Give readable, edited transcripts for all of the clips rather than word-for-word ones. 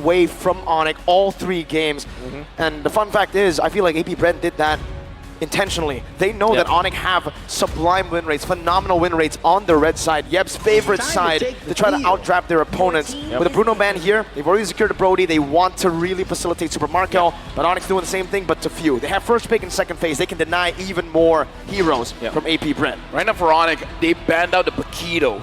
away from ONIC all 3 games. And the fun fact is, I feel like AP BREN did that intentionally. They know that ONIC have sublime win rates, phenomenal win rates on the red side, Yeb's favorite side, to try to outdraft their opponents. With the Bruno ban here, they've already secured the Brody. They want to really facilitate Super Markel, but ONIC's doing the same thing, but to few. They have first pick and second phase. They can deny even more heroes from AP BREN. Right now for ONIC, they banned out the Paquito.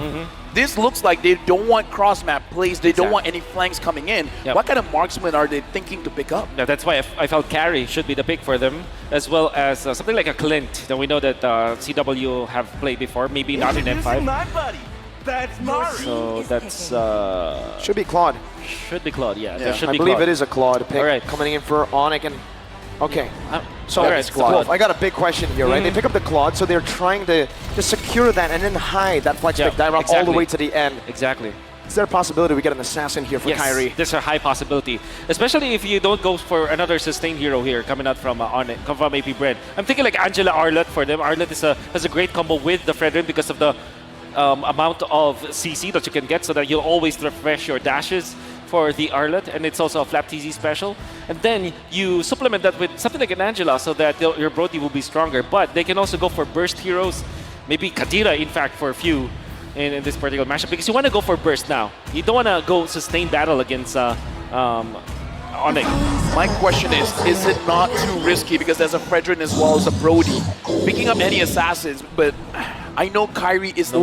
This looks like they don't want cross-map plays. They don't want any flanks coming in. What kind of marksman are they thinking to pick up? Yeah, that's why I felt Carry should be the pick for them, as well as something like a Clint that we know that CW have played before, maybe not in M5. That's So that's... should be Claude. Should be Claude, yeah. That should I be believe Claude. it is a Claude pick coming in for ONIC. And okay. So Wolf, I got a big question here, right? They pick up the Claude, so they're trying to secure that and then hide that flex pick direct all the way to the end. Exactly. Is there a possibility we get an assassin here for Kyrie? There's a high possibility, especially if you don't go for another sustained hero here coming out from ONIC, come from AP BREN. I'm thinking like Angela Arlott for them. Arlott has a great combo with the Fredrin because of the amount of CC that you can get, so that you'll always refresh your dashes for the Arlott, and it's also a Flap TZ special. And then you supplement that with something like an Angela so that your Brody will be stronger. But they can also go for burst heroes, maybe Kadira, in fact, for a few in this particular matchup, because you want to go for burst now. You don't want to go sustained battle against ONIC. My question is it not too risky because there's a Fredrin as well as a Brody? Picking up any assassins, but I know Kyrie is the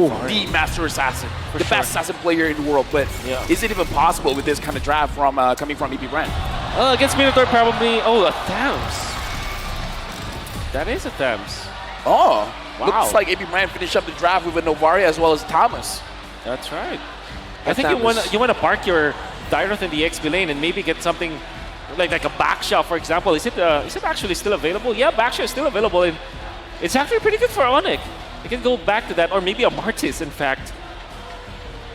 master assassin, the best assassin player in the world, but is it even possible with this kind of draft from coming from AP BREN? Against Minotaur, probably. Oh, a Thams. That is a Thams. Oh, wow. Looks like AP BREN finished up the draft with a Novaria as well as Thomas. That's right. I think you want to park your Dyroth in the XP lane and maybe get something like a backshot, for example. Is it actually still available? Yeah, backshot is still available, and it's actually pretty good for ONIC. You can go back to that, or maybe a Martis, in fact.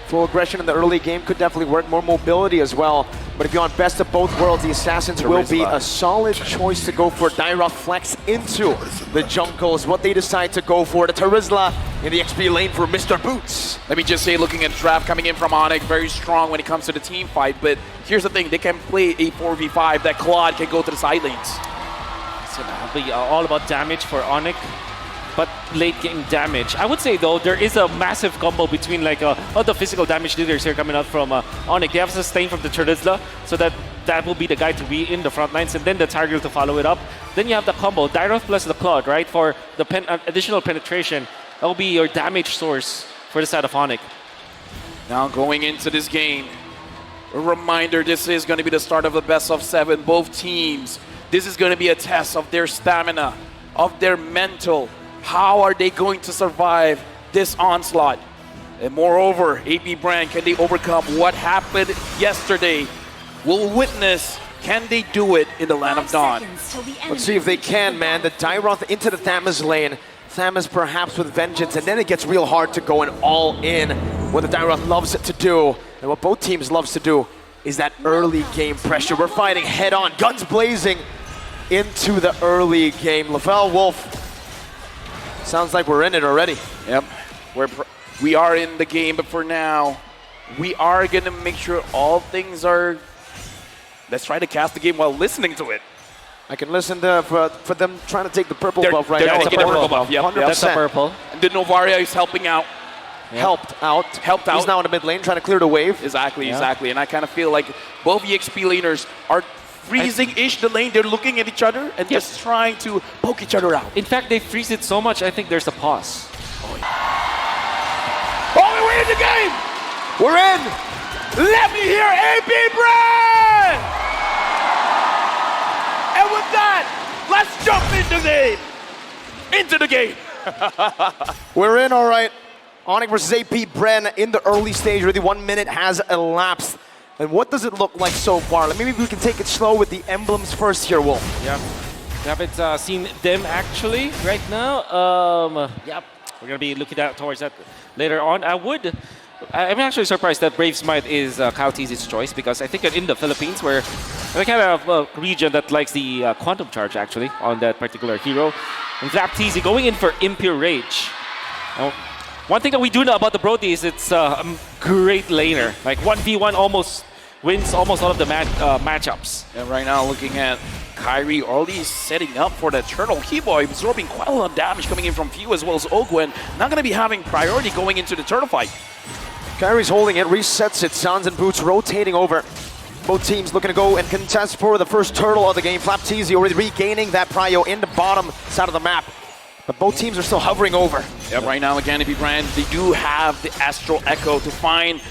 Full aggression in the early game could definitely work, more mobility as well. But if you want best of both worlds, the Assassins will be a solid choice to go for. Dyroth flex into the jungle is what they decide to go for. The Terizla in the XP lane for Mr. Boots. Let me just say, looking at the draft coming in from ONIC, very strong when it comes to the team fight, but here's the thing, they can play a 4v5, that Claude can go to the side lanes. So that'll be all about damage for ONIC. But late game damage. I would say though, there is a massive combo between like all the physical damage leaders here coming out from ONIC. They have sustain from the Terizla, so that will be the guy to be in the front lines, and then the Target to follow it up. Then you have the combo, Dyroth plus the Claude, right? For the additional penetration, that will be your damage source for the side of ONIC. Now going into this game, a reminder, this is going to be the start of the best of 7. Both teams, this is going to be a test of their stamina, of their mental. How are they going to survive this onslaught? And moreover, AP BREN, can they overcome what happened yesterday? We'll witness, can they do it in the Land of Dawn? Let's see if they can, man. The Dyroth into the Thamus lane. Thamus perhaps with vengeance, and then it gets real hard to go and all in. What the Dyroth loves to do, and what both teams loves to do, is that early game pressure. We're fighting head on, guns blazing into the early game. Lavelle Wolf, sounds like we're in it already. Yep, we are in the game, but for now, we are gonna make sure all things are... Let's try to cast the game while listening to it. I can listen to for them trying to take the purple buff right now. They're taking the purple buff, yep. 100%. That's a purple. And the Novaria is helping out. Yep. Helped out. He's now in the mid lane trying to clear the wave. Exactly. And I kind of feel like both EXP laners are freezing-ish the lane. They're looking at each other and just trying to poke each other out. In fact, they freeze it so much, I think there's a pause. Oh, we're in the game! We're in! Let me hear AP BREN! And with that, let's jump into the game! We're in, all right. ONIC versus AP BREN in the early stage. Already 1 minute has elapsed. And what does it look like so far? Maybe we can take it slow with the emblems first here, Wolf. Yeah, we haven't seen them actually right now. Yep, we're gonna be looking at towards that later on. I'm actually surprised that Brave Smite is Kyle TZ's choice, because I think that in the Philippines, we're the kind of region that likes the Quantum Charge actually on that particular hero. And Flap TZ going in for Impure Rage. One thing that we do know about the Brody is it's a great laner. Like 1v1 almost wins almost all of the matchups. And right now, looking at Kyrie already setting up for the turtle. Keyboy absorbing quite a lot of damage coming in from Few as well as Ogwen. Not going to be having priority going into the turtle fight. Kyrie's holding it, resets it. Sans and Boots rotating over. Both teams looking to go and contest for the first turtle of the game. Flapteezy already regaining that prio in the bottom side of the map. But both teams are still hovering over. Yeah, right now, again, BREN, they do have the Astral Echo to find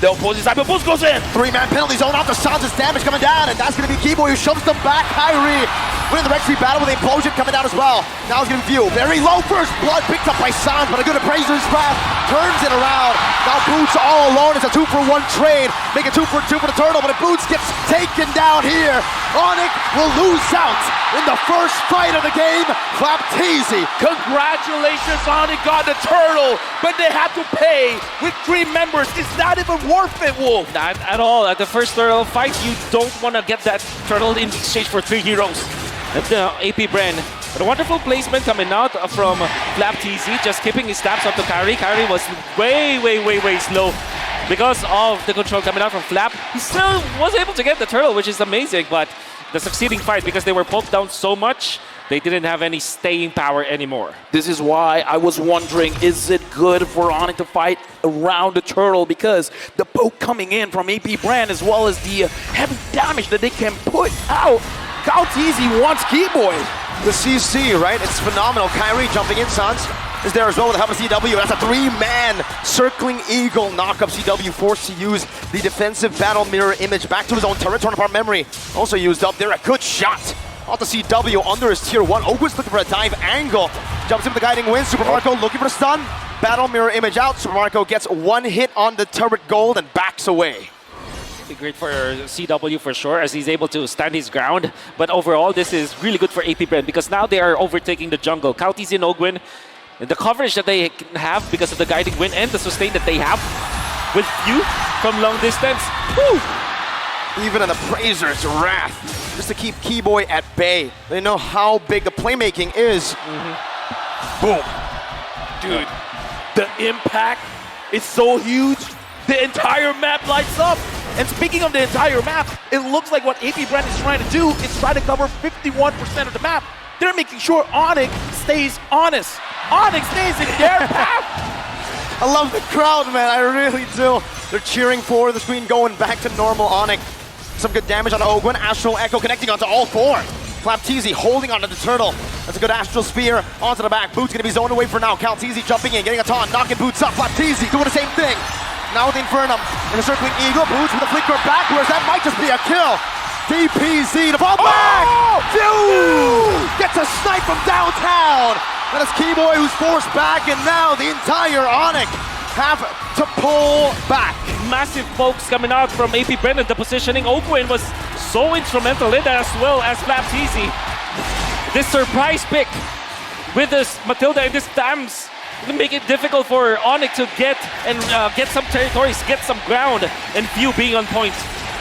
the opposing side, but Boost goes in! Three-man penalty zone out to Sans' damage coming down, and that's going to be Keyboy who shoves them back. Kyrie winning the Red Street battle with the implosion coming down as well. Now it's going to be View. Very low first blood picked up by Sans, but a good appraiser's path turns it around. Now Boots all alone. It's a 2-for-1 trade. Make it 2-for-2 for the turtle, but if Boots gets taken down here, ONIC will lose out in the first fight of the game. Flapteezy. Congratulations, ONIC got the turtle, but they have to pay with 3 members. It's not even worth it, Wolf. Not at all. At the first turtle fight, you don't want to get that turtle in exchange for 3 heroes. That's the AP BREN. But a wonderful placement coming out from Flapteezy, just keeping his stabs onto Kyrie. Kyrie was way slow because of the control coming out from Flap. He still was able to get the turtle, which is amazing, but the succeeding fight, because they were poked down so much, they didn't have any staying power anymore. This is why I was wondering, is it good for ONIC to fight around the turtle? Because the poke coming in from AP BREN as well as the heavy damage that they can put out. Flapteezy wants Keyboy. The CC, right? It's phenomenal. Kyrie jumping in, Sans is there as well with the help of CW. That's a 3-man circling eagle knockup. CW forced to use the defensive battle mirror image back to his own turret. Torn apart memory also used up there. A good shot off the CW under his tier 1. Ogwen's looking for a dive angle. Jumps in with the guiding wind. Super Marco looking for the stun. Battle mirror image out. Super Marco gets 1 hit on the turret gold and backs away. Be great for CW for sure, as he's able to stand his ground. But overall, this is really good for AP BREN because now they are overtaking the jungle. Flapteezy and Ogwen, the coverage that they have because of the guiding wind and the sustain that they have with Few from long distance. Woo! Even an appraiser's wrath just to keep Keyboy at bay. They know how big the playmaking is. Boom. Dude, the impact is so huge. The entire map lights up. And speaking of the entire map, it looks like what AP BREN is trying to do is try to cover 51% of the map. They're making sure ONIC stays honest. ONIC stays in their path. I love the crowd, man. I really do. They're cheering for the screen going back to normal ONIC. Some good damage on Ogwen. Astral Echo connecting onto all 4. Flapteezy holding onto the turtle. That's a good Astral Spear onto the back. Boots going to be zoned away for now. Flapteezy jumping in, getting a taunt, knocking Boots up. Flapteezy doing the same thing. Now with Infernum and the circling eagle. Boots with a flicker backwards. That might just be a kill. DPZ to fall back. Phew! Gets a snipe from downtown. And it's Keyboy who's forced back, and now the entire ONIC have to pull back. Massive pokes coming out from AP BREN, and the positioning. Ogwen was so instrumental in that, as well as Flapteezy. This surprise pick with this Matilda and this Tams to make it difficult for ONIC to get some territories, get some ground, and Few being on point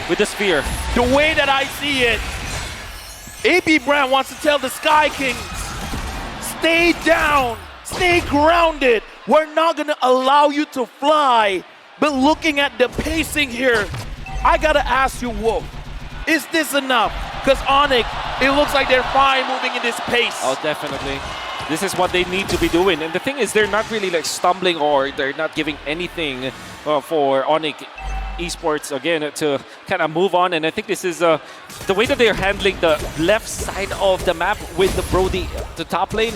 with the spear. The way that I see it, AP BREN wants to tell the Sky Kings, stay down, stay grounded. We're not gonna allow you to fly. But looking at the pacing here, I gotta ask you, Wolf, is this enough? Because ONIC, it looks like they're fine moving in this pace. Oh, definitely. This is what they need to be doing. And the thing is, they're not really like stumbling, or they're not giving anything for ONIC Esports again to kind of move on. And I think this is the way that they're handling the left side of the map with the Brody, the top lane,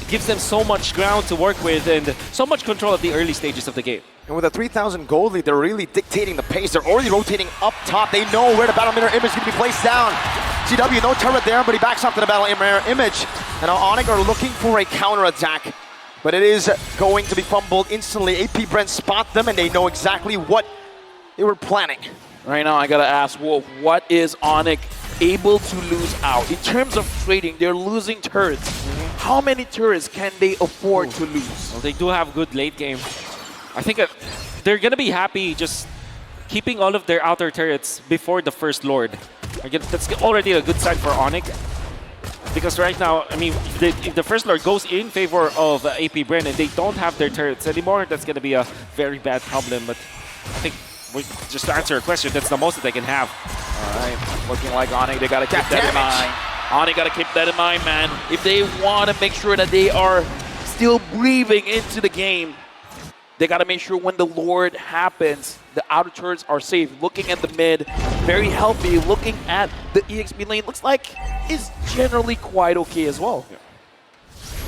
gives them so much ground to work with and so much control at the early stages of the game. And with a 3,000 gold lead, they're really dictating the pace. They're already rotating up top. They know where the battle mirror image is going to be placed down. CW, no turret there, but he backs up to the battle mirror image. And now ONIC are looking for a counterattack, but it is going to be fumbled instantly. AP BREN spot them, and they know exactly what they were planning. Right now, I gotta ask Wolf, what is ONIC able to lose out? In terms of trading, they're losing turrets. How many turrets can they afford to lose? Well, they do have good late game. I think they're going to be happy just keeping all of their outer turrets before the first Lord. Again, that's already a good sign for ONIC. Because right now, I mean, if the first Lord goes in favor of AP BREN and they don't have their turrets anymore, that's going to be a very bad problem. But I think just to answer your question, that's the most that they can have. All right, looking like ONIC, they got to keep that in mind. ONIC got to keep that in mind, man. If they want to make sure that they are still breathing into the game, they got to make sure when the Lord happens, the outer turrets are safe. Looking at the mid, very healthy. Looking at the EXP lane, looks like is generally quite okay as well. Yeah.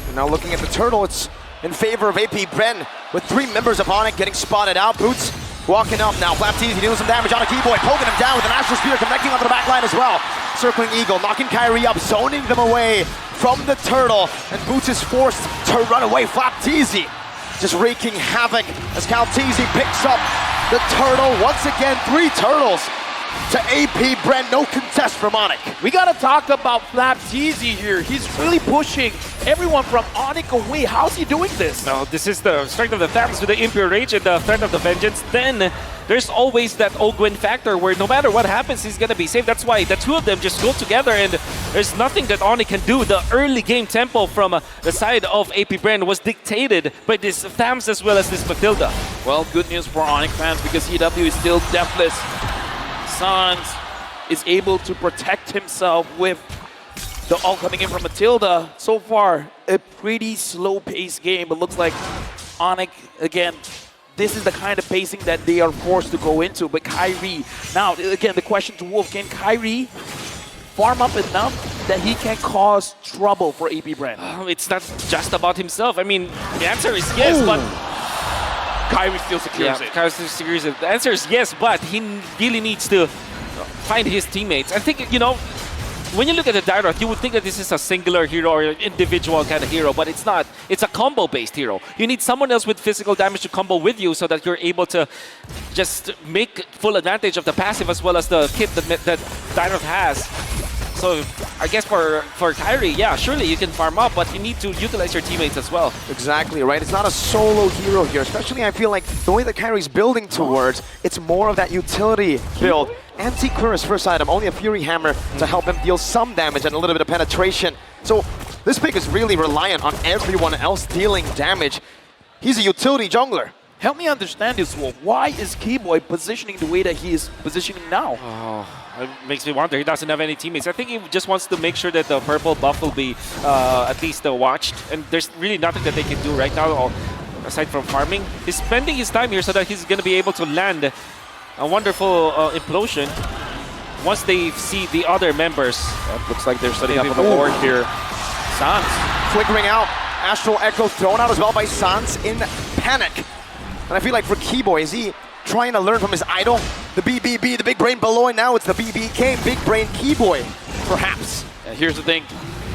And now looking at the turtle, it's in favor of AP BREN with 3 members of ONIC getting spotted out. Boots walking up now. Flapteasy dealing some damage on a Keyboy, poking him down with an Astral Spear connecting onto the back line as well. Circling Eagle, knocking Kyrie up, zoning them away from the turtle, and Boots is forced to run away. Flapteasy just wreaking havoc as Calteasy picks up the turtle. Once again, 3 turtles to AP BREN, no contest from ONIC. We gotta talk about Flapteasy here. He's really pushing everyone from ONIC away. How's he doing this? No, this is the strength of the Thames with the Impure Rage and the threat of the Vengeance. Then there's always that Ogwin factor where no matter what happens, he's gonna be safe. That's why the 2 of them just go together, and there's nothing that ONIC can do. The early game tempo from the side of AP BREN was dictated by this Thames as well as this Matilda. Well, good news for ONIC fans because EW is still deathless. Sans is able to protect himself with the ult coming in from Matilda. So far, a pretty slow-paced game, but looks like ONIC, again, this is the kind of pacing that they are forced to go into. But Kyrie, now, again, the question to Wolf, can Kyrie farm up enough that he can cause trouble for AP BREN? It's not just about himself. I mean, the answer is yes, but Kyrie still secures it. Kyrie still secures it. The answer is yes, but he really needs to find his teammates. I think, you know, when you look at the Dairoth, you would think that this is a singular hero or an individual kind of hero, but it's not. It's a combo-based hero. You need someone else with physical damage to combo with you so that you're able to just make full advantage of the passive as well as the kit that Dairoth has. So I guess for Kyrie, yeah, surely you can farm up, but you need to utilize your teammates as well. Exactly, right? It's not a solo hero here, especially I feel like the way that Kyrie's building towards, it's more of that utility build. Anti-Cuira's first item, only a Fury Hammer to help him deal some damage and a little bit of penetration. So this pick is really reliant on everyone else dealing damage. He's a utility jungler. Help me understand this, Wolf. Why is Keyboy positioning the way that he is positioning now? It makes me wonder. He doesn't have any teammates. I think he just wants to make sure that the purple buff will be at least watched. And there's really nothing that they can do right now aside from farming. He's spending his time here so that he's going to be able to land a wonderful implosion once they see the other members. Looks like they're setting up on the board here. Sans flickering out. Astral Echo thrown out as well by Sans in panic. And I feel like for Keyboy, is he trying to learn from his idol? The BBB, the Big Brain below, and now it's the BBK, Big Brain Keyboy, perhaps. And here's the thing,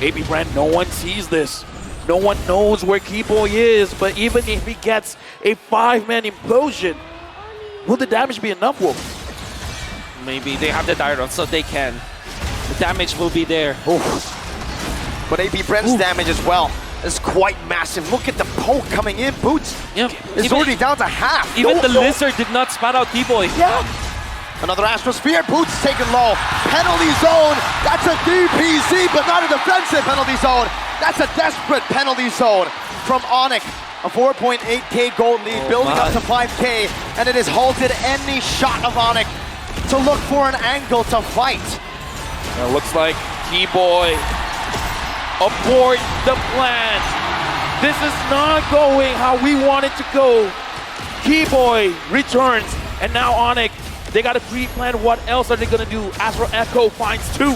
AP BREN, no one sees this. No one knows where Keyboy is, but even if he gets a 5-man implosion, will the damage be enough, Wolf? Maybe they have the Dairon, so they can. The damage will be there. Oof. But AP BREN's damage as well is quite massive. Look at the poke coming in. Boots is already down to half. Even the Lizard did not spot out Keyboy. Yeah. Another Astral Spear. Boots taken low. Penalty zone. That's a DPZ, but not a defensive penalty zone. That's a desperate penalty zone from ONIC. A 4.8k gold lead, building up to 5k, and it has halted any shot of ONIC to look for an angle to fight. It looks like Keyboy abort the plan. This is not going how we want it to go. Keyboy returns, and now ONIC, they got to pre-plan what else are they going to do. Astral Echo finds 2.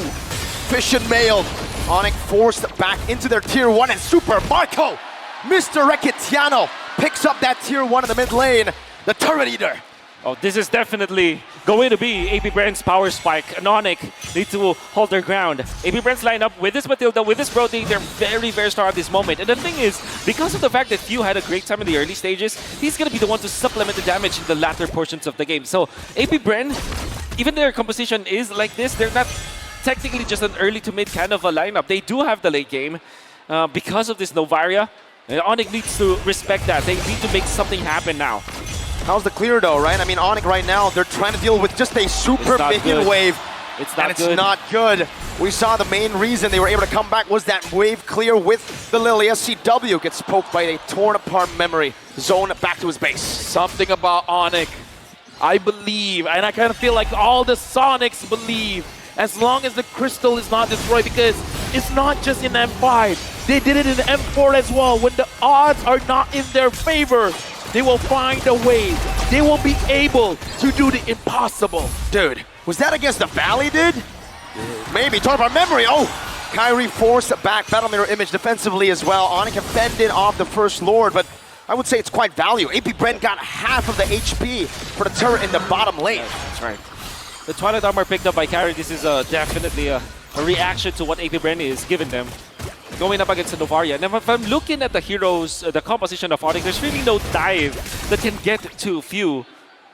Fission mailed. ONIC forced back into their tier 1, and Super Marco, Mr. Reketiano, picks up that tier 1 in the mid lane. The Turret Eater. Oh, this is definitely going to be AP BREN's power spike. And ONIC need to hold their ground. AP BREN's lineup with this Matilda, with this Brody, they're very, very strong at this moment. And the thing is, because of the fact that Few had a great time in the early stages, he's going to be the one to supplement the damage in the latter portions of the game. So AP BREN, even their composition is like this, they're not technically just an early to mid kind of a lineup. They do have the late game because of this Novaria. ONIC needs to respect that. They need to make something happen now. How's the clear though, right? I mean, ONIC right now, they're trying to deal with just a super minion wave. It's not good. It's not good. We saw the main reason they were able to come back was that wave clear with the Lily. SCW gets poked by a torn apart memory. Zone back to his base. Something about ONIC I believe, and I kind of feel like all the Sonics believe, as long as the crystal is not destroyed, because it's not just in M5. They did it in M4 as well. When the odds are not in their favor, they will find a way. They will be able to do the impossible. Dude, was that against the Valley, dude? Maybe. Talk about memory. Oh, Kyrie forced back Battle Mirror Image defensively as well. ONIC have fended off the First Lord, but I would say it's quite value. AP BREN got half of the HP for the turret in the bottom lane. That's right. The Twilight Armor picked up by Kyrie. This is definitely a reaction to what AP BREN is giving them. Going up against the Novaria. And if I'm looking at the heroes, the composition of ONIC, there's really no dive that can get to few.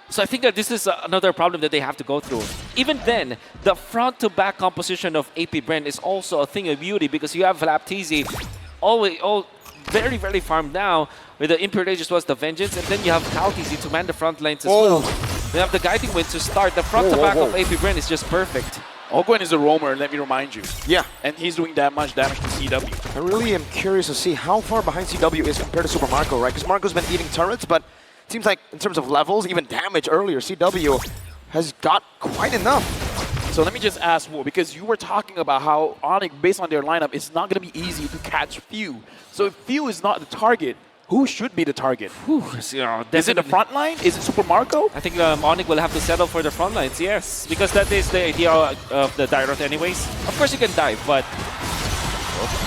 So I think that this is another problem that they have to go through. Even then, the front-to-back composition of AP BREN is also a thing of beauty because you have Flapteasy all very, very farmed now with the Impure Rage as well as the Vengeance, and then you have Kalteasy to man the front lanes as well. You have the Guiding Wind to start. The front-to-back of AP BREN is just perfect. Ogwen is a roamer, let me remind you. Yeah. And he's doing that much damage to CW. I really am curious to see how far behind CW is compared to Super Marco, right? Because Marco's been eating turrets, but it seems like in terms of levels, even damage earlier, CW has got quite enough. So let me just ask, Wu, because you were talking about how ONIC, based on their lineup, it's not going to be easy to catch Few. So if Few is not the target, who should be the target? Is it the front line? Is it Super Marco? I think ONIC will have to settle for the front lines, yes. Because that is the idea of the Dyrot anyways. Of course you can dive, but...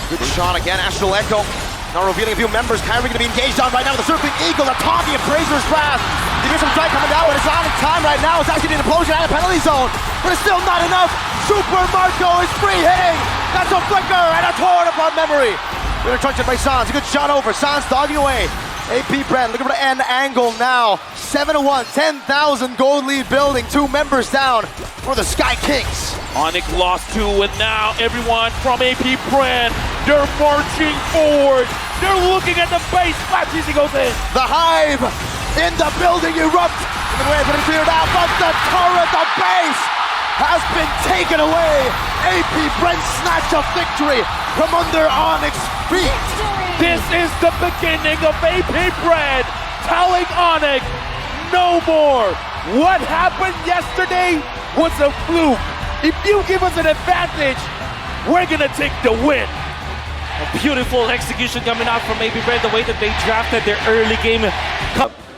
Good shot again, Astral Echo. Now revealing a few members. Kyrie going to be engaged on right now with the Circling Eagle, the Taunty and Fraser's Wrath. You get some strike coming down, but it's on in time right now. It's actually an implosion out of penalty zone, but it's still not enough. Super Marco is free hitting. That's a flicker and a torn apart memory. They're trunched by Sans. A good shot over. Sans dogging away. AP BREN looking for the end angle now. 7-1, 10,000 gold lead building. 2 members down for the Sky Kings. ONIC lost 2, and now everyone from AP BREN, they're marching forward. They're looking at the base. Flapteasy goes in. The Hive in the building erupt. The way it's been cleared out, but the turret, the base, has been taken away. AP BREN snatch a victory from under ONIC's feet. This is the beginning of AP BREN telling ONIC no more. What happened yesterday was a fluke. If you give us an advantage, we're gonna take the win. A beautiful execution coming out from AP BREN, the way that they drafted their early game.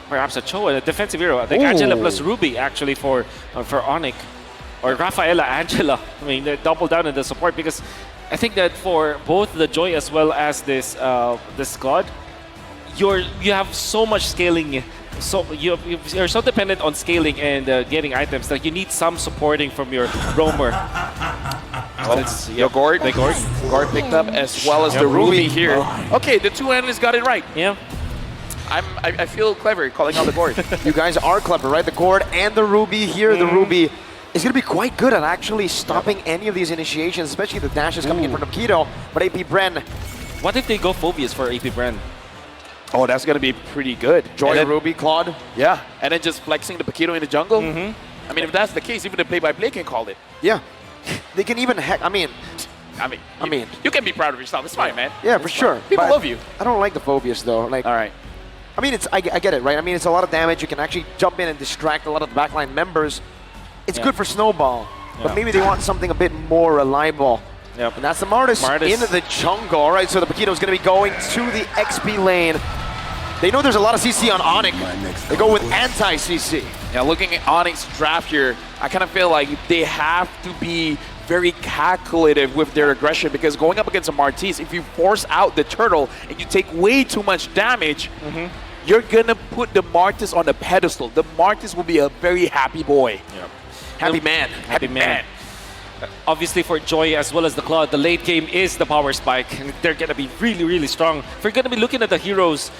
Perhaps a Cho, a defensive hero. I think Angela plus Ruby actually for ONIC. Or Rafaela, Angela. I mean, they double down in the support because I think that for both the Joy as well as this squad, you have so much scaling. So you're so dependent on scaling and getting items that you need some supporting from your roamer. Gord picked up as well as the Ruby here. Okay, the 2 analysts got it right. Yeah. I feel clever calling out the Gord. You guys are clever, right? The Gord and the Ruby here. The Ruby is going to be quite good at actually stopping any of these initiations, especially the dashes coming in front of Keto. But AP BREN... What if they go Phobius for AP BREN? Oh, that's going to be pretty good. Joy, then, Ruby, Claude. Yeah, and then just flexing the Paquito in the jungle. I mean, if that's the case, even the play-by-play can call it. Yeah. They can even heck... I mean, you can be proud of yourself. It's fine, man. Yeah, for sure. People love you. I don't like the Phobius, though. Like, all right. I mean, I get it, right? I mean, it's a lot of damage. You can actually jump in and distract a lot of the backline members. It's good for Snowball, but maybe they want something a bit more reliable. Yep. And that's the Martis in the jungle. All right, so the Paquito is going to be going to the XP lane. They know there's a lot of CC on ONIC. They go with anti-CC. Yeah, looking at ONIC's draft here, I kind of feel like they have to be very calculative with their aggression because going up against a Martis, if you force out the turtle and you take way too much damage, you're going to put the Martis on a pedestal. The Martis will be a very happy boy. Yep. Happy man. Happy man. Obviously for Joy as well as the Claude, the late game is the power spike. And they're going to be really, really strong. If we're going to be looking at the heroes,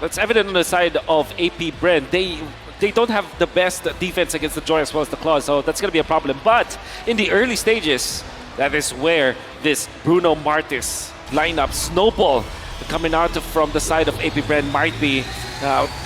that's evident on the side of AP BREN. They don't have the best defense against the Joy as well as the Claude, so that's going to be a problem. But in the early stages, that is where this Bruno Martis lineup, Snowball, coming out from the side of AP BREN might be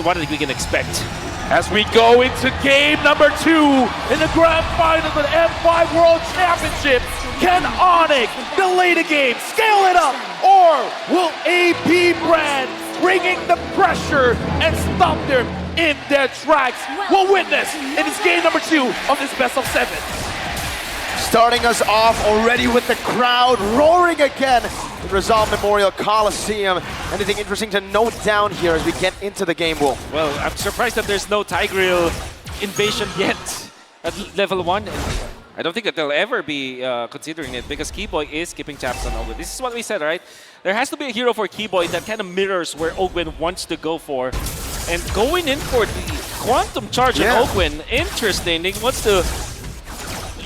what we can expect. As we go into game number 2 in the grand final of the M5 World Championship, can ONIC delay the game, scale it up, or will AP BREN bringing the pressure and stop their in their tracks. We'll witness in this game number 2 of this best of 7. Starting us off already with the crowd roaring again in Resolve Memorial Coliseum. Anything interesting to note down here as we get into the game, Wolf? Well, I'm surprised that there's no Tigreal invasion yet at level 1. I don't think that they'll ever be considering it because Keyboy is keeping tabs on Ogwen. This is what we said, right? There has to be a hero for Keyboy that kind of mirrors where Ogwen wants to go for. And going in for the Quantum Charge on Ogwen, interesting. He wants to...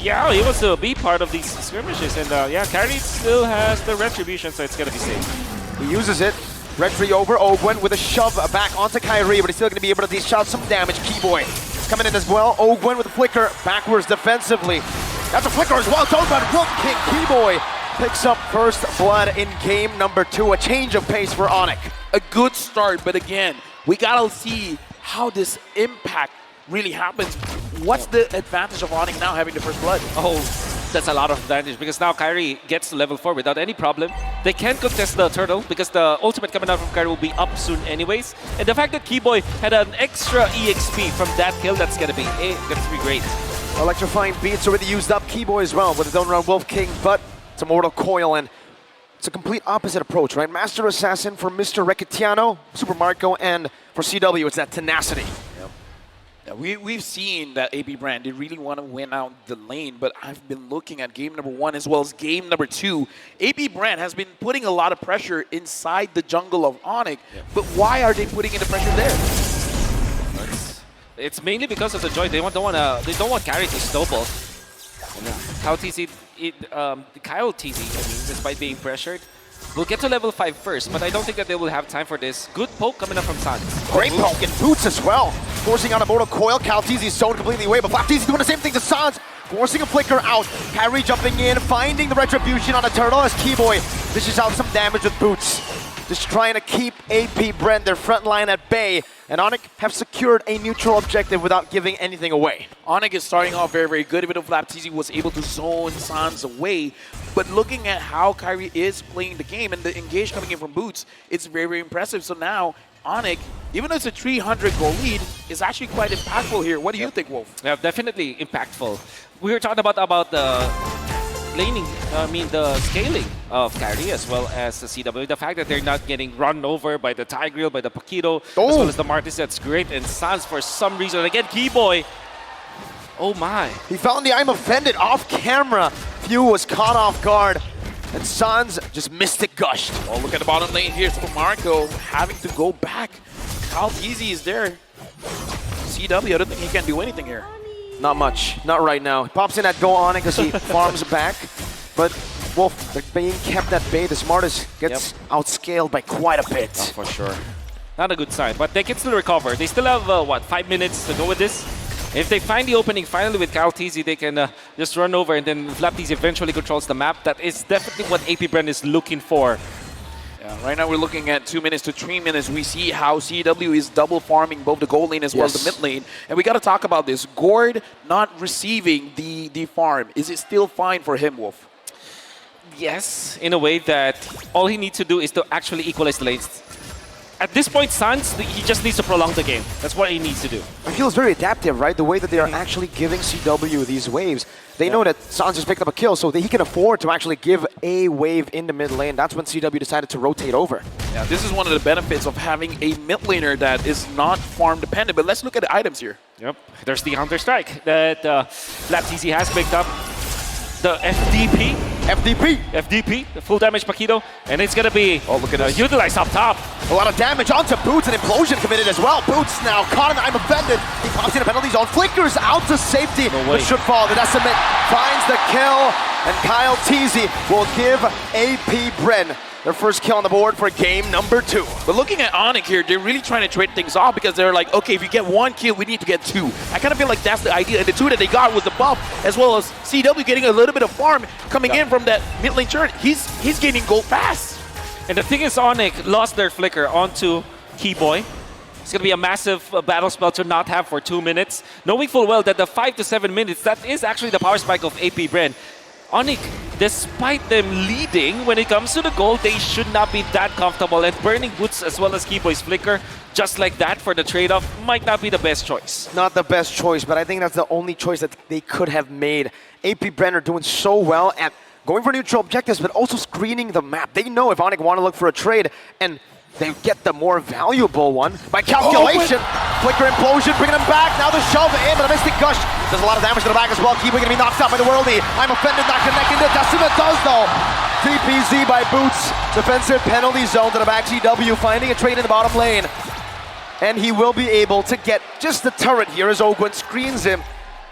Yeah, he wants to be part of these skirmishes. And yeah, Kyrie still has the Retribution, so it's going to be safe. He uses it. Retri over Ogwen with a shove back onto Kyrie, but he's still going to be able to dish out some damage. Keyboy coming in as well. Ogwen with a flicker backwards defensively. That's a flicker as well. Don't about Wolf King. Keyboy picks up first blood in game number 2. A change of pace for ONIC. A good start, but again, we gotta see how this impact really happens. What's the advantage of ONIC now having the first blood? Oh, that's a lot of advantage because now Kyrie gets to level 4 without any problem. They can't contest the turtle because the ultimate coming out from Kyrie will be up soon anyways. And the fact that Keyboy had an extra EXP from that kill, that's gonna be great. Electrifying beats already used up. Keyboy as well with his own round Wolf King, but it's a Mortal Coil and it's a complete opposite approach, right? Master Assassin for Mr. Recetiano, Super Marco, and for CW, it's that tenacity. Yeah, we've seen that AB BREN, they really want to win out the lane, but I've been looking at game number 1 as well as game number 2. AB BREN has been putting a lot of pressure inside the jungle of ONIC, but why are they putting in the pressure there? It's mainly because of the joy. They don't want Kyrie to snowball. Kyle TZ, despite being pressured, will get to level 5 first, but I don't think that they will have time for this. Good poke coming up from Sans. Great poke and Boots as well. Forcing out a Mortal Coil. Calteezy's zoned completely away, but Flapteezy doing the same thing to Sans. Forcing a flicker out. Kyrie jumping in, finding the Retribution on a turtle as Keyboy dishes out some damage with Boots. Just trying to keep AP BREN, their front line, at bay. And ONIC have secured a neutral objective without giving anything away. ONIC is starting off very, very good, even though Flapteezy was able to zone Sans away. But looking at how Kyrie is playing the game and the engage coming in from Boots, it's very, very impressive. So now, ONIC, even though it's a 300 goal lead, is actually quite impactful here. What do you think, Wolf? Yeah, definitely impactful. We were talking about the laning, the scaling of Kyrie as well as the CW. The fact that they're not getting run over by the Tigreal, by the Paquito, as well as the Martis, that's great. And Sans, for some reason, again, Keyboy. Oh my. He found the I'm offended off camera. Few was caught off guard. And Sans just mystic gushed. Oh, look at the bottom lane here. Super Marco having to go back. Kyle TZ is there. CW, I don't think he can do anything here. Not much. Not right now. He pops in at Go ONIC as he farms back. But Wolf, they're being kept at bay. The Smartest gets outscaled by quite a bit. Oh, for sure. Not a good sign, but they can still recover. They still have, 5 minutes to go with this? If they find the opening finally with Kyle TZ, they can just run over and then Flapteezy eventually controls the map. That is definitely what AP BREN is looking for. Yeah, right now we're looking at 2 minutes to 3 minutes. We see how CW is double farming both the gold lane as well as the mid lane. And we got to talk about this. Gord not receiving the farm. Is it still fine for him, Wolf? Yes, in a way that all he needs to do is to actually equalize the lanes. At this point, Sans, he just needs to prolong the game. That's what he needs to do. It feels very adaptive, right? The way that they are actually giving CW these waves. They know that Sans just picked up a kill, so that he can afford to actually give a wave in the mid lane. That's when CW decided to rotate over. Yeah, this is one of the benefits of having a mid laner that is not farm dependent. But let's look at the items here. Yep, there's the Counter-Strike that Flapteezy has picked up. The FDP, the full damage Paquito, and it's gonna be utilized up top. A lot of damage onto Boots, and Implosion committed as well. Boots now caught in the I'm offended. He pops in a penalty zone, flickers out to safety, but should fall. The Decimate finds the kill, and Kyle TZ will give AP BREN their first kill on the board for game number 2. But looking at ONIC here, they're really trying to trade things off because they're like, okay, if you get 1 kill, we need to get 2. I kind of feel like that's the idea. And the 2 that they got was the buff, as well as CW getting a little bit of farm coming in from that mid lane turret. He's gaining gold fast. And the thing is, ONIC lost their flicker onto Keyboy. It's going to be a massive battle spell to not have for 2 minutes, knowing full well that the 5 to 7 minutes, that is actually the power spike of AP BREN. ONIC, despite them leading when it comes to the goal, they should not be that comfortable. And burning boots as well as Keyboy's flicker, just like that for the trade-off, might not be the best choice. Not the best choice, but I think that's the only choice that they could have made. AP BREN are doing so well at going for neutral objectives, but also screening the map. They know if ONIC want to look for a trade, and they get the more valuable one by calculation. Flicker implosion, bringing him back. Now the shove in, but a Mystic Gush does a lot of damage to the back as well. Keyboy gonna be knocked out by the Worldie. I'm offended, not connecting to Decima does though. TPZ by Boots. Defensive penalty zone to the back. GW finding a trade in the bottom lane. And he will be able to get just the turret here as Ogwen screens him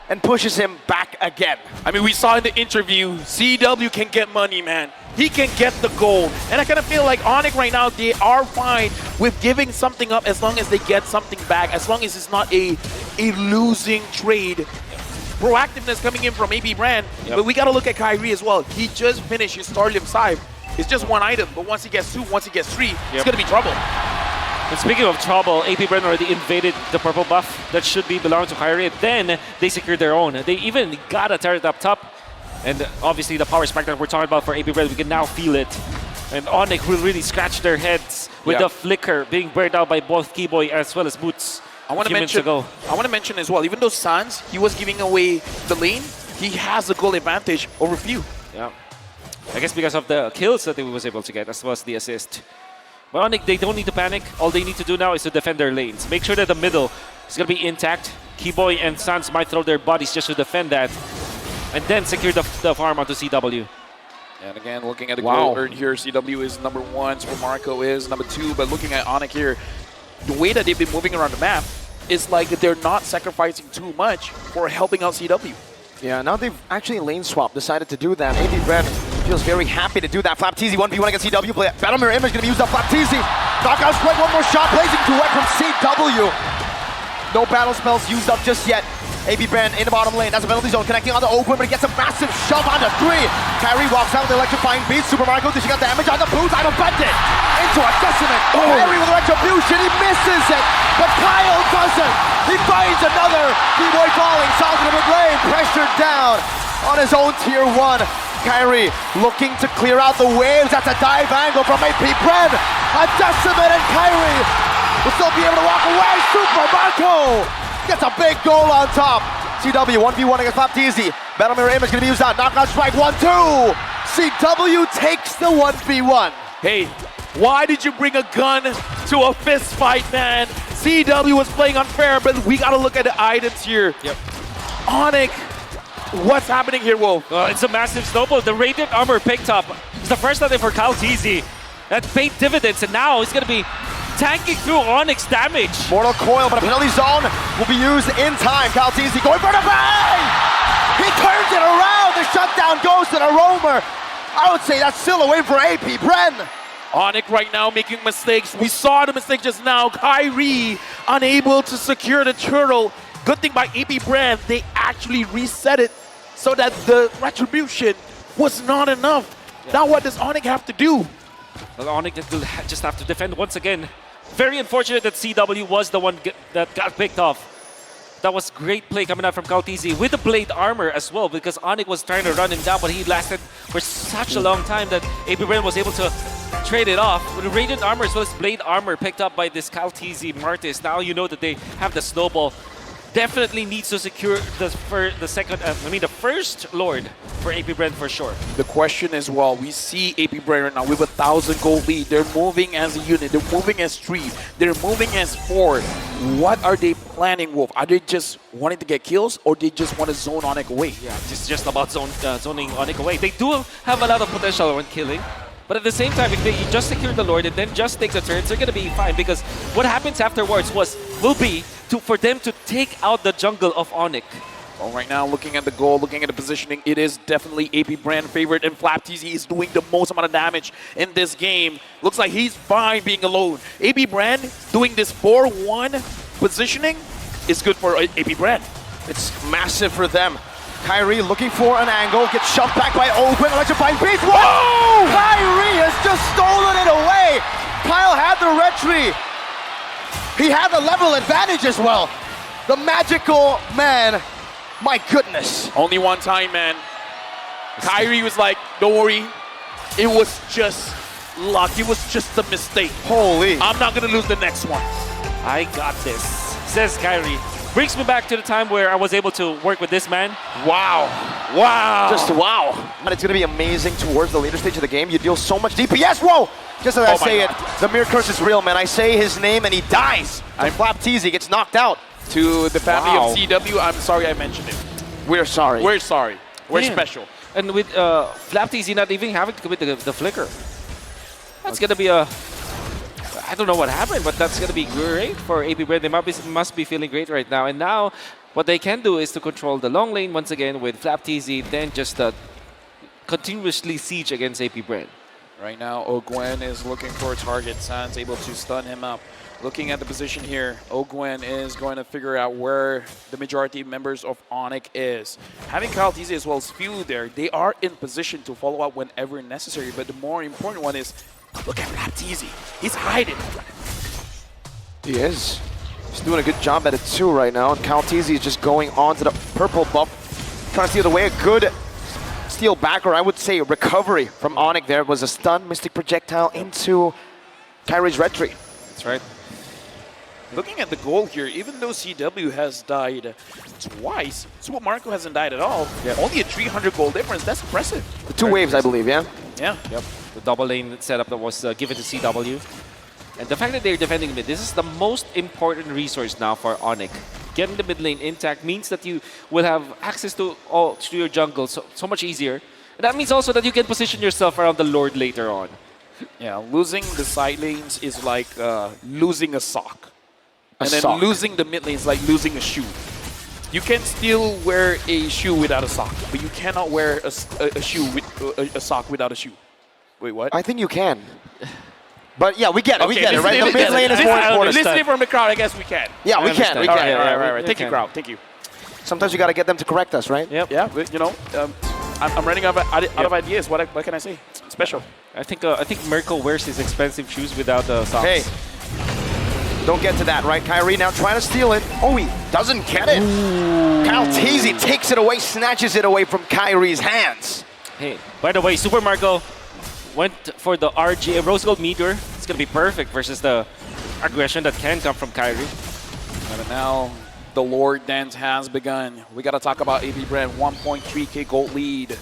and pushes him back again. I mean, we saw in the interview, CW can get money, man. He can get the gold. And I kind of feel like ONIC right now, they are fine with giving something up as long as they get something back, as long as it's not a losing trade. Proactiveness coming in from AB BREN, but we got to look at Kyrie as well. He just finished his Starlium side. It's just one item, but once he gets two, once he gets three, it's going to be trouble. And speaking of trouble, AP BREN already invaded the purple buff that should be belonging to Kyrie. Then they secured their own. They even got a turret up top. And obviously the power spike that we're talking about for AP BREN, we can now feel it. And ONIC will really scratch their heads with the flicker being burned out by both Keyboy as well as Boots. I want to mention as well, even though Sans, he was giving away the lane, he has a goal advantage over few. Yeah. I guess because of the kills that he was able to get as well as the assist. But ONIC, they don't need to panic. All they need to do now is to defend their lanes. Make sure that the middle is going to be intact. Keyboy and Sans might throw their bodies just to defend that. And then secure the farm onto CW. And again, looking at the goal earned here, CW is number 1, Super Marco is number 2. But looking at ONIC here, the way that they've been moving around the map, it's like they're not sacrificing too much for helping out CW. Yeah, now they've actually lane swap, decided to do that. AB BREN feels very happy to do that. Flapteezy 1v1 against CW. Battle Mirror Image gonna be used up. Flapteezy. Knockout strike, one more shot, blazing duet from CW. No battle spells used up just yet. AB BREN in the bottom lane. That's a penalty zone connecting on the Ogwen, but he gets a massive shove onto 3. Kyrie walks out with the electrifying beat. Super Marco dishing out damage on the boots. I'm offended. Into a Decimate. Kyrie with the retribution. He misses it, but Kyle doesn't. He finds another. Keyboy falling. Solid to the lane. Pressured down on his own tier 1. Kyrie looking to clear out the waves. That's a dive angle from AP BREN. A Decimate and Kyrie will still be able to walk away. Super Marco gets a big goal on top. CW 1v1 against Flapteezy. Battle Mirror Image gonna be used on. Knockout strike 1-2. CW takes the 1v1. Hey, why did you bring a gun to a fist fight, man? CW was playing unfair, but we gotta look at the items here. Yep. ONIC, what's happening here, Wolf? It's a massive snowball. The Radiant Armor picked up. It's the first time for KyleTzy. That paid dividends, and now he's gonna be tanking through ONIC's damage. Mortal Coil, but a penalty zone will be used in time. KyleTzy going for the bang! He turns it around. The shutdown goes to the roamer. I would say that's still away for AP BREN. ONIC right now making mistakes. We saw the mistake just now. Kyrie unable to secure the turtle. Good thing by AP BREN, they actually reset it so that the retribution was not enough. Now what does ONIC have to do? Well, ONIC will just have to defend once again. Very unfortunate that CW was the one that got picked off. That was great play coming out from KyleTzy with the blade armor as well, because ONIC was trying to run him down, but he lasted for such a long time that AP BREN was able to trade it off. With the Radiant armor as well as blade armor picked up by this KyleTzy Martis, now you know that they have the snowball. Definitely needs to secure the first Lord for AP BREN for sure. The question as well, we see AP BREN right now with 1,000 gold lead. They're moving as a unit, they're moving as 3, they're moving as 4. What are they planning, Wolf? Are they just wanting to get kills, or they just want to zone ONIC away? Yeah, it's just about zoning ONIC away. They do have a lot of potential when killing. But at the same time, if they just secure the Lord and then just take the turns, they're going to be fine, because what happens afterwards will be for them to take out the jungle of ONIC. Well, right now, looking at the goal, looking at the positioning, it is definitely AP BREN favorite, and Flapteezy is doing the most amount of damage in this game. Looks like he's fine being alone. AP BREN doing this 4-1 positioning is good for AP BREN. It's massive for them. Kyrie looking for an angle, gets shoved back by Ogwen, electrifying beast. Whoa! Kyrie has just stolen it away. Kyle had the retry. He had the level advantage as well. The magical man, my goodness. Only one time, man. Kyrie was like, don't worry, it was just luck. It was just a mistake. Holy. I'm not going to lose the next one. I got this, says Kyrie. Brings me back to the time where I was able to work with this man. Wow. Wow. Just wow. And it's going to be amazing towards the later stage of the game. You deal so much DPS. Whoa! Just as I say it, the mere curse is real, man. I say his name and he dies. Flap Teasy gets knocked out. To the family of CW, I'm sorry I mentioned it. We're sorry. We're sorry. We're Damn. special. And with Flap TZ not even having to commit the flicker. That's going to be a... I don't know what happened, but that's going to be great for AP BREN. They must be feeling great right now. And now, what they can do is to control the long lane once again with Flap TZ, then just continuously siege against AP BREN. Right now, Ogwen is looking for a target. San's able to stun him up. Looking at the position here, Ogwen is going to figure out where the majority of members of ONIC is. Having Kyle TZ as well as Few there, they are in position to follow up whenever necessary. But the more important one is, look at Flap TZ. He's hiding. He is. He's doing a good job at it too right now. And Cal TZ is just going on to the purple buff, trying to steal away a good steal back, or I would say recovery from ONIC there. It was a stun Mystic Projectile into Kyrie's red tree. That's right. Looking at the goal here, even though CW has died twice, Super Marco hasn't died at all. Yep. Only a 300 goal difference. That's impressive. The two waves, I believe, yeah? Yeah. Yep. The double lane setup that was given to CW. And the fact that they're defending mid, this is the most important resource now for ONIC. Getting the mid lane intact means that you will have access to your jungle so much easier. And that means also that you can position yourself around the Lord later on. Yeah, losing the side lanes is like losing a sock. And then sock. losing the mid lane is like losing a shoe. You can still wear a shoe without a sock, but you cannot wear a shoe with a sock without a shoe. Wait, what? I think you can. But yeah, we get it, we get it, listen right? to The mid lane is more important. Listening from the crowd, I guess we can. Yeah, we can, we can. All right. Thank you, can. crowd. Thank you. Sometimes you got to get them to correct us, right? Yep. Yeah, but, you know, I'm running out of ideas. What can I say? Special. I think Mirko wears his expensive shoes without the socks. Hey, don't get to that, right? Kyrie now trying to steal it. Oh, he doesn't get it. Kyle TZ takes it away, snatches it away from Kyrie's hands. Hey, by the way, Super Marco went for the RGA Rose Gold Meteor. It's going to be perfect versus the aggression that can come from Kyrie. But now the Lord dance has begun. We got to talk about AP BREN, 1.3k gold lead.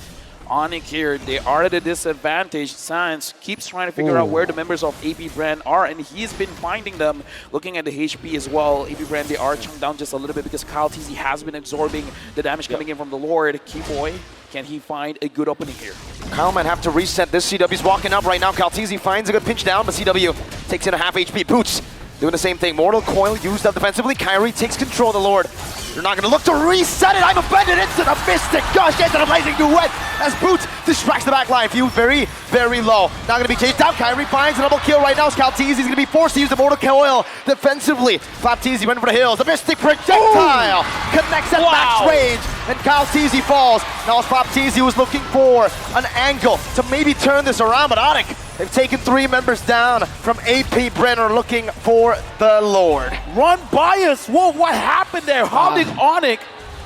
ONIC here, they are at a disadvantage. Sans keeps trying to figure out where the members of AP BREN are, and he's been finding them. Looking at the HP as well, AP BREN, they are chunked down just a little bit because Kyle TZ has been absorbing the damage coming in from the Lord. Keyboy, can he find a good opening here? Kyle might have to reset this. CW's walking up right now. Kyle TZ finds a good pinch down, but CW takes in a half HP. Boots doing the same thing. Mortal Coil used up defensively. Kyrie takes control of the Lord. You're not going to look to reset it. I'm offended into the Mystic. Gosh, into the Blazing Duet as Boots distracts the back line. Few very, very low. Not going to be chased down. Kyrie finds a double kill right now. Cal TZ is going to be forced to use the Mortal Coil defensively. Flap TZ went for the hills. The Mystic Projectile connects at max range. And Kyle TZ falls. Now Flap TZ was looking for an angle to maybe turn this around, but ONIC, they've taken 3 members down from AP BREN, looking for the Lord. Run by us. Whoa, what happened there? How did ONIC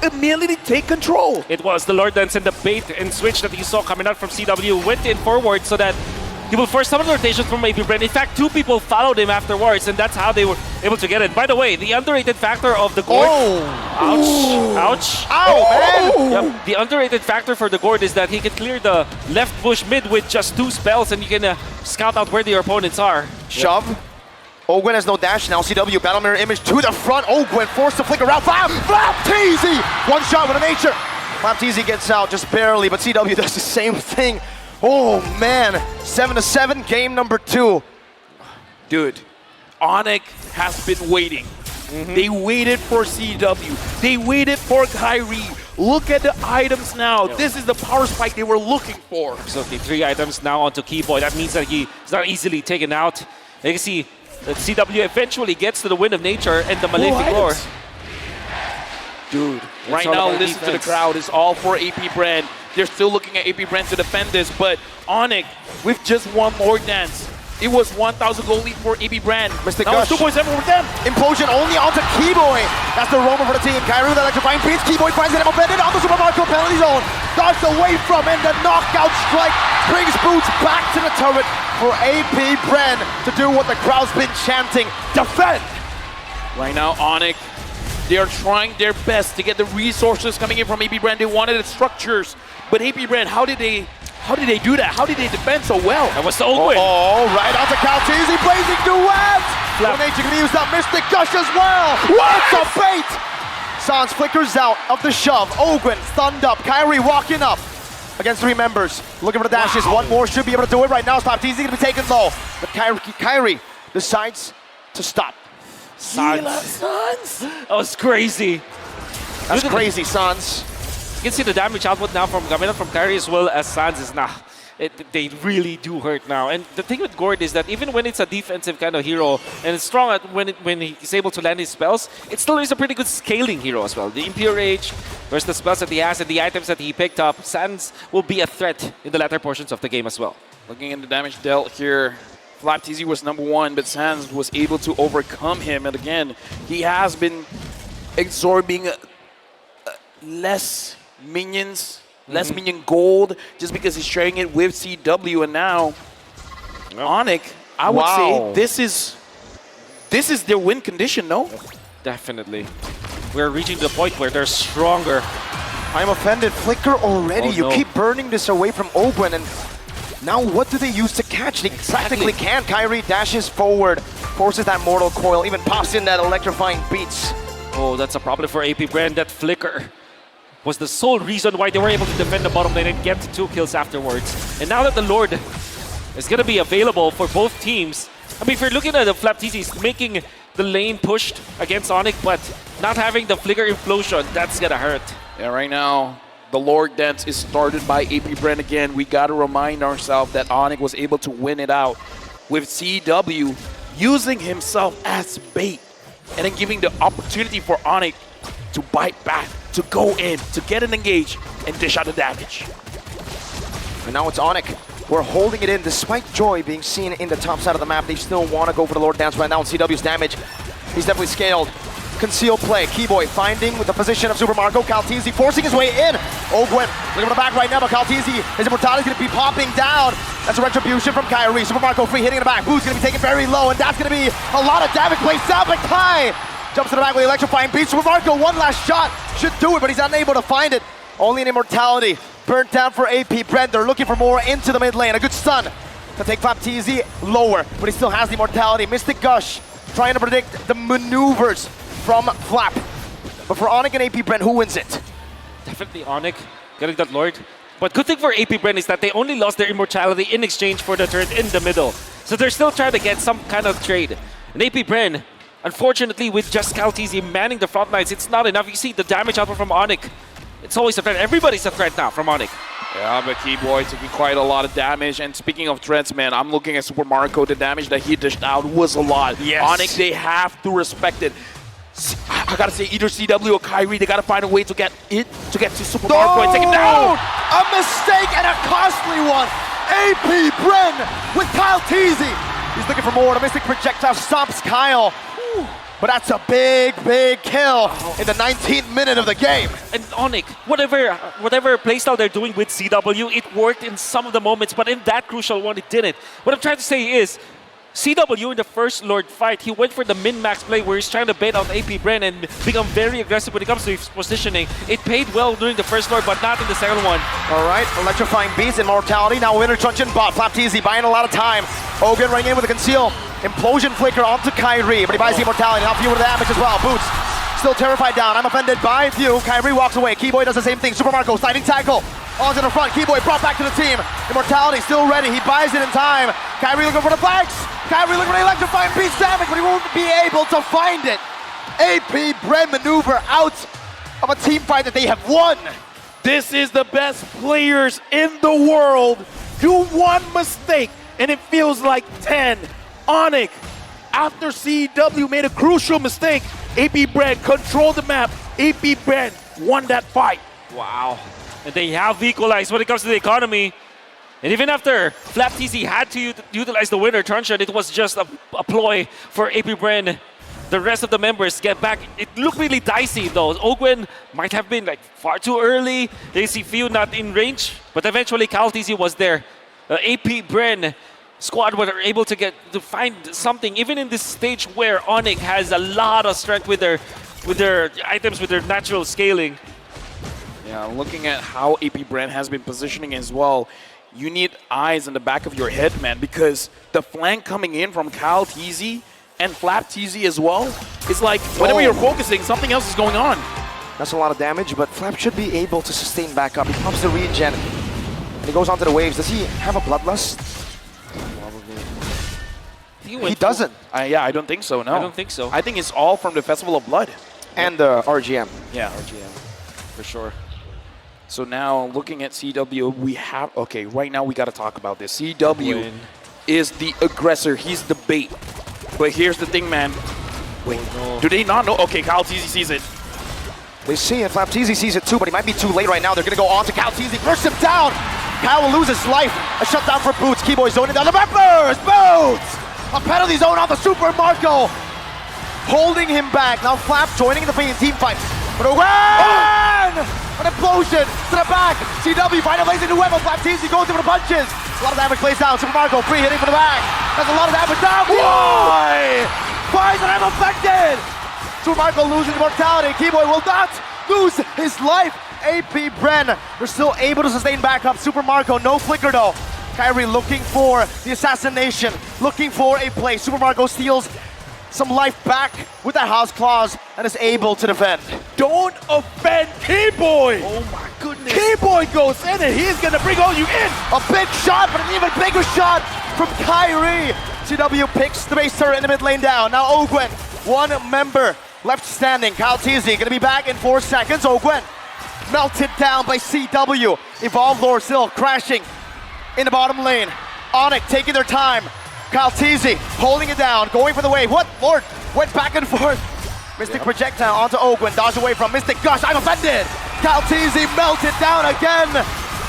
immediately take control? It was the Lord Dance and the bait and switch that you saw coming out from CW went in forward so that he will force some of the rotations from AP BREN. In fact, 2 people followed him afterwards, and that's how they were able to get it. By the way, the underrated factor of the Gord... Ouch. Ow, man! Yep. The underrated factor for the Gord is that he can clear the left bush mid with just 2 spells, and you can scout out where your opponents are. Shove. Ogwen has no dash now. CW battle mirror image to the front. Ogwen forced to flicker out. Flap TZ! One shot with a nature. Flap TZ gets out just barely, but CW does the same thing. Oh man, 7-7, game number 2. Dude, ONIC has been waiting. They waited for CW. They waited for Kyrie. Look at the items now. This is the power spike they were looking for. So the 3 items now onto Keyboy. That means that he is not easily taken out. You can see that CW eventually gets to the Wind of Nature and the Malefic Lore. Dude, right all now, about listen to the defense. crowd. It's all for AP BREN. They're still looking at AP BREN to defend this, but ONIC, with just one more dance, It was 1,000 goal lead for AB BREN. Mystic Now it's Gush. 2.7 for them. Implosion only onto Keyboy. That's the roamer for the team. Kyrie with electrifying beats. Keyboy finds it. Offended onto Super Marco penalty zone. Dodged away from and the knockout strike brings Boots back to the turret for AP BREN to do what the crowd's been chanting. Defend! Right now, ONIC, they are trying their best to get the resources coming in from AB BREN. They wanted the structures, but AB BREN, how did they do that? How did they defend so well? That was the old win. Oh, right onto Calteasy, blazing duet! Nature can use that Mystic Gush as well! It's a bait! Sans flickers out of the shove. Ogwin stunned up. Kyrie walking up against 3 members. Looking for the dashes. One more should be able to do it right now. Calteasy gonna be taken low. But Kyrie decides to stop. Sans. That was crazy. That's crazy, Sans. You can see the damage output now from coming up from Kyrie as well as Sans is now. They really do hurt now. And the thing with Gord is that even when it's a defensive kind of hero and it's strong at when he's able to land his spells, it still is a pretty good scaling hero as well. The Impure Age versus the spells that he has and the items that he picked up, Sans will be a threat in the latter portions of the game as well. Looking at the damage dealt here, FlapTZ was #1, but Sans was able to overcome him. And again, he has been absorbing less minions, less minion gold, just because he's sharing it with CW. And now, ONIC, I would say this is their win condition, no? Definitely. We're reaching the point where they're stronger. I'm offended. Flicker already. Oh, no. You keep burning this away from Ogwin, and now what do they use to catch? They practically can't. Kyrie dashes forward, forces that Mortal Coil, even pops in that electrifying beats. Oh, that's a problem for AP BREN. That flicker was the sole reason why they were able to defend the bottom lane and get 2 kills afterwards. And now that the Lord is going to be available for both teams, I mean, if you're looking at the FlapTZ, he's making the lane pushed against ONIC, but not having the flicker implosion, that's going to hurt. Yeah, right now, the Lord Dance is started by AP BREN again. We got to remind ourselves that ONIC was able to win it out with CW using himself as bait and then giving the opportunity for ONIC to bite back, to go in, to get an engage, and dish out the damage. And now it's ONIC. We're holding it in despite Joy being seen in the top side of the map. They still want to go for the Lord Dance right now, and CW's damage. He's definitely scaled. Concealed play. Keyboy finding with the position of Super Marco. Calteasy forcing his way in. Ogwin looking for the back right now, but Calteasy, his immortality is going to be popping down. That's a retribution from Kyrie. Super Marco free hitting in the back. Boots going to be taken very low, and that's going to be a lot of damage placed down. But Kai jumps to the back with the electrifying beat. Super Marco, one last shot. Should do it, but he's unable to find it. Only an immortality. Burnt down for AP BREN. They're looking for more into the mid lane. A good stun to take FlapTZ lower, but he still has the immortality. Mystic Gush trying to predict the maneuvers from Flap. But for ONIC and AP BREN, who wins it? Definitely ONIC getting that Lord. But good thing for AP BREN is that they only lost their immortality in exchange for the turret in the middle. So they're still trying to get some kind of trade. And AP BREN, unfortunately, with just Calteasy manning the front lines, it's not enough. You see the damage output from ONIC. It's always a threat. Everybody's a threat now from ONIC. Yeah, but Keyboy taking quite a lot of damage. And speaking of threats, man, I'm looking at Super Marco. The damage that he dished out was a lot. Yes. ONIC, they have to respect it. I gotta say, either CW or Kyrie, they gotta find a way to get to Super Marco and take it down. A mistake and a costly one. AP BREN with Calteasy. He's looking for more. The Mystic Projectile stomps Kyle. But that's a big, big kill in the 19th minute of the game. And ONIC, whatever playstyle they're doing with CW, it worked in some of the moments, but in that crucial one, it didn't. What I'm trying to say is, CW in the first Lord fight, he went for the min-max play where he's trying to bait out AP BREN and become very aggressive when it comes to his positioning. It paid well during the first Lord, but not in the second one. All right, electrifying beast, immortality. Now winner truncheon bot. FlapTZ buying a lot of time. Ogren running in with a conceal. Implosion flicker onto Kyrie, but he buys the immortality. Now few with the damage as well. Boots still terrified down. I'm offended by Few. Kyrie walks away. Keyboy does the same thing. Super Marco sliding tackle. Onto the front. Keyboy brought back to the team. Immortality still ready. He buys it in time. Kyrie looking for the flags. Kyrie looking for the electrifying beast damage, but he won't be able to find it. AP BREN maneuver out of a team fight that they have won. This is the best players in the world. Do one mistake, and it feels like 10. ONIC, after CW made a crucial mistake, AP BREN controlled the map. AP BREN won that fight. Wow. And they have equalized when it comes to the economy. And even after Flap TZ had to utilize the winner truncheon, it was just a ploy for AP BREN. The rest of the members get back. It looked really dicey though. Ogwen might have been like far too early. They see Few not in range, but eventually Cal TZ was there. AP BREN squad were able to find something even in this stage where ONIC has a lot of strength with their items, with their natural scaling. Yeah, looking at how AP BREN has been positioning as well, you need eyes in the back of your head, man, because the flank coming in from Cal TZ and Flap TZ as well, it's like whenever you're focusing, something else is going on. That's a lot of damage, but Flap should be able to sustain back up. He pops the regen, and he goes onto the waves. Does he have a Bloodlust? He doesn't. Yeah, I don't think so, no. I don't think so. I think it's all from the Festival of Blood. And the RGM. Yeah, RGM, for sure. So now, looking at CW, we have... Okay, right now we got to talk about this. CW is the aggressor. He's the bait. But here's the thing, man. Wait, do they not know? Okay, Cal TZ sees it. They see it. Flap TZ sees it too, but he might be too late right now. They're going to go on to Cal TZ. Burst him down. Cal will lose his life. A shutdown for Boots. Keyboy zoning down the members. Boots! A penalty zone on the Super Marco. Holding him back. Now Flap joining the team fight. But an implosion to the back. CW finally lays into Nuevo. Flap TZ goes in for the punches. A lot of damage plays down. Super Marco free hitting from the back. That's a lot of damage down. Why? Why is it affected? Super Marco losing immortality. Keyboy will not lose his life. AP BREN, they're still able to sustain back up. Super Marco, no flicker though. Kyrie looking for the assassination, looking for a play. Super Marco steals some life back with that House Claws and is able to defend. Don't offend Keyboy! Oh my goodness. Keyboy goes in and he's gonna bring all you in! A big shot, but an even bigger shot from Kyrie. CW picks the base turret in the mid lane down. Now Ogwen, one member left standing. Cal TZ gonna be back in 4 seconds. Ogwen melted down by CW. Evolve Lord still crashing in the bottom lane. ONIC taking their time. Cal TZ holding it down, going for the wave. What? Lord went back and forth. Mystic projectile onto Ogwen, dodge away from Mystic. Gosh, I'm offended. Cal TZ melted down again.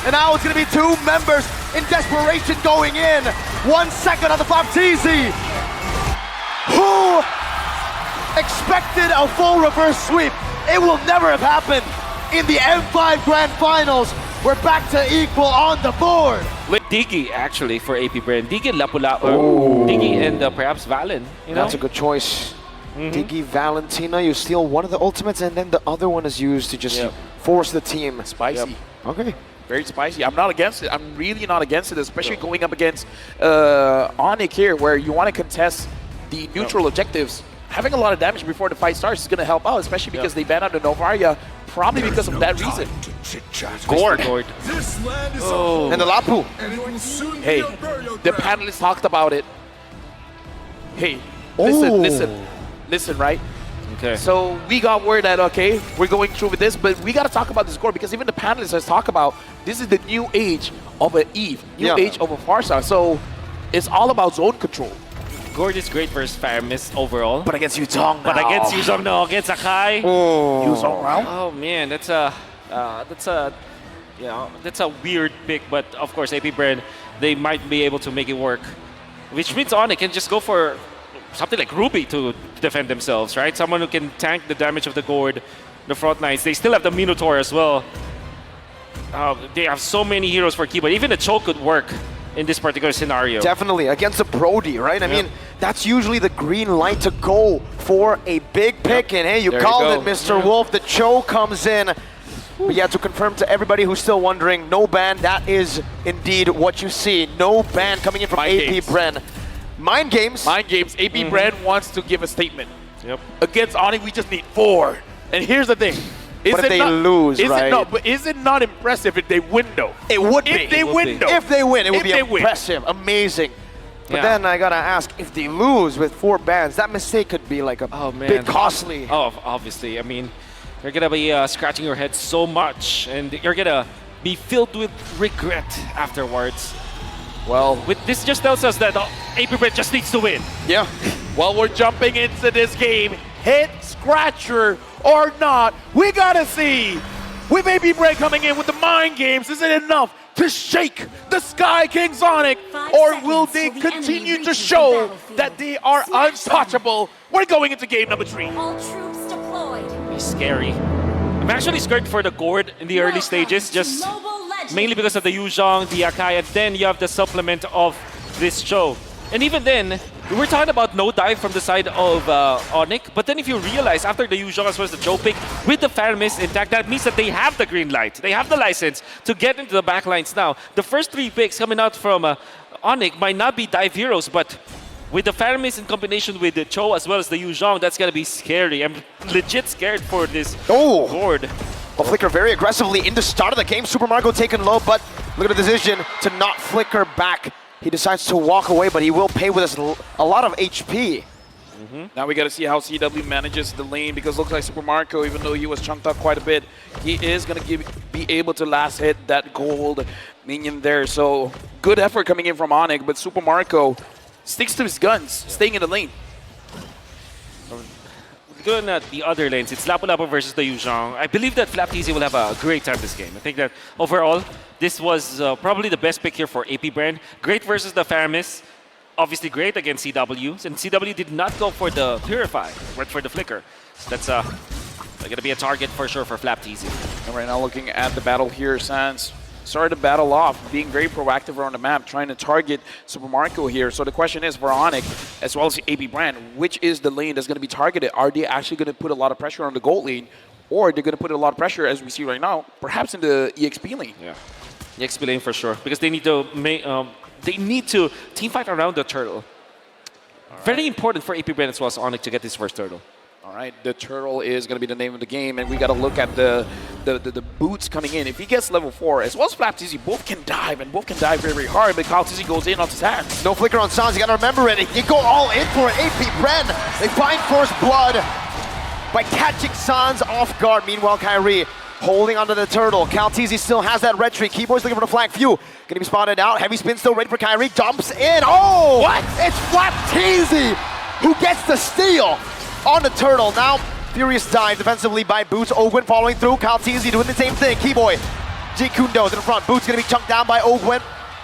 And now it's gonna be 2 members in desperation going in. 1 second on the Flap TZ. Who expected a full reverse sweep? It will never have happened in the M5 Grand Finals. We're back to equal on the board. With Diggy, actually, for AP BREN. Diggy, Lapula, or Diggy and perhaps Valen. That's a good choice. Diggy, Valentina, you steal one of the ultimates and then the other one is used to just force the team. Spicy. Okay. Very spicy. I'm not against it. I'm really not against it, especially going up against ONIC here, where you want to contest the neutral objectives. Having a lot of damage before the fight starts is going to help out, especially because they banned out the Novaria, probably because of that reason. Gord. And the Lapu. Hey, the panelists talked about it. Hey, listen, right? Okay. So we got word that, okay, we're going through with this, but we got to talk about this score because even the panelists has talked about this is the new age of an Eve, new age of a Farsa. So it's all about zone control. Gord is great versus Faramist overall. But against Yuzong now. But against Yuzong, no, against Akai. Yuzong round? Oh man, that's a weird pick. But of course, AP BREN, they might be able to make it work, which means ONIC can just go for something like Ruby to defend themselves, right? Someone who can tank the damage of the Gord, the front lines. They still have the Minotaur as well. They have so many heroes for Keyboard. Even the choke could work in this particular scenario. Definitely, against the Brody, right? I mean, that's usually the green light to go for a big pick. And hey, you called it, Mr. Wolf. The choke comes in. But yeah, to confirm to everybody who's still wondering, no ban, that is indeed what you see. No ban coming in from AP BREN. Mind games. Mind games. AP BREN wants to give a statement. Against ONIC, we just need 4. And here's the thing. But if they lose, right? But is it not impressive if they win, though? It would be. If they win, though. If they win, it would be impressive, amazing. But then I gotta ask, if they lose with 4 bans, that mistake could be like a bit costly. Oh, obviously. I mean, you're gonna be scratching your head so much, and you're gonna be filled with regret afterwards. Well, this just tells us that AP BREN just needs to win. Yeah. Well, we're jumping into this game. Hit scratcher or not, we gotta see. With AP BREN coming in with the mind games, is it enough to shake the Sky Kings ONIC, or will they continue to show that they are untouchable? We're going into game number 3. All troops deployed. It's scary. I'm actually scared for the Gord in the early stages, just mainly because of the Yuzhong, the Akai, and then you have the supplement of this Cho. And even then, we were talking about no dive from the side of ONIC, but then if you realize after the Yuzhong as well as the Cho pick, with the Faramis intact, that means that they have the green light. They have the license to get into the backlines now. The first 3 picks coming out from ONIC might not be dive heroes, but with the Faramis in combination with the Cho as well as the Yuzhong, that's going to be scary. I'm legit scared for this Gord. Well, Flicker very aggressively in the start of the game. Super Mario taken low, but look at the decision to not flicker back. He decides to walk away, but he will pay with a lot of HP. Now we got to see how CW manages the lane, because it looks like Super Marco, even though he was chunked up quite a bit, he is going to be able to last hit that gold minion there. So good effort coming in from ONIC, but Super Marco sticks to his guns, staying in the lane. Going at the other lanes, it's Lapu Lapu versus the Yuzhong. I believe that Flapteasy will have a great time this game. I think that overall, this was probably the best pick here for AP BREN. Great versus the Faramis. Obviously great against CW. And CW did not go for the Purify, went for the Flicker. So that's going to be a target for sure for Flapteasy. And right now looking at the battle here, Sans started to battle off, being very proactive around the map, trying to target Super Marco here. So the question is for ONIC, as well as AP BREN, which is the lane that's going to be targeted? Are they actually going to put a lot of pressure on the gold lane, or they're going to put a lot of pressure, as we see right now, perhaps in the EXP lane? Yeah, EXP lane for sure, because they need to team fight around the turtle. Very important for AP BREN as well as ONIC to get this first turtle. All right, the turtle is going to be the name of the game, and we got to look at the boots coming in. If he gets level 4, as well as Flapteasy, both can dive, and both can dive very, very hard, but Flapteasy goes in off his hands. No flicker on Sans, you gotta remember it. You go all in for it. AP BREN, they find first blood by catching Sans off guard. Meanwhile, Kyrie holding onto the turtle. Kaltizi still has that red tree. Keyboard's looking for the flank. Few gonna be spotted out. Heavy spin still ready for Kyrie. Dumps in. Oh! What? It's Flapteasy who gets the steal on the turtle. Now, furious dive defensively by Boots. Ogwen following through. Kaltizi doing the same thing. Keyboy. Jikundo in the front. Boots gonna be chunked down by Ogwen.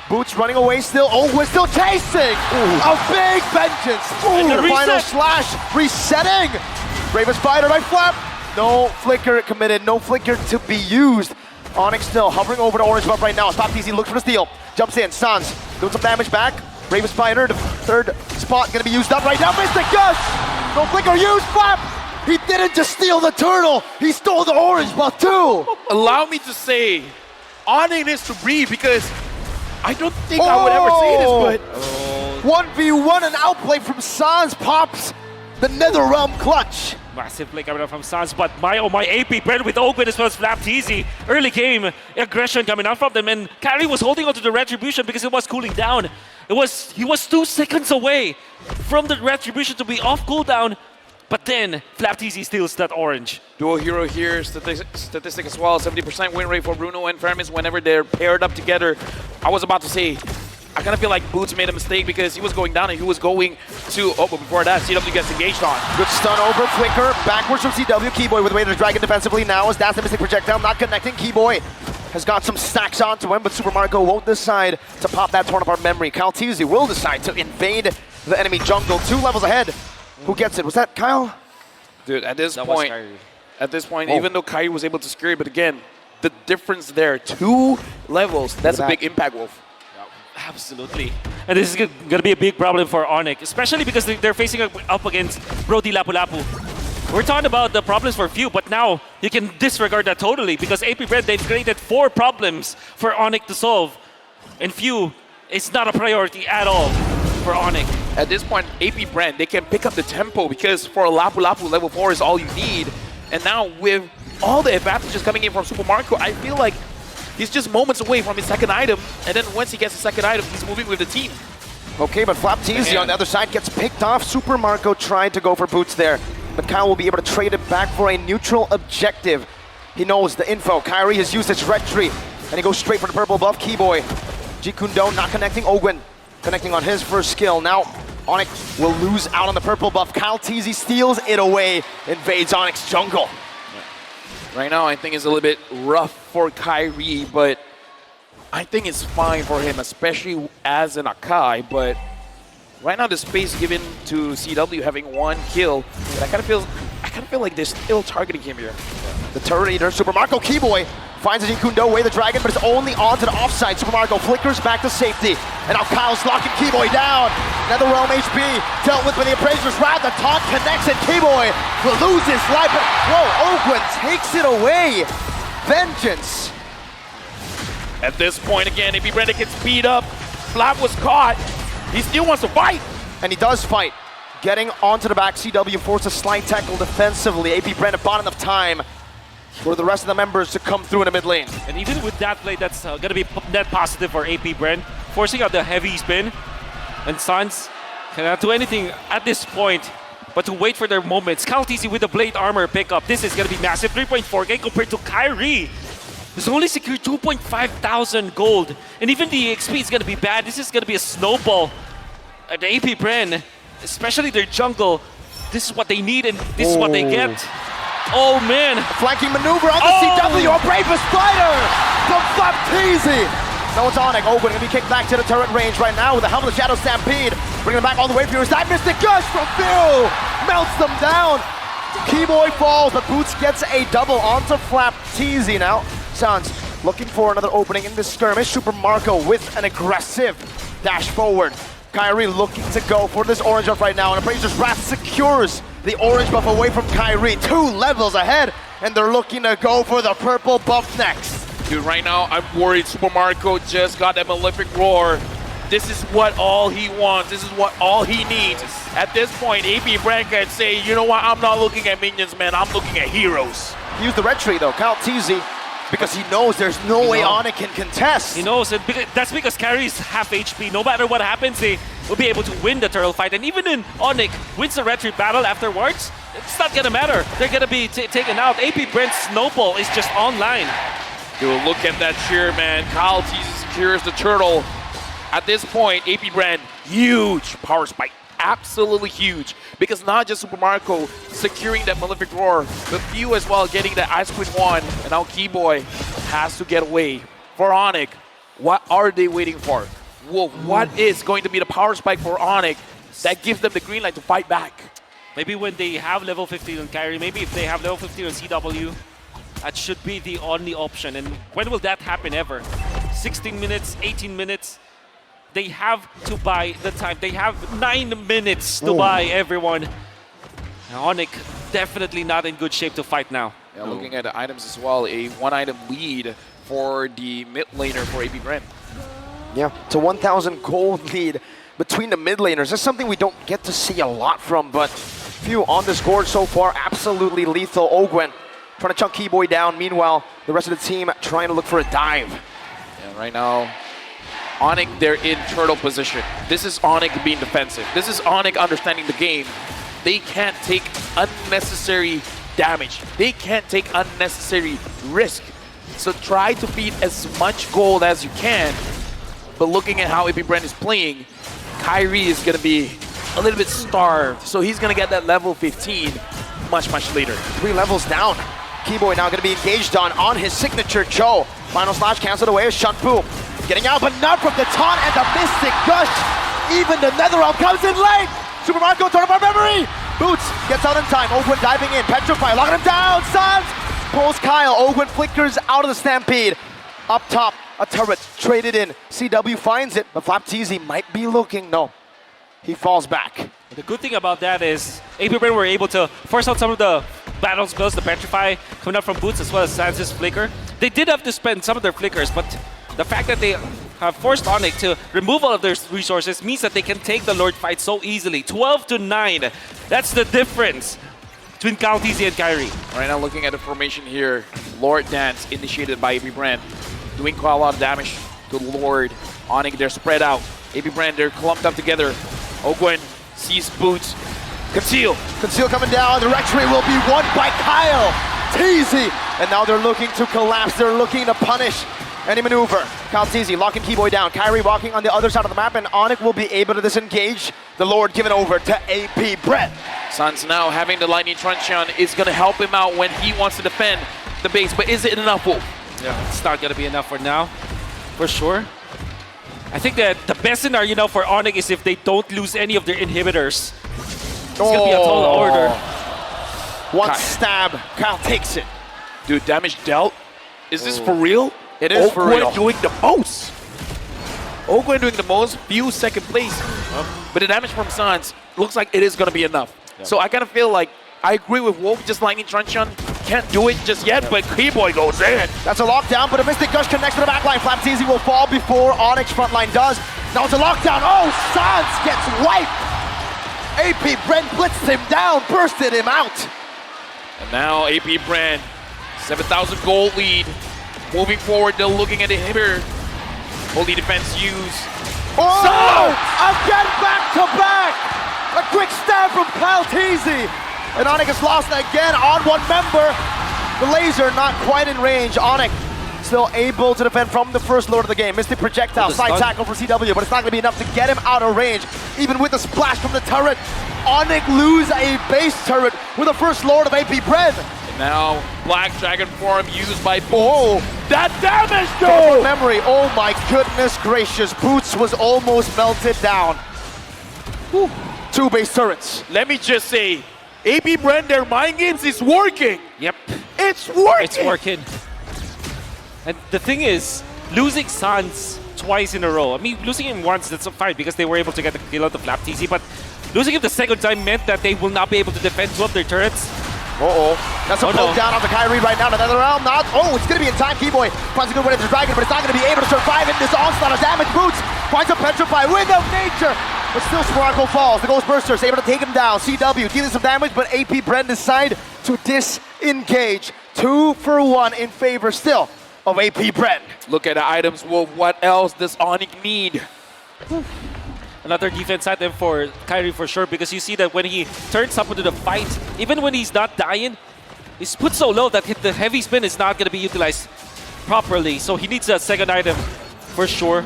Boots running away still. Ogwen still chasing. A big vengeance. The final slash resetting. Bravest Spider by Flap. No flicker committed. No flicker to be used. ONIC still hovering over the orange buff right now. Flapteasy looks for the steal. Jumps in. Sans doing some damage back. Bravest Spider, the third spot gonna be used up right now. Mystic Gush! No flicker used, Flap! He didn't just steal the turtle, he stole the orange buff too! Allow me to say, ONIC needs to breathe, because I don't think I would ever say this, but 1v1, an outplay from Sans pops the Netherrealm clutch. Massive play coming out from Sans, but my AP BREN with Ogwen as well as Flapteasy. Early game, aggression coming out from them, and Carry was holding on to the Retribution because it was cooling down. He was 2 seconds away from the Retribution to be off cooldown, but then Flapteasy steals that orange. Dual hero here, statistic as well, 70% win rate for Bruno and Faramis whenever they're paired up together. I was about to say, I kind of feel like Boots made a mistake because he was going down and he was going to, but before that, CW gets engaged on. Good stun over, flicker, backwards from CW. Keyboy with the way to drag it defensively now as that's the Mystic Projectile, not connecting. Keyboy has got some stacks onto him, but Super Marco won't decide to pop that Torn Apart memory. Kaltizi will decide to invade the enemy jungle 2 levels ahead. Who gets it? Was that Kyle? Dude, at this point, even though Kyrie was able to scare it, but again, the difference there, 2 levels, that's a big impact, Wolf. Absolutely. And this is going to be a big problem for ONIC, especially because they're facing up against Brody Lapu Lapu. We're talking about the problems for Few, but now you can disregard that totally because AP BREN, they've created 4 problems for ONIC to solve. And Few, it's not a priority at all for ONIC. At this point, AP BREN, they can pick up the tempo because for Lapu Lapu, level 4 is all you need. And now with all the advantages coming in from Super Marco, I feel like he's just moments away from his second item, and then once he gets the second item, he's moving with the team. Okay, but Flapteasy on the other side gets picked off. Super Marco tried to go for Boots there, but Kyle will be able to trade it back for a neutral objective. He knows the info. Kyrie has used his red tree, and he goes straight for the purple buff. Keyboy, Jikundo not connecting. Ogwen connecting on his first skill. Now, ONIC will lose out on the purple buff. Kaltizi steals it away, invades ONIC's jungle. Right now, I think it's a little bit rough for Kyrie, but I think it's fine for him, especially as an Akai, but right now the space given to CW having 1 kill, but I kind of feel like they're still targeting him here. The turret eater, Super Marco Keyboy, finds a Jinkundo away the dragon, but it's only onto the offside. Super Marco flickers back to safety. And now Kyle's locking Keyboy down. Another Realm HP dealt with by the Appraiser's Wrath. The taunt connects and Keyboy will lose his life. But whoa, Ogwen takes it away. Vengeance. At this point again, AB BREN gets beat up. Flap was caught. He still wants to fight. And he does fight. Getting onto the back, CW forces a slight tackle defensively. AB BREN bought enough time for the rest of the members to come through in the mid lane. And even with that play, that's going to be net positive for AP BREN, forcing out the heavy spin. And Suns cannot do anything at this point but to wait for their moments. Kaltisi with the Blade Armor pickup. This is going to be massive. 3.4k compared to Kyrie, who's only secured 2,500 gold. And even the XP is going to be bad. This is going to be a snowball. The AP BREN, especially their jungle, this is what they need and this is what they get. Oh man! Flanking maneuver on the CW, a bravest fighter from Baptiste. No, it's ONIC. Ogwen gonna be kicked back to the turret range right now with the Helm of the Shadow Stampede. Bringing them back all the way through. That Mystic Gush from Phil melts them down. Keyboy falls, but Boots gets a double onto Flapteasy now. Suns looking for another opening in this skirmish. Super Marco with an aggressive dash forward. Kyrie looking to go for this orange buff right now, and Appraiser's Wrath secures the orange buff away from Kyrie. 2 levels ahead, and they're looking to go for the purple buff next. Dude, right now I'm worried. Super Marco just got that Malefic Roar. This is what all he wants. This is what all he needs. At this point, AB BREN can say, you know what, I'm not looking at minions, man. I'm looking at heroes. Use the red tree though, Kaltisi, because he knows there's no way ONIC can contest. He knows it. That's because Carrie's half HP. No matter what happens, they will be able to win the turtle fight. And even in ONIC wins the red tree battle afterwards, it's not gonna matter. They're gonna be taken out. AP BREN's snowball is just online. Dude, look at that cheer, man. Kyle Teasy secures the turtle. At this point, AP BREN, huge power spike. Absolutely huge. Because not just Super Marco securing that Malefic Roar, but Few as well getting that Ice Queen 1. And now Keyboy has to get away. For ONIC, what are they waiting for? Well, what is going to be the power spike for ONIC that gives them the green light to fight back? Maybe when they have level 15 on Kyrie, maybe if they have level 15 on CW, that should be the only option. And when will that happen ever? 16 minutes, 18 minutes? They have to buy the time. They have 9 minutes to buy everyone. ONIC definitely not in good shape to fight now. Yeah, looking at the items as well, a 1-item lead for the mid laner for AB BREN. Yeah, it's a 1,000 gold lead between the mid laners. That's something we don't get to see a lot from, but Few on this board so far, absolutely lethal. Ogwen trying to chunk Keyboy down. Meanwhile, the rest of the team trying to look for a dive. Yeah, right now, ONIC, they're in turtle position. This is ONIC being defensive. This is ONIC understanding the game. They can't take unnecessary damage. They can't take unnecessary risk. So try to beat as much gold as you can. But looking at how AB BREN is playing, Kyrie is going to be a little bit starved. So he's going to get that level 15 much, much later. 3 levels down. Keyboy now going to be engaged on his signature Cho. Final slash canceled away as Shunpu. Getting out, but not from the taunt and the Mystic Gush. Even the Netherrealm comes in late. Super Marco, turn up our memory. Boots gets out in time. Ogwen diving in. Petrify, locking him down. Suns pulls Kyle. Ogwen flickers out of the Stampede. Up top, a turret traded in. CW finds it, but Flapteasy might be looking. No, he falls back. The good thing about that is AP BREN were able to force out some of the battle spells, the Petrify coming up from Boots as well as Sans' Flicker. They did have to spend some of their flickers, but the fact that they have forced ONIC to remove all of their resources means that they can take the Lord fight so easily. 12-9. That's the difference between Kaltisi and Kyrie. Right now, looking at the formation here, Lord Dance initiated by AB BREN, doing quite a lot of damage to Lord. ONIC, they're spread out. AB BREN, they're clumped up together. Ogwen sees Boots. Conceal. Conceal coming down. The Rectory will be won by Kyle Teasy. And now they're looking to collapse. They're looking to punish any maneuver. Kyle Teasy locking Keyboy down. Kyrie walking on the other side of the map, and ONIC will be able to disengage. The Lord given over to AP BREN. Suns now having the Lightning Truncheon is going to help him out when he wants to defend the base, but is it enough, Wolf? Yeah, it's not going to be enough for now. for sure. I think that the best scenario now for ONIC is if they don't lose any of their inhibitors. It's going to be a tall order. One stab, Kyle takes it. Dude, damage dealt. Is this for real? It is for real. Doing the most. Ogwen doing the most, few second place. But the damage from Sans looks like it is going to be enough. So I kind of feel like I agree with Wolf, just Lightning Truncheon. Can't do it just yet, but Keyboy goes in. That's a lockdown, but a Mystic Gush connects to the backline. Flapteasy will fall before ONIC's front line does. Now it's a lockdown. Oh, Sans gets wiped. AP BREN blitzed him down, bursted him out. And now AP BREN, 7,000 gold lead. Moving forward, they're looking at the inhibitor. Holy defense use. Oh, again back to back. A quick stab from Flapteasy. And ONIC has lost again on one member. The laser not quite in range. ONIC still able to defend from the first load of the game. Mystic Projectile, side tackle for CW, but it's not going to be enough to get him out of range. Even with the splash from the turret, ONIC lose a base turret with the first lord of AP BREN. And now Black Dragon form used by Oh, That damage, double though! memory. Oh my goodness gracious. Boots was almost melted down. Whew. 2 base turrets. Let me just say, AP BREN, their mind games is working. Yep. It's working. It's working. And the thing is, losing Sans twice in a row. I mean, losing him once, that's fine because they were able to get the kill out of Flapteasy, but losing him the second time meant that they will not be able to defend 2 of their turrets. That's a poke down onto Kyrie right now. Another round, not. Oh, it's going to be in time. Keyboy finds a good way to the Dragon, but it's not going to be able to survive in this onslaught of damage. Boots finds a Petrify, Wind of Nature, but still Sparkle falls. The Ghost Burster is able to take him down. CW dealing some damage, but AP BREN decide to disengage. 2 for 1 in favor still of AP BREN. Look at the items, Wolf. What else does ONIC need? Another defense item for Kyrie for sure, because you see that when he turns up into the fight, even when he's not dying, he's put so low that the heavy spin is not going to be utilized properly. So he needs a second item for sure.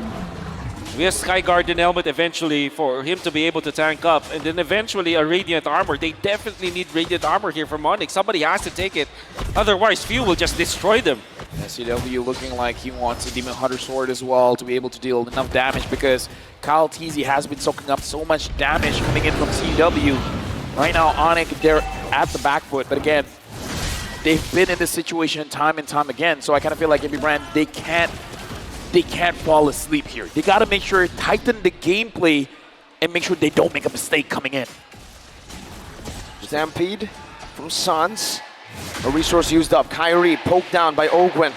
We have Sky Guardian Helmet eventually for him to be able to tank up, and then eventually a Radiant Armor. They definitely need Radiant Armor here from ONIC. Somebody has to take it, otherwise Few will just destroy them. CW looking like he wants a Demon Hunter Sword as well to be able to deal enough damage, because Flapteasy has been soaking up so much damage coming in from CW. Right now, ONIC, they're at the back foot, but again, they've been in this situation time and time again, so I kind of feel like AP BREN, they can't fall asleep here. They got to make sure, tighten the gameplay, and make sure they don't make a mistake coming in. Stampede from Sans. A resource used up. Kyrie poked down by Ogwen.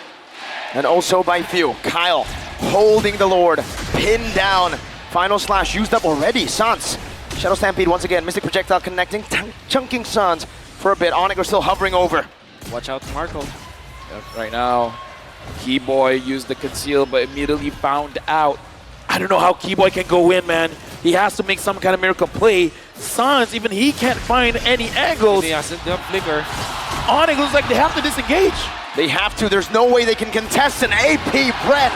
And also by Few. Kyle holding the Lord. Pinned down. Final slash used up already. Sans. Shadow Stampede once again. Mystic Projectile connecting. Chunking Sans for a bit. ONIC are still hovering over. Watch out, Marco. Right now, Keyboy used the conceal, but immediately found out. I don't know how Keyboy can go in, man. He has to make some kind of miracle play. Sans, even he can't find any angles. He has the flicker. ONIC looks like they have to disengage. They have to. There's no way they can contest an AP BREN.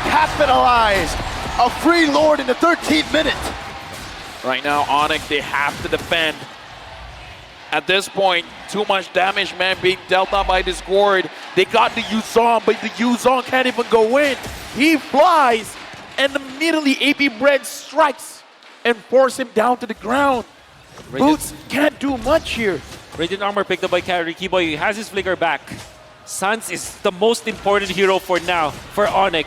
Capitalize. A free Lord in the 13th minute. Right now, ONIC, they have to defend. At this point, too much damage, man, being dealt out by Discord. They got the Yuzong, but the Yuzong can't even go in. He flies, and immediately AP BREN strikes and force him down to the ground. Boots can't do much here. Radiant Armor picked up by Kyrie. Keyboy has his flicker back. Sans is the most important hero for now for ONIC.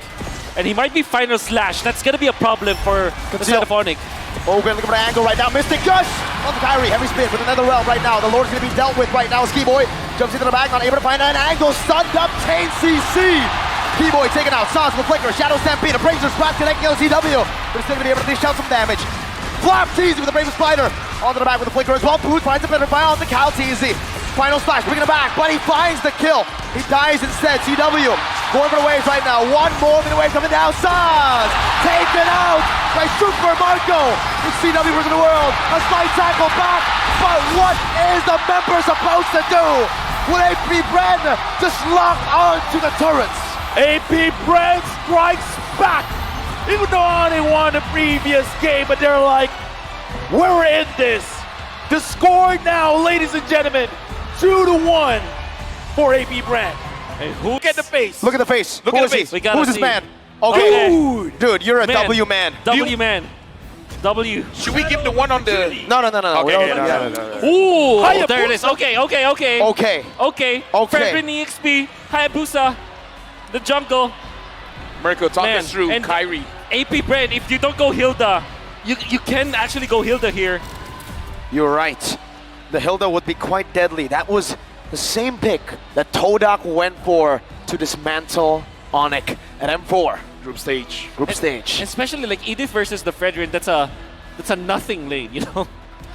And he might be Final Slash. That's going to be a problem for the side of ONIC. Ogwen looking for an angle right now. Mystic Gush on Kyrie. Heavy spin with another realm right now. The Lord's going to be dealt with right now. Skiboy jumps into the back, not able to find an angle. Stunned up, chain CC. Keyboy taken out. Sans with flicker. Shadow Stampede. A Brazier Splat connecting LCW. But he's still going to be able to dish out some damage. Flapteasy with the Brazier Spider. Onto the back with the flicker as well. Boots finds a better fire on the Flapteasy. Final slash, bringing it back, but he finds the kill. He dies instead. CW going for the waves right now. One more minute wave coming down. Sans taken out by Super Marco. It's CW versus the world. A slight tackle back, but what is the member supposed to do? Will AP BREN just lock on to the turrets? AP BREN strikes back. Even though they won the previous game, but they're like, we're in this. The score now, ladies and gentlemen, 2-1 for AP BREN. And who? Look at the face. Look at the face. Look Who at is the he? face. We gotta Who's this see. man? Okay. Ooh. Dude, you're a Man. W man. W man. W. Should we give the one on the... No. Okay, Ooh, Hayabusa. there it is. Okay. Okay. Okay. Fredrin EXP, Hayabusa, the jungle. Mirko, talk Man, us through and- Kyrie. AP Bren, if you don't go Hilda, you can actually go Hilda here. You're right. The Hilda would be quite deadly. That was the same pick that Todak went for to dismantle ONIC at M4 Group stage. group stage. Especially like Edith versus the Fredrin, that's a nothing lane, you know?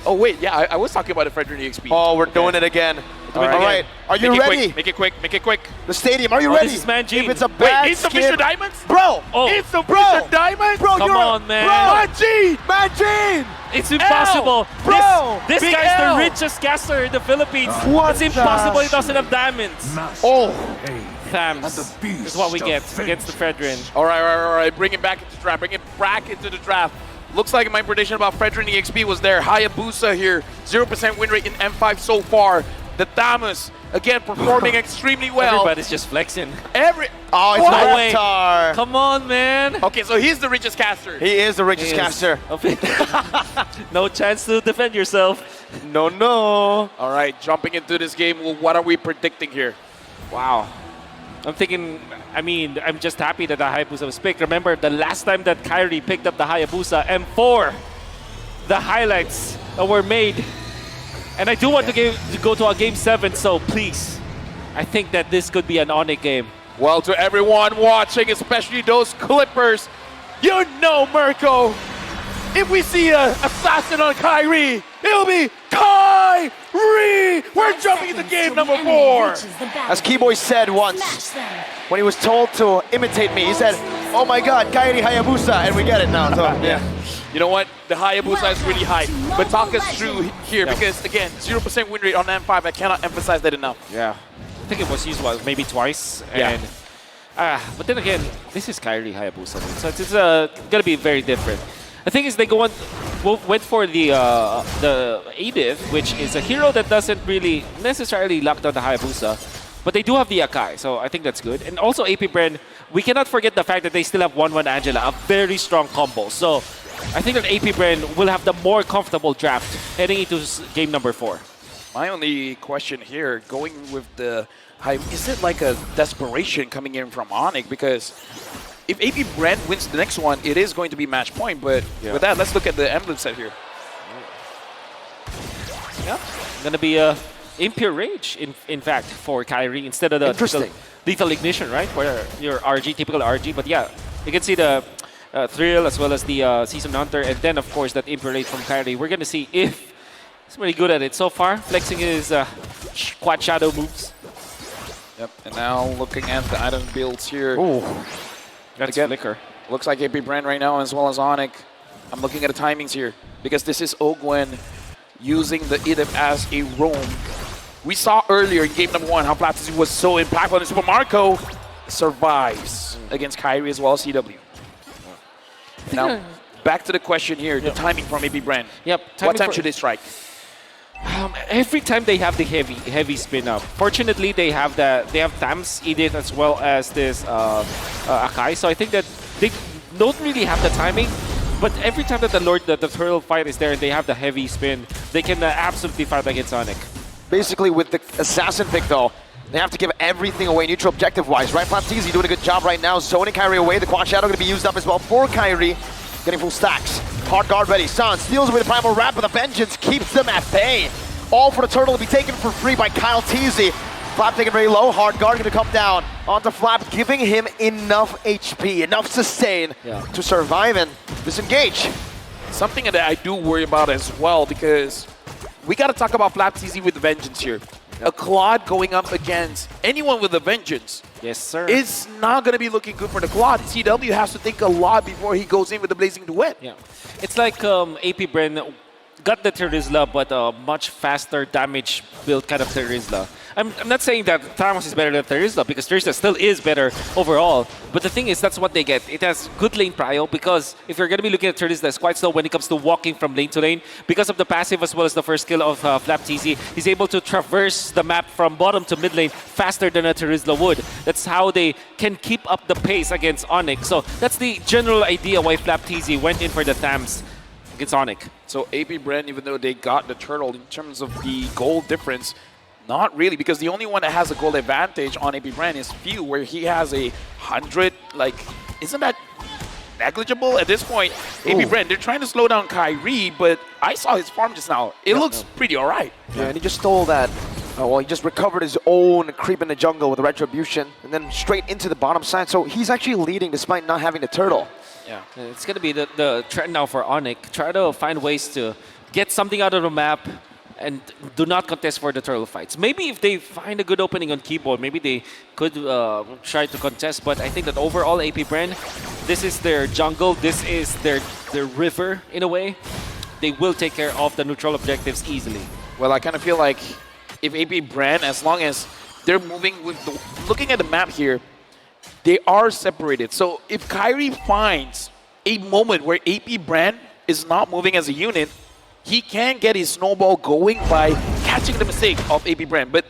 Oh, wait, yeah, I was talking about the Fredrin EXP. Oh, we're doing it again. All right. Are you Make it ready? quick, make it quick, make it quick. The stadium, are you Oh, ready? this is Manjin. If it's a Wait, bad insufficient skin, diamonds? bro, Oh, Insufficient diamonds? bro, come you're on, man. Manjin! Manjin! It's impossible. Bro, this Big guy's L. the richest caster in the Philippines. What It's impossible the- he doesn't have diamonds. Oh, Thams is what we get against the Fredrin. All right. Bring it back into the draft. Bring it back into the draft. Looks like my prediction about Fredrin EXP was there. Hayabusa here, 0% win rate in M5 so far. The Thamus, again, performing extremely well. Everybody's just flexing. oh, it's No way. Reptar. Come on, man. Okay, so he's the richest caster. He is the richest He is. caster. No chance to defend yourself. No. All right, jumping into this game, well, what are we predicting here? Wow. I'm just happy that the Hayabusa was picked. Remember, the last time that Kyrie picked up the Hayabusa, M4, the highlights that were made. And I do want to go to a Game 7, so please, I think that this could be an ONIC game. Well, to everyone watching, especially those Clippers, you know, Mirko, if we see an assassin on Kyrie, it'll be Kyrie! We're jumping into game number 4. As Keyboy said once, when he was told to imitate me, he said, "Oh my God, Kairi Hayabusa," and we get it now. So yeah. You know what? The Hayabusa is really high. But talk us through here, because again, 0% win rate on M5, I cannot emphasize that enough. Yeah. I think it was used maybe twice. Yeah. And but then again, this is Kyrie Hayabusa, so it's gonna be very different. The thing is, they went for the Edith, which is a hero that doesn't really necessarily lock down the Hayabusa, but they do have the Akai, so I think that's good. And also AP Bren, we cannot forget the fact that they still have 1-1 Angela, a very strong combo. So I think that AP Bren will have the more comfortable draft heading into game number 4. My only question here, going with the high, is it like a desperation coming in from ONIC? Because if AP BREN wins the next one, it is going to be match point. But with that, let's look at the emblem set here. Yeah, gonna be a Impure Rage, in fact, for Kyrie instead of the lethal Ignition, right? For your RG, typical RG. But yeah, you can see the Thrill as well as the Season Hunter, and then of course that Impure Rage from Kyrie. We're gonna see if he's really good at it so far, flexing his quad shadow moves. Yep, and now looking at the item builds here. Ooh, that's Again, Flicker. Looks like AP BREN right now as well as ONIC. I'm looking at the timings here because this is Ogwen using the Edith as a roam. We saw earlier in game number 1 how Platzi was so impactful, and Super Marco survives against Kyrie as well as CW. Now, back to the question here, the timing from AP BREN. Yep. What time should they strike? Every time they have the heavy spin up. Fortunately, they have Thams, Edith, as well as this Akai. So I think that they don't really have the timing. But every time that the Turtle fight is there and they have the heavy spin, they can absolutely fight against ONIC. Basically, with the assassin pick though, they have to give everything away neutral objective-wise, right? Platzi doing a good job right now, zoning Kyrie away. The quad shadow going to be used up as well for Kyrie, getting full stacks. Hard guard ready. San steals away the primal wrap, but the vengeance keeps them at bay. All for the turtle to be taken for free by Kyle Teasy. Flap taken very low. Hard guard going to come down onto Flap, giving him enough HP, enough sustain to survive and disengage. Something that I do worry about as well, because we got to talk about Flap TZ with vengeance here. A Claude going up against anyone with a vengeance. Yes, sir. It's not going to be looking good for the Claude. CW has to think a lot before he goes in with the Blazing Duet. Yeah. It's like AP Bren got the Terizla, but a much faster damage build kind of Terizla. I'm not saying that Thermos is better than Thursday, because Thursday still is better overall. But the thing is, that's what they get. It has good lane prio, because if you're going to be looking at Thursday, it's quite slow when it comes to walking from lane to lane. Because of the passive as well as the first skill of Flap TZ, he's able to traverse the map from bottom to mid lane faster than a Terizla would. That's how they can keep up the pace against ONIC. So that's the general idea why Flap TZ went in for the Thams against ONIC. So AP BREN, even though they got the turtle in terms of the gold difference, not really, because the only one that has a gold advantage on AP BREN is Few, where he has 100. Like, isn't that negligible at this point? AP BREN, they're trying to slow down Kyrie, but I saw his farm just now. It looks pretty all right. Yeah, and he just stole that. Well, he just recovered his own creep in the jungle with a Retribution, and then straight into the bottom side. So he's actually leading despite not having the turtle. Yeah, it's going to be the trend now for ONIC. Try to find ways to get something out of the map and do not contest for the turtle fights. Maybe if they find a good opening on keyboard, maybe they could try to contest. But I think that overall, AP BREN, this is their jungle. This is their river in a way. They will take care of the neutral objectives easily. Well, I kind of feel like if AP BREN, as long as they're moving with looking at the map here, they are separated. So if Kyrie finds a moment where AP BREN is not moving as a unit, he can get his snowball going by catching the mistake of AP BREN. But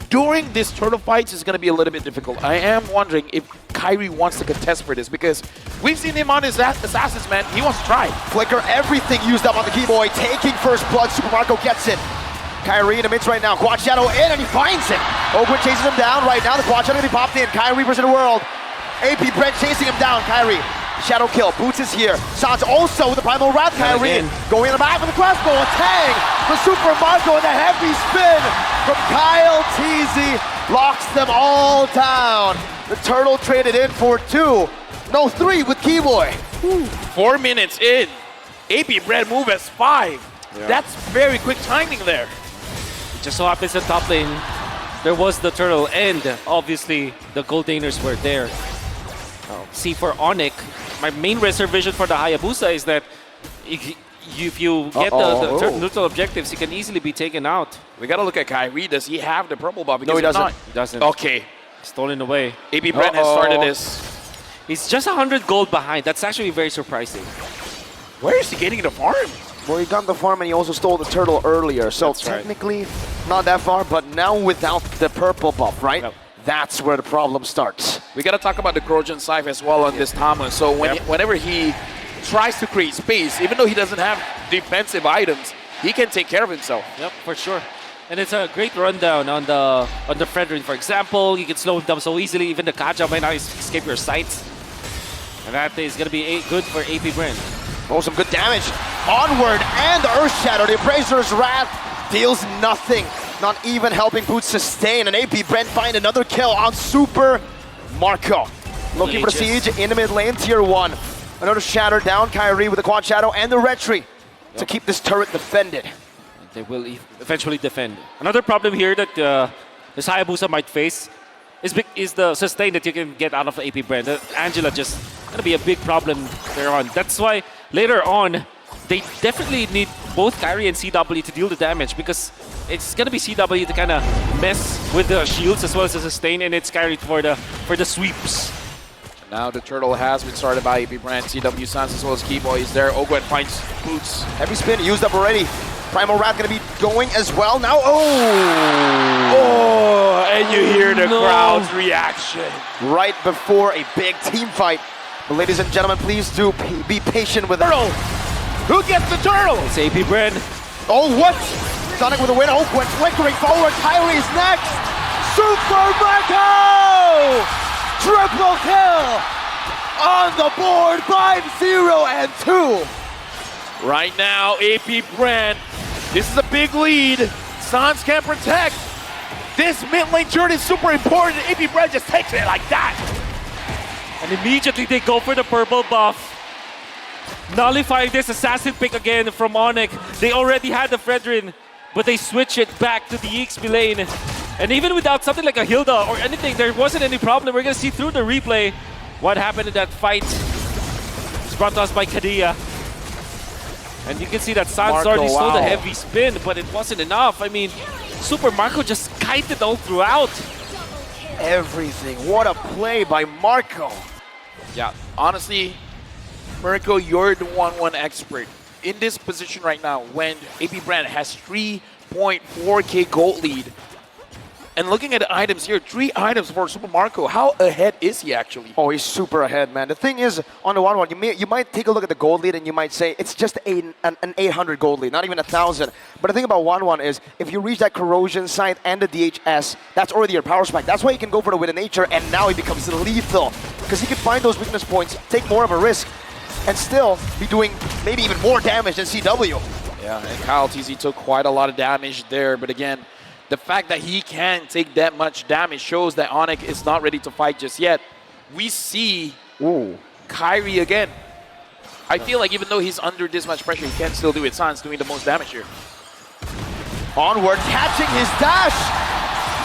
during this turtle fights, it's going to be a little bit difficult. I am wondering if Kyrie wants to contest for this, because we've seen him on his assassins, man. He wants to try. Flicker, everything used up on the Keyboy, taking first blood. Super Marco gets it. Kyrie in the midst right now. Quad Shadow in, and he finds it. Ogwin chases him down right now. The Quad Shadow he popped in. Kyrie versus the world. AP BREN chasing him down. Kyrie. Shadow kill. Boots is here. Sans also with the Primal Wrath. Kyrie going in the back with the crossbow. A tang. The Super Marco and the heavy spin from Kyle TZ locks them all down. The turtle traded in for 3 with Keyboy. 4 minutes in. AP BREN move as 5. Yeah. That's very quick timing there. Just so happens in top lane, there was the turtle, and obviously the gold laners were there. See, for ONIC, my main reservation for the Hayabusa is that if you get the neutral objectives, you can easily be taken out. We got to look at Kyrie. Does he have the purple buff? No, he doesn't. He doesn't. Okay. Stolen away. AP BREN has started this. He's just 100 gold behind. That's actually very surprising. Where is he getting the farm? Well, he got the farm and he also stole the turtle earlier, so That's right. technically not that far, but now without the purple buff, right? Yep. That's where the problem starts. We got to talk about the Grojan Scythe as well on this Thomas. So whenever he tries to create space, even though he doesn't have defensive items, he can take care of himself. Yep, for sure. And it's a great rundown on the Fredrin, for example. You can slow him down so easily. Even the Kaja might not escape your sights. And that is going to be good for AP BREN. Oh, some good damage. Onward and Earth Shadow. The Appraiser's Wrath deals nothing. Not even helping Boots sustain. And AP BREN find another kill on Super Marco. Looking for Siege in the mid lane, tier 1. Another Shatter down. Kyrie with the Quad Shadow and the Retry to keep this turret defended. They will eventually defend. Another problem here that this Hayabusa might face is the sustain that you can get out of AP BREN. Angela just going to be a big problem there on. That's why later on, they definitely need both Kyrie and CW to deal the damage, because it's going to be CW to kind of mess with the shields as well as the sustain, and it's Kyrie for the sweeps. Now the turtle has been started by AP BREN. CW Sans as well as Keyboy is there. Ogwen finds Boots. Heavy spin used up already. Primal Wrath going to be going as well now. And you hear the crowd's reaction. Right before a big team fight. But ladies and gentlemen, please do be patient with Turtle! Who gets the turtle? It's AP BREN. Oh, what? Sonic with a win. Oak went flickering forward. Kyrie's next. Super Marco! Triple kill on the board. 5-0 and 2. Right now, AP BREN. This is a big lead. Sans can protect. This mid lane turret is super important. AP BREN just takes it like that. And immediately they go for the purple buff. Nullifying this assassin pick again from ONIC. They already had the Fredrin, but they switch it back to the EXP lane. And even without something like a Hilda or anything, there wasn't any problem. We're going to see through the replay what happened in that fight. It's brought to us by Kadia. And you can see that Sans already stole the heavy spin, but it wasn't enough. I mean, Super Marco just kited all throughout. Everything. What a play by Marco. Yeah, honestly, Mirko, you're the 1-1 expert. In this position right now, when AP BREN has 3.4k gold lead, and looking at the items here, 3 items for Super Marco, how ahead is he actually? Oh, he's super ahead, man. The thing is, on the 1-1, you might take a look at the gold lead and you might say it's just an 800 gold lead, not even 1,000. But the thing about 1-1 is, if you reach that corrosion site and the DHS, that's already your power spike. That's why he can go for the Win of Nature, and now he becomes lethal. Because he can find those weakness points, take more of a risk, and still be doing maybe even more damage than CW. Yeah, and Kyle TZ took quite a lot of damage there, but again, the fact that he can take that much damage shows that ONIC is not ready to fight just yet. We see Kyrie again. I feel like even though he's under this much pressure, he can still do it. Sans doing the most damage here. Onward, catching his dash.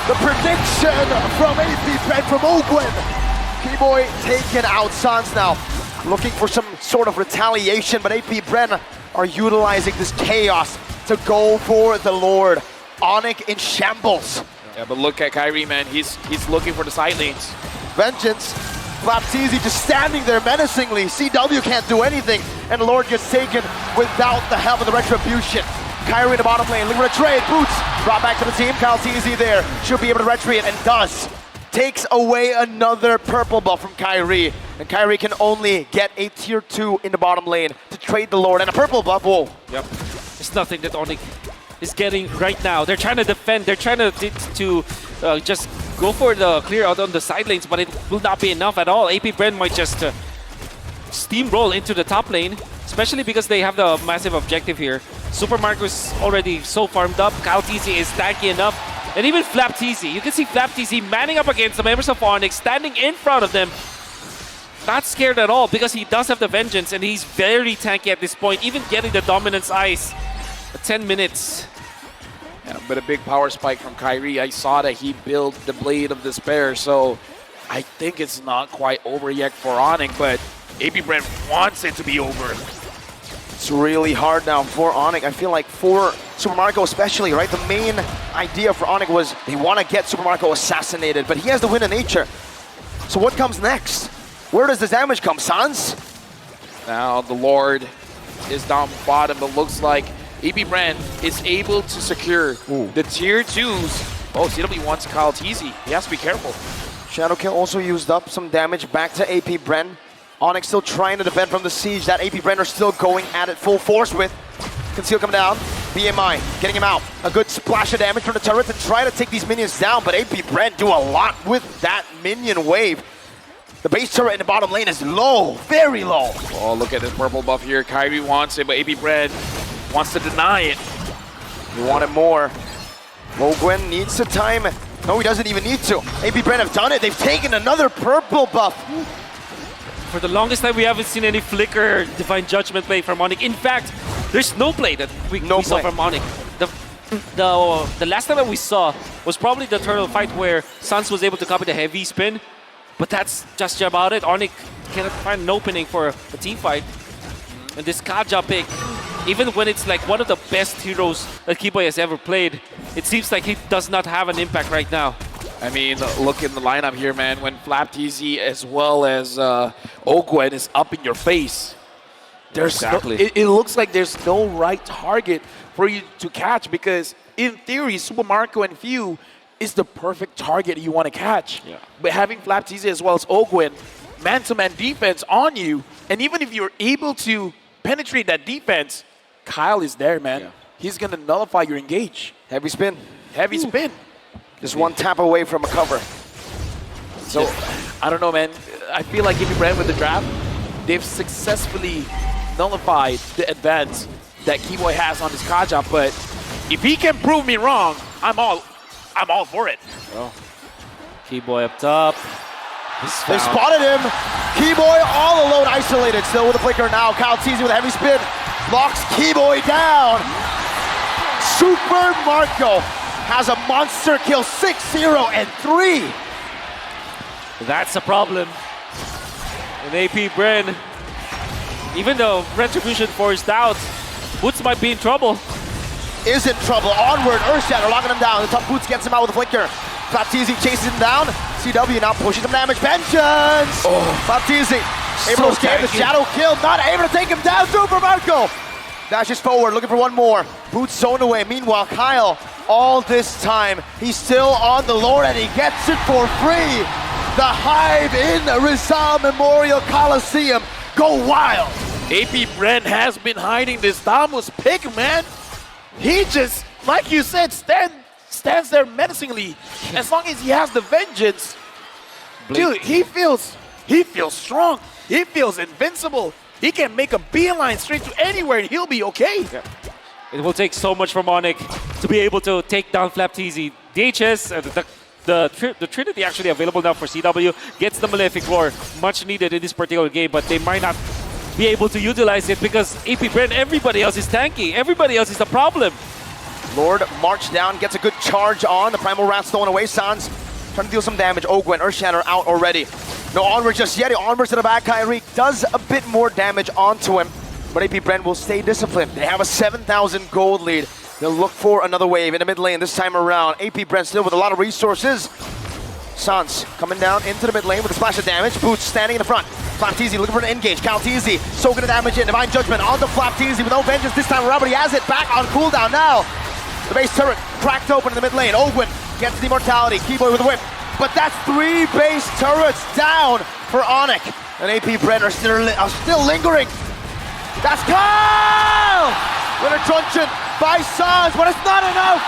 The prediction from AP BREN from Ogwen. K-Boy taking out Sans now. Looking for some sort of retaliation, but AP BREN are utilizing this chaos to go for the Lord. ONIC in shambles. Yeah, but look at Kyrie, man. He's looking for the side lanes. Vengeance. Flapteezy just standing there menacingly. CW can't do anything, and the Lord gets taken without the help of the Retribution. Kyrie in the bottom lane, looking for a trade. Boots brought back to the team. Kyle TZ there. Should be able to retreat, and does. Takes away another purple buff from Kyrie. And Kyrie can only get a tier 2 in the bottom lane to trade the Lord. And a purple buff, whoa. Yep. It's nothing that ONIC is getting right now. They're trying to defend. They're trying to just go for the clear out on the side lanes, but it will not be enough at all. AP BREN might just steamroll into the top lane, especially because they have the massive objective here. Super Marco is already so farmed up. Kyle TZ is tanky enough. And even Flapteezy. You can see Flapteezy manning up against the members of ONIC, standing in front of them. Not scared at all because he does have the Vengeance and he's very tanky at this point, even getting the Dominance Ice. 10 minutes. Yeah, but a big power spike from Kyrie. I saw that he built the Blade of Despair, so I think it's not quite over yet for ONIC, but AP BREN wants it to be over. It's really hard now for ONIC. I feel like for Super Marco especially, right? The main idea for ONIC was they want to get Super Marco assassinated, but he has the Win of Nature. So what comes next? Where does the damage come, Sans? Now the Lord is down bottom, but looks like AP BREN is able to secure the tier 2s. Oh, CW wants Kyle TZ. He has to be careful. Shadowkill also used up some damage back to AP BREN. ONIC still trying to defend from the siege that AP BREN are still going at it full force with. Conceal coming down. BMI getting him out. A good splash of damage from the turret to try to take these minions down, but AP BREN do a lot with that minion wave. The base turret in the bottom lane is low, very low. Oh, look at this purple buff here. Kyrie wants it, but AP BREN wants to deny it. He wanted more. Ogwen needs to time it. No, he doesn't even need to. AP BREN have done it. They've taken another purple buff. For the longest time, we haven't seen any flicker Divine Judgment play from ONIC. In fact, there's no play that we saw from ONIC. The last time that we saw was probably the turtle fight where Sans was able to copy the heavy spin, but that's just about it. ONIC cannot find an opening for a team fight. And this Kaja pick, even when it's like one of the best heroes that K-Boy has ever played, it seems like he does not have an impact right now. I mean, look in the lineup here, man. When Flapteezy as well as Ogwen is up in your face, there's it looks like there's no right target for you to catch because, in theory, Super Marco and Few is the perfect target you want to catch. Yeah. But having Flapteezy as well as Ogwen, man-to-man defense on you, and even if you're able to penetrate that defense, Kyle is there, man. Yeah. He's going to nullify your engage. Heavy spin. Heavy spin. Just one tap away from a cover. So, I don't know, man. I feel like if you ran with the draft, they've successfully nullified the advance that K-Boy has on his Kaja, but if he can prove me wrong, I'm all for it. Oh. K-Boy up top. They spotted him. K-Boy all alone, isolated. Still with the flicker now. Kyle TZ with a heavy spin. Locks K-Boy down. Super Marco has a monster kill, 6-0 and 3. That's a problem. And AP BREN, even though Retribution forced out, Boots might be in trouble. is in trouble. Onward, Earthshatter locking him down. The top boots gets him out with a flicker. Baptiste chases him down. CW now pushing some damage. Vengeance! Baptiste able to escape the shadow kill. Not able to take him down. Super Marco dashes forward, looking for one more. Boots zoned away. Meanwhile, Kyle, all this time, he's still on the Lord and he gets it for free. The Hive in Rizal Memorial Coliseum go wild. AP BREN has been hiding this Damus pick, man. He just, like you said, stands there menacingly. As long as he has the vengeance, dude, he feels strong. He feels invincible. He can make a beeline straight to anywhere and he'll be okay. Yeah. It will take so much from ONIC to be able to take down Flapteasy. DHS, the Trinity actually available now for CW, gets the Malefic Roar, much needed in this particular game, but they might not be able to utilize it because AP BREN, everybody else is tanky. Everybody else is the problem. Lord march down, gets a good charge on. The Primal Rat stolen away. Sans trying to deal some damage. Ogwen, Earthshatter out already. No Onward just yet. He onwards to the back. Kyrie does a bit more damage onto him, but AP BREN will stay disciplined. They have a 7,000 gold lead. They'll look for another wave in the mid lane this time around. AP BREN still with a lot of resources. Sans coming down into the mid lane with a splash of damage. Boots standing in the front. Flapteasy looking for an engage. Calteasy soaking the damage in. Divine Judgment onto Flapteasy with no vengeance this time around, but he has it back on cooldown now. The base turret cracked open in the mid lane. Ogwen gets the immortality. Keyboy with a whip. But that's 3 base turrets down for ONIC. And AP BREN are still lingering. That's Kyle! With a truncheon by Sans, but it's not enough.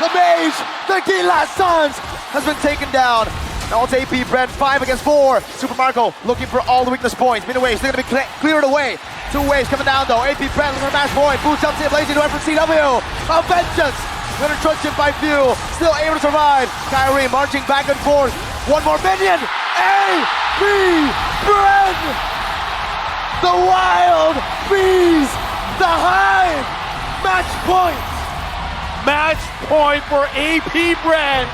The mage, the Gila Sans, has been taken down. Now it's AP BREN 5 against 4. Super Marco looking for all the weakness points. Mid waves, they're going to be cleared away. 2 waves coming down though. AP BREN looking for a match point. Boots up to the blazing door from CW. A vengeance. With a truncheon by Few. Still able to survive. Kyrie marching back and forth. One more minion. AP BREN. The Wild Bees. The Hive. Match point. Match point for AP BREN.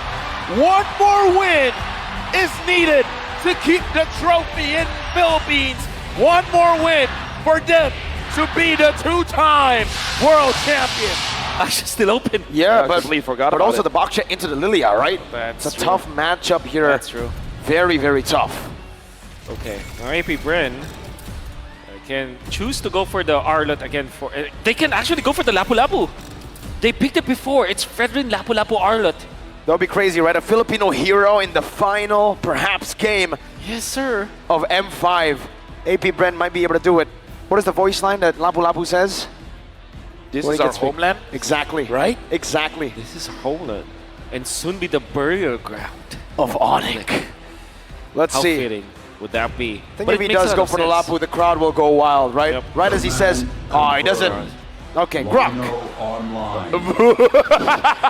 One more win is needed to keep the trophy in Philippines. One more win for them to be the 2-time world champion. Actually still open. Yeah, I but completely forgot about also it. the box check into the Lilia, right? That's it's a true. tough matchup here. That's true. Very, very tough. Okay, now AP BREN can choose to go for the Arlot again. They can actually go for the Lapu Lapu. They picked it before. It's Fredrin Lapu Lapu Arlot. That would be crazy, right? A Filipino hero in the final, perhaps, game Yes, sir. of M5. AP BREN might be able to do it. What is the voice line that Lapu Lapu says? This When is he our gets picked. homeland. Exactly. Right? Exactly. This is Homeland, and soon be the burial ground. Of ONIC. Let's How see. fitting would that be? I think But if it he makes does a go lot for the of sense. Lapu, the crowd will go wild, right? Yep. Right as he says, oh, he doesn't. Okay, Grok.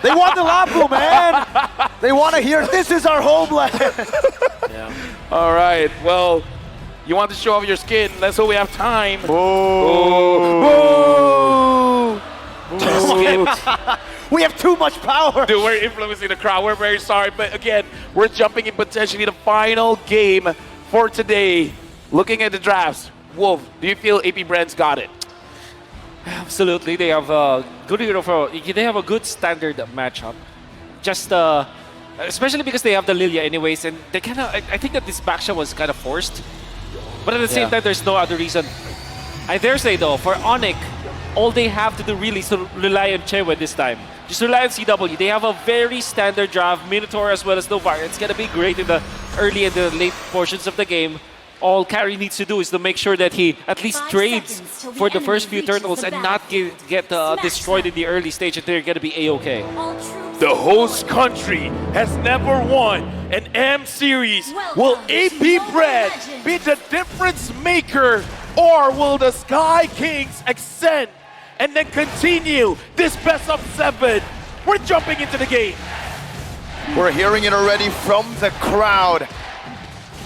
They want the Lapu, man. They want to hear, this is our homeland. Yeah. All right. Well, you want to show off your skin. Let's hope we have time. We have too much power. Dude, we're influencing the crowd. We're very sorry. But again, we're jumping in potentially the final game for today. Looking at the drafts, Wolf, do you feel AP BREN's got it? Absolutely, they have a good hero for. They have a good standard matchup. Just especially because they have the Lilia anyways, and they kind of. I think that this backshot was kind of forced, but at the same time, there's no other reason. I dare say though, for ONIC, all they have to do really is to rely on Chewe this time. Just rely on CW. They have a very standard draft, Minotaur as well as Novar. It's gonna be great in the early and the late portions of the game. All Carry needs to do is to make sure that he at least trades for the first few turtles and not get destroyed in the early stage, and they're going to be A-okay. The host country has never won an M series. Will AP BREN be the difference maker, or will the Sky Kings ascend and then continue this best of 7? We're jumping into the game. We're hearing it already from the crowd.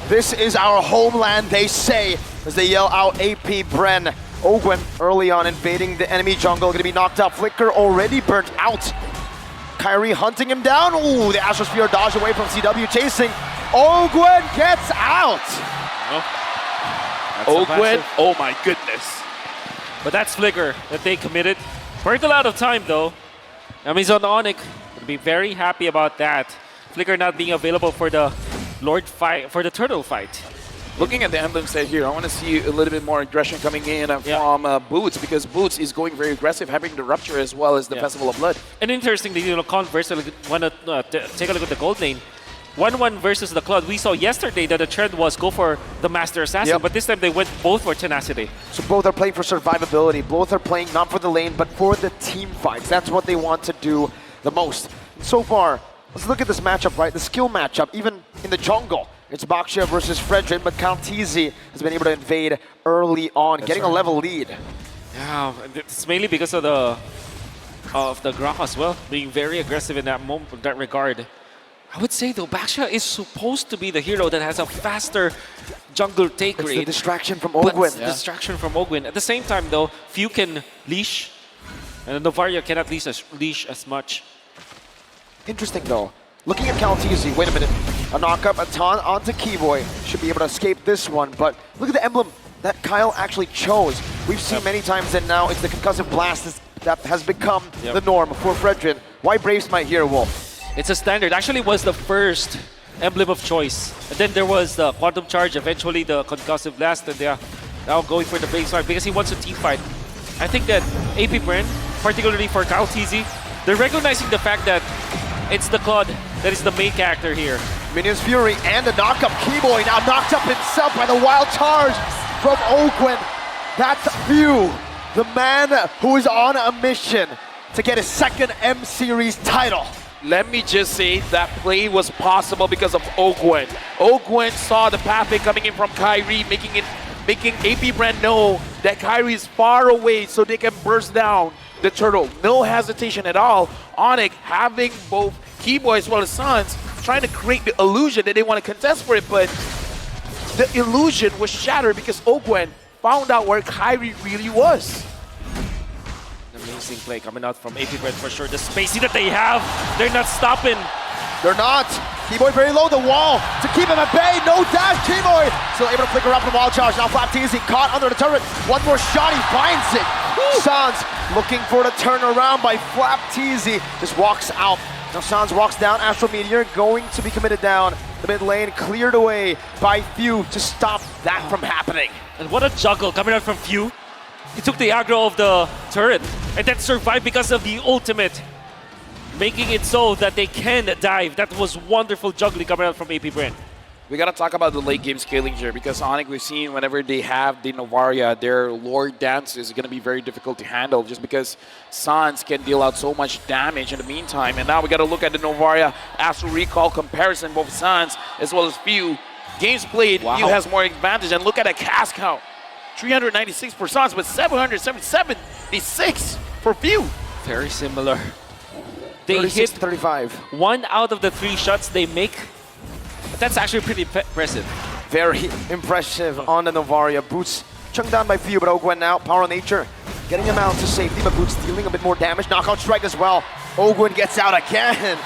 This is our homeland, they say, as they yell out AP BREN. Ogwen early on invading the enemy jungle, gonna be knocked out. Flicker already burnt out. Kyrie hunting him down. Ooh, the Astrosphere dodge away from CW chasing. Ogwen gets out. Ogwen, oh my goodness. But that's Flicker that they committed. Burned a lot of time though. That means on ONIC will be very happy about that. Flicker not being available for the Lord fight, for the turtle fight. Looking at the emblem set here, I want to see a little bit more aggression coming in from Boots, because Boots is going very aggressive, having the Rupture as well as the Festival of Blood. And interestingly, Converse want to take a look at the gold lane. 1-1 versus the Cloud. We saw yesterday that the trend was go for the Master Assassin, but this time they went both for Tenacity. So both are playing for survivability. Both are playing not for the lane, but for the team fights. That's what they want to do the most. And so far, let's look at this matchup, right? The skill matchup, even in the jungle. It's Baksha versus Fredrin, but Kaltizi has been able to invade early on, getting a level lead. Yeah, it's mainly because of the Graph as well, being very aggressive in that moment, in that regard. I would say though, Baksha is supposed to be the hero that has a faster jungle take rate. It's the distraction from Ogwyn. Distraction from Ogwyn. At the same time though, few can leash, and Novaria cannot leash as much. Interesting though. Looking at Kaltizi, wait a minute. A knock-up, a taunt onto Keyboy. Should be able to escape this one, but look at the emblem that Kyle actually chose. We've seen many times that now it's the concussive blast that has become the norm for Fredrin. Why Brave Smite here, Wolf? It's a standard. Actually was the first emblem of choice. And then there was the Quantum Charge, eventually the concussive blast, and they're now going for the Brave Smite because he wants a team fight. I think that AP BREN, particularly for Kaltizi, they're recognizing the fact that it's the Claude that is the main character here. Minions Fury and a knock-up. Keyboy now knocked up himself by the wild charge from Ogwyn. That's Few, the man who is on a mission to get his second M-Series title. Let me just say that play was possible because of Ogwyn. Ogwyn saw the pathway coming in from Kyrie, making AP BREN know that Kyrie is far away so they can burst down the turtle. No hesitation at all. ONIC having both Keyboy as well as Suns trying to create the illusion that they want to contest for it, but the illusion was shattered because Ogwyn found out where Kyrie really was. Amazing play coming out from AP BREN for sure. The spacing that they have, they're not stopping. They're not. Keyboy very low, the wall to keep him at bay. No dash, Keyboy still able to flicker up the wall charge. Now Flapteasy caught under the turret. One more shot, he finds it. Sans looking for the turnaround by Flapteasy. Just walks out. Now Sans walks down. Astral Meteor going to be committed down. The mid lane cleared away by Few to stop that from happening. And what a juggle coming out from Few. He took the aggro of the turret and then survived because of the ultimate, making it so that they can dive. That was wonderful juggling coming out from AP BREN. We got to talk about the late game scaling here because ONIC, we've seen whenever they have the Novaria, their Lord Dance is going to be very difficult to handle just because Sans can deal out so much damage in the meantime. And now we got to look at the Novaria Astral Recall comparison, both Sans as well as Few. Games played, Few has more advantage. And look at a cast count. 396 for Sans, but 776 for Few. Very similar. They 36 hit to 35. 1 out of the 3 shots they make. That's actually pretty impressive. Very impressive on the Novaria. Boots chunked down by Few, but Ogwyn now, Power of Nature, getting him out to safety, but Boots dealing a bit more damage. Knockout strike as well. Ogwyn gets out again.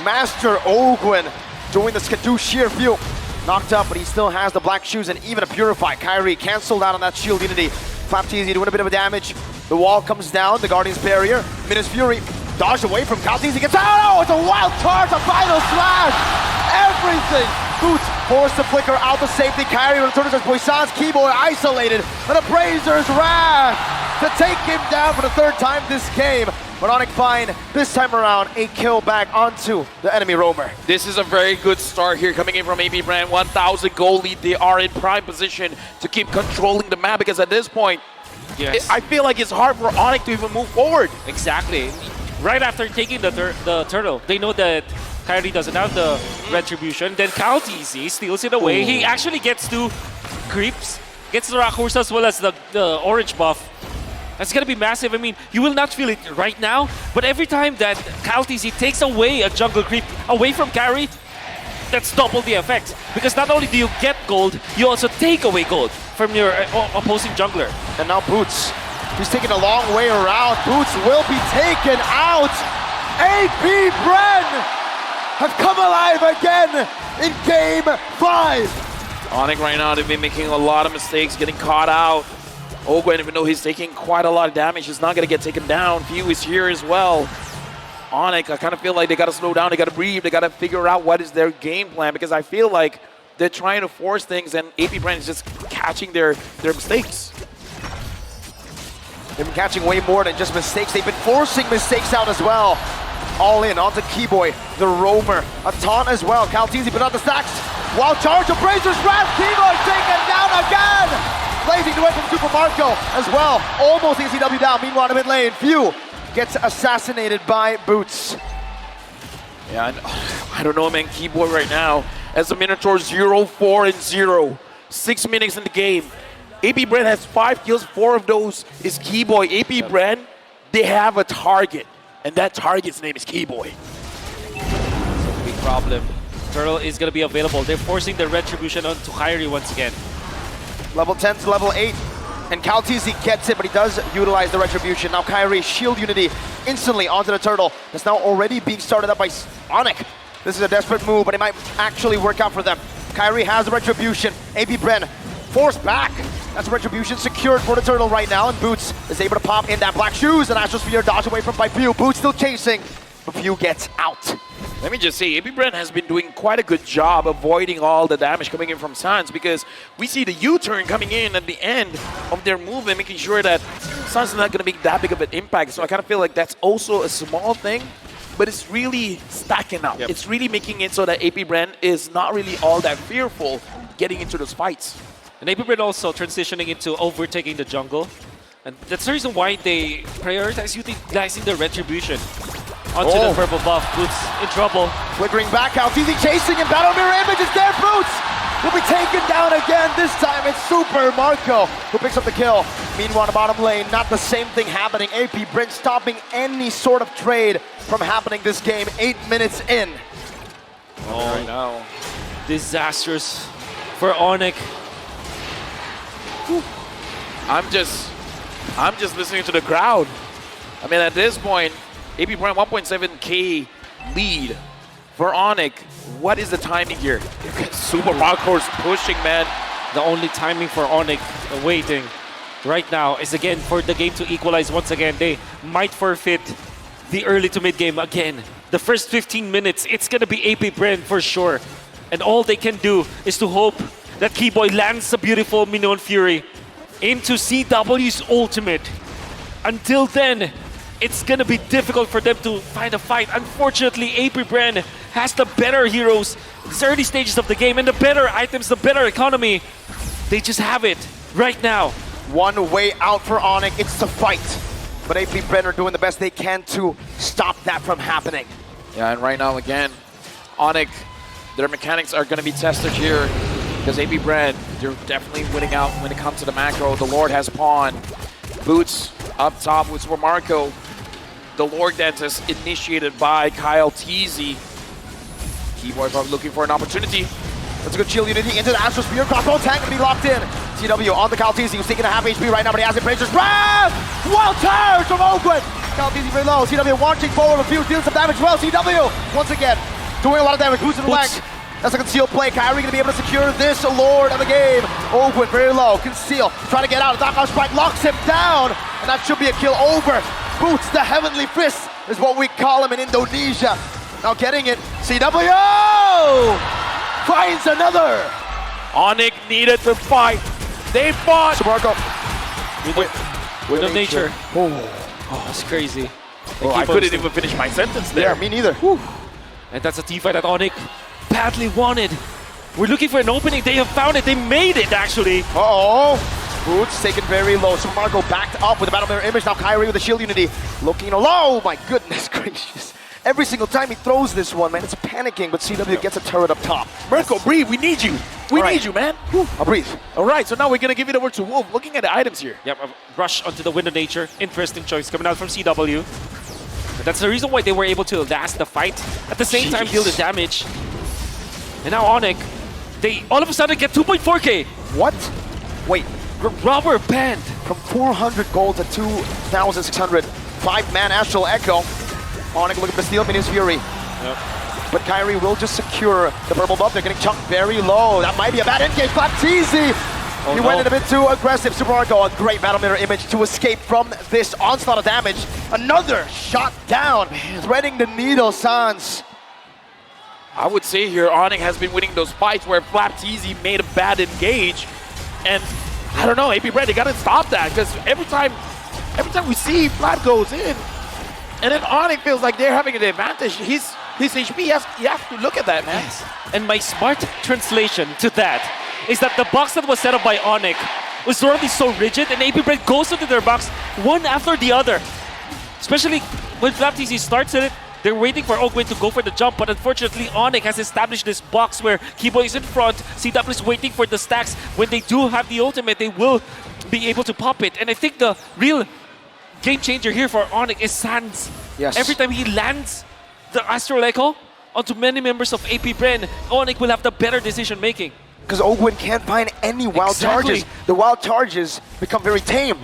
Master Ogwyn doing the Skadoosh here. Few knocked up, but he still has the black shoes and even a Purify. Kyrie canceled out on that shield unity. Flapteasy doing a bit of damage. The wall comes down, the Guardian's barrier. Minas Fury dodged away from Kaltizi, gets out. Oh, it's a wild charge, a final slash. Everything. Boots forced to flicker out the safety. Kyrie returns as Poisson's Keyboy isolated. And a Brazer's Wrath to take him down for the 3rd time this game. But ONIC find this time around a kill back onto the enemy roamer. This is a very good start here coming in from AP BREN. 1,000 goal lead. They are in prime position to keep controlling the map because at this point, I feel like it's hard for ONIC to even move forward. Exactly. Right after taking the turtle, they know that Kyrie doesn't have the retribution. Then Kaltizi steals it away. He actually gets 2 creeps, gets the Rakursa as well as the orange buff. That's gonna be massive. I mean, you will not feel it right now, but every time that Kaltizi takes away a jungle creep away from Kyrie, that's double the effect. Because not only do you get gold, you also take away gold from your opposing jungler. And now Boots, he's taking a long way around. Boots will be taken out. AP BREN have come alive again in Game 5. ONIC right now, they've been making a lot of mistakes, getting caught out. Ogwyn, even though he's taking quite a lot of damage, he's not going to get taken down. Few is here as well. ONIC, I kind of feel like they got to slow down, they got to breathe, they got to figure out what is their game plan, because I feel like they're trying to force things and AP BREN is just catching their mistakes. They've been catching way more than just mistakes. They've been forcing mistakes out as well. All in onto Keyboy, the roamer. A taunt as well. Calteezy put out the stacks. Wild charge of Brazer's Wrath. Keyboy taken down again. Blazing away from Super Marco as well. Almost ECW down. Meanwhile, in the mid lane, Few gets assassinated by Boots. Yeah, I don't know, man. Keyboy right now, as the Minotaur 0-4-0. 6 minutes in the game. AP BREN has 5 kills, 4 of those is Keyboy. AP BREN, they have a target, and that target's name is Keyboy. That's a big problem. Turtle is going to be available. They're forcing the retribution onto Kyrie once again. Level 10 to level 8. And Calteezy gets it, but he does utilize the retribution. Now Kyrie, shield unity instantly onto the turtle. That's now already being started up by ONIC. This is a desperate move, but it might actually work out for them. Kyrie has the retribution. AP BREN forced back. That's retribution secured for the turtle right now, and Boots is able to pop in that black shoes, and Astral Sphere dodge away from by Few. Boots still chasing, but Few gets out. Let me just say, AP BREN has been doing quite a good job avoiding all the damage coming in from Sans, because we see the U-turn coming in at the end of their movement, making sure that Sans is not going to be that big of an impact. So I kind of feel like that's also a small thing, but it's really stacking up. Yep. It's really making it so that AP BREN is not really all that fearful getting into those fights. And AP BREN also transitioning into overtaking the jungle. And that's the reason why they prioritize utilizing the retribution onto the purple buff. Boots in trouble. Flickering back, Calteezy chasing him. Battle Mirror Image is there. Boots will be taken down again. This time it's Super Marco who picks up the kill. Meanwhile, the bottom lane, not the same thing happening. AP BREN stopping any sort of trade from happening this game. 8 minutes in. Oh, no. Disastrous for ONIC. I'm just listening to the crowd. I mean, at this point, AP BREN 1.7k lead for ONIC. What is the timing here? Super Marco's pushing, man. The only timing for ONIC waiting right now is again for the game to equalize once again. They might forfeit the early to mid game again. The first 15 minutes, it's gonna be AP BREN for sure. And all they can do is to hope that Keyboy lands a beautiful Minion Fury into CW's ultimate. Until then, it's gonna be difficult for them to find a fight. Unfortunately, AP BREN has the better heroes, the early stages of the game, and the better items, the better economy. They just have it right now. One way out for ONIC, it's to fight. But AP BREN are doing the best they can to stop that from happening. Yeah, and right now, again, ONIC, their mechanics are going to be tested here because AP BREN, they're definitely winning out when it comes to the macro. The Lord has pawn. Boots up top with Super Marco. The Lord dance is initiated by Calteezy. Keyboy probably looking for an opportunity. That's a good shield unity into the Astral Spear. Crossbow tank can be locked in. CW on the Calteezy, who's taking a half HP right now, but he has it. Brazer's Wrath! Wild charge from Oakwood! Calteezy very low. CW launching forward, a few dealing some damage. Well, CW once again doing a lot of damage. Boots in the leg. That's a concealed play. Kyrie gonna be able to secure this Lord of the game. Oakwood very low. Conceal. Trying to get out. Knockout strike locks him down. And that should be a kill over. Boots, the heavenly fist, is what we call him in Indonesia. Now getting it. CW finds another. ONIC needed to fight. They fought. Marco. With the nature. Oh, that's crazy. Oh, I couldn't even finish my sentence there. Yeah, me neither. Whew. And that's a teamfight that ONIC badly wanted. We're looking for an opening. They have found it. They made it, actually. Uh-oh. Boots taken very low. So Marco backed up with a Battle Mirror Image. Now Kyrie with the shield unity. Looking low. My goodness gracious. Every single time he throws this one, man, it's panicking, but CW gets a turret up top. Marco, breathe. We need you. We need you, man. I'll breathe. All right, so now we're going to give it over to Wolf. Looking at the items here. Yep, a rush onto the Wind of Nature. Interesting choice coming out from CW. But that's the reason why they were able to last the fight. At the same time, deal the damage. And now ONIC, they all of a sudden get 2.4k. What? Wait. Rubber band. From 400 gold to 2,600. 5-man Astral Echo. ONIC looking to steal Minion's Fury. Yep. But Kyrie will just secure the purple buff. They're getting chunked very low. That might be a bad endgame. Calteezy He went in a bit too aggressive. Super Marco, a great battle mirror image to escape from this onslaught of damage. Another shot down, threading the needle, Sans. I would say here, ONIC has been winning those fights where FlapTeasy made a bad engage. And I don't know, AP BREN, they gotta stop that, because every time we see Flap goes in, and then ONIC feels like they're having an advantage. His HP, you have to look at that, man. Yes. And my smart translation to that is that the box that was set up by ONIC was already so rigid, and AP BREN goes into their box one after the other. Especially when FlapTeasy starts it, they're waiting for Ogwin to go for the jump, but unfortunately ONIC has established this box where Kiboy is in front, CW is waiting for the stacks. When they do have the ultimate, they will be able to pop it. And I think the real game changer here for ONIC is Sans. Yes. Every time he lands the Astral Echo onto many members of AP BREN, ONIC will have the better decision making. Because Ogwin can't find any wild charges. The wild charges become very tame.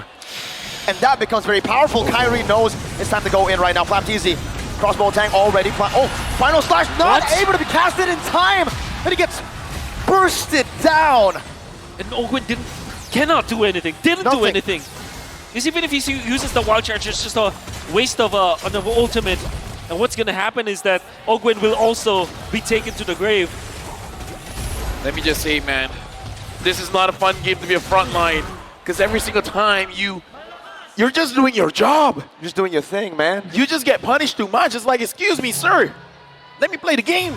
And that becomes very powerful. Kyrie knows it's time to go in right now. FlapTeasy. Crossbow tank already. Oh, final slash not able to be casted in time. And he gets bursted down. And Ogwin cannot do anything. Didn't do anything. Because even if he uses the wild charge, it's just a waste of an ultimate. And what's going to happen is that Ogwin will also be taken to the grave. Let me just say, man, this is not a fun game to be a frontline, because every single time you're just doing your job. You're just doing your thing, man. You just get punished too much. It's like, excuse me, sir. Let me play the game.